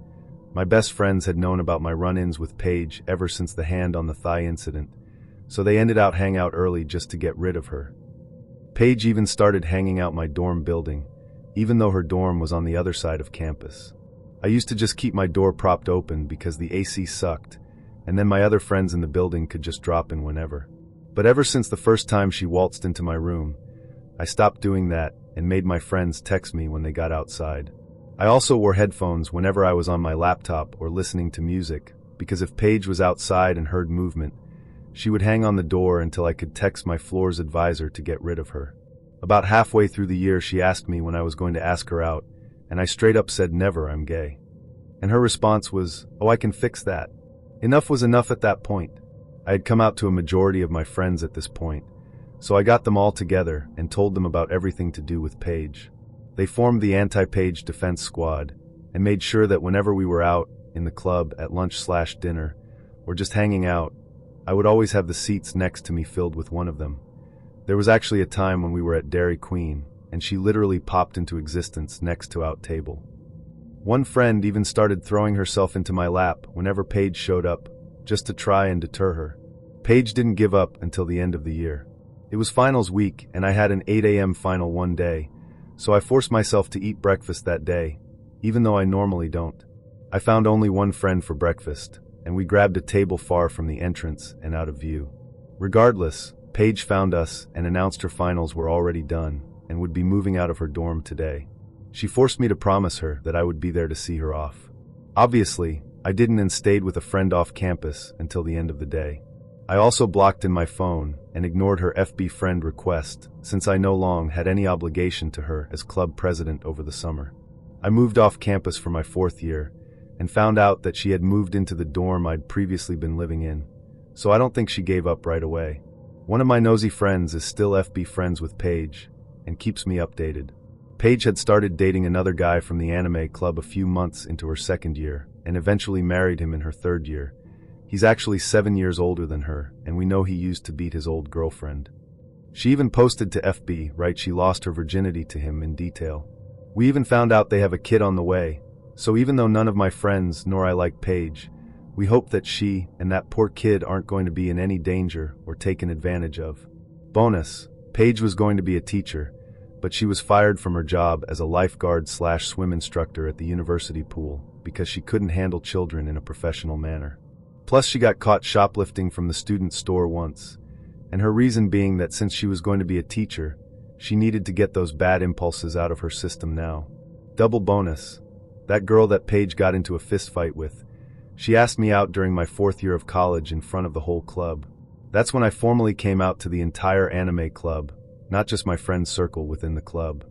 My best friends had known about my run-ins with Paige ever since the hand on the thigh incident, so they ended up hanging out early just to get rid of her. Paige even started hanging out my dorm building, even though her dorm was on the other side of campus. I used to just keep my door propped open because the AC sucked, and then my other friends in the building could just drop in whenever. But ever since the first time she waltzed into my room, I stopped doing that and made my friends text me when they got outside. I also wore headphones whenever I was on my laptop or listening to music, because if Paige was outside and heard movement, she would hang on the door until I could text my floor's advisor to get rid of her. About halfway through the year, she asked me when I was going to ask her out, and I straight up said never, I'm gay. And her response was, oh, I can fix that. Enough was enough at that point. I had come out to a majority of my friends at this point, so I got them all together and told them about everything to do with Paige. They formed the anti-Paige defense squad and made sure that whenever we were out, in the club, at lunch/dinner, or just hanging out, I would always have the seats next to me filled with one of them. There was actually a time when we were at Dairy Queen, and she literally popped into existence next to our table. One friend even started throwing herself into my lap whenever Paige showed up, just to try and deter her. Paige didn't give up until the end of the year. It was finals week, and I had an 8 a.m. final one day, so I forced myself to eat breakfast that day, even though I normally don't. I found only one friend for breakfast, and we grabbed a table far from the entrance and out of view. Regardless, Paige found us and announced her finals were already done and would be moving out of her dorm today. She forced me to promise her that I would be there to see her off. Obviously, I didn't and stayed with a friend off campus until the end of the day. I also blocked in my phone and ignored her FB friend request since I no longer had any obligation to her as club president over the summer. I moved off campus for my 4th year and found out that she had moved into the dorm I'd previously been living in, so I don't think she gave up right away. One of my nosy friends is still FB friends with Paige and keeps me updated. Paige had started dating another guy from the anime club a few months into her 2nd year and eventually married him in her 3rd year. He's actually 7 years older than her, and we know he used to beat his old girlfriend. She even posted to FB, right, she lost her virginity to him in detail. We even found out they have a kid on the way, so even though none of my friends nor I like Paige, we hope that she and that poor kid aren't going to be in any danger or taken advantage of. Bonus, Paige was going to be a teacher, but she was fired from her job as a lifeguard/swim instructor at the university pool because she couldn't handle children in a professional manner. Plus, she got caught shoplifting from the student store once, and her reason being that since she was going to be a teacher, she needed to get those bad impulses out of her system now. Double bonus, that girl that Paige got into a fist fight with, she asked me out during my 4th year of college in front of the whole club. That's when I formally came out to the entire anime club, not just my friend circle within the club.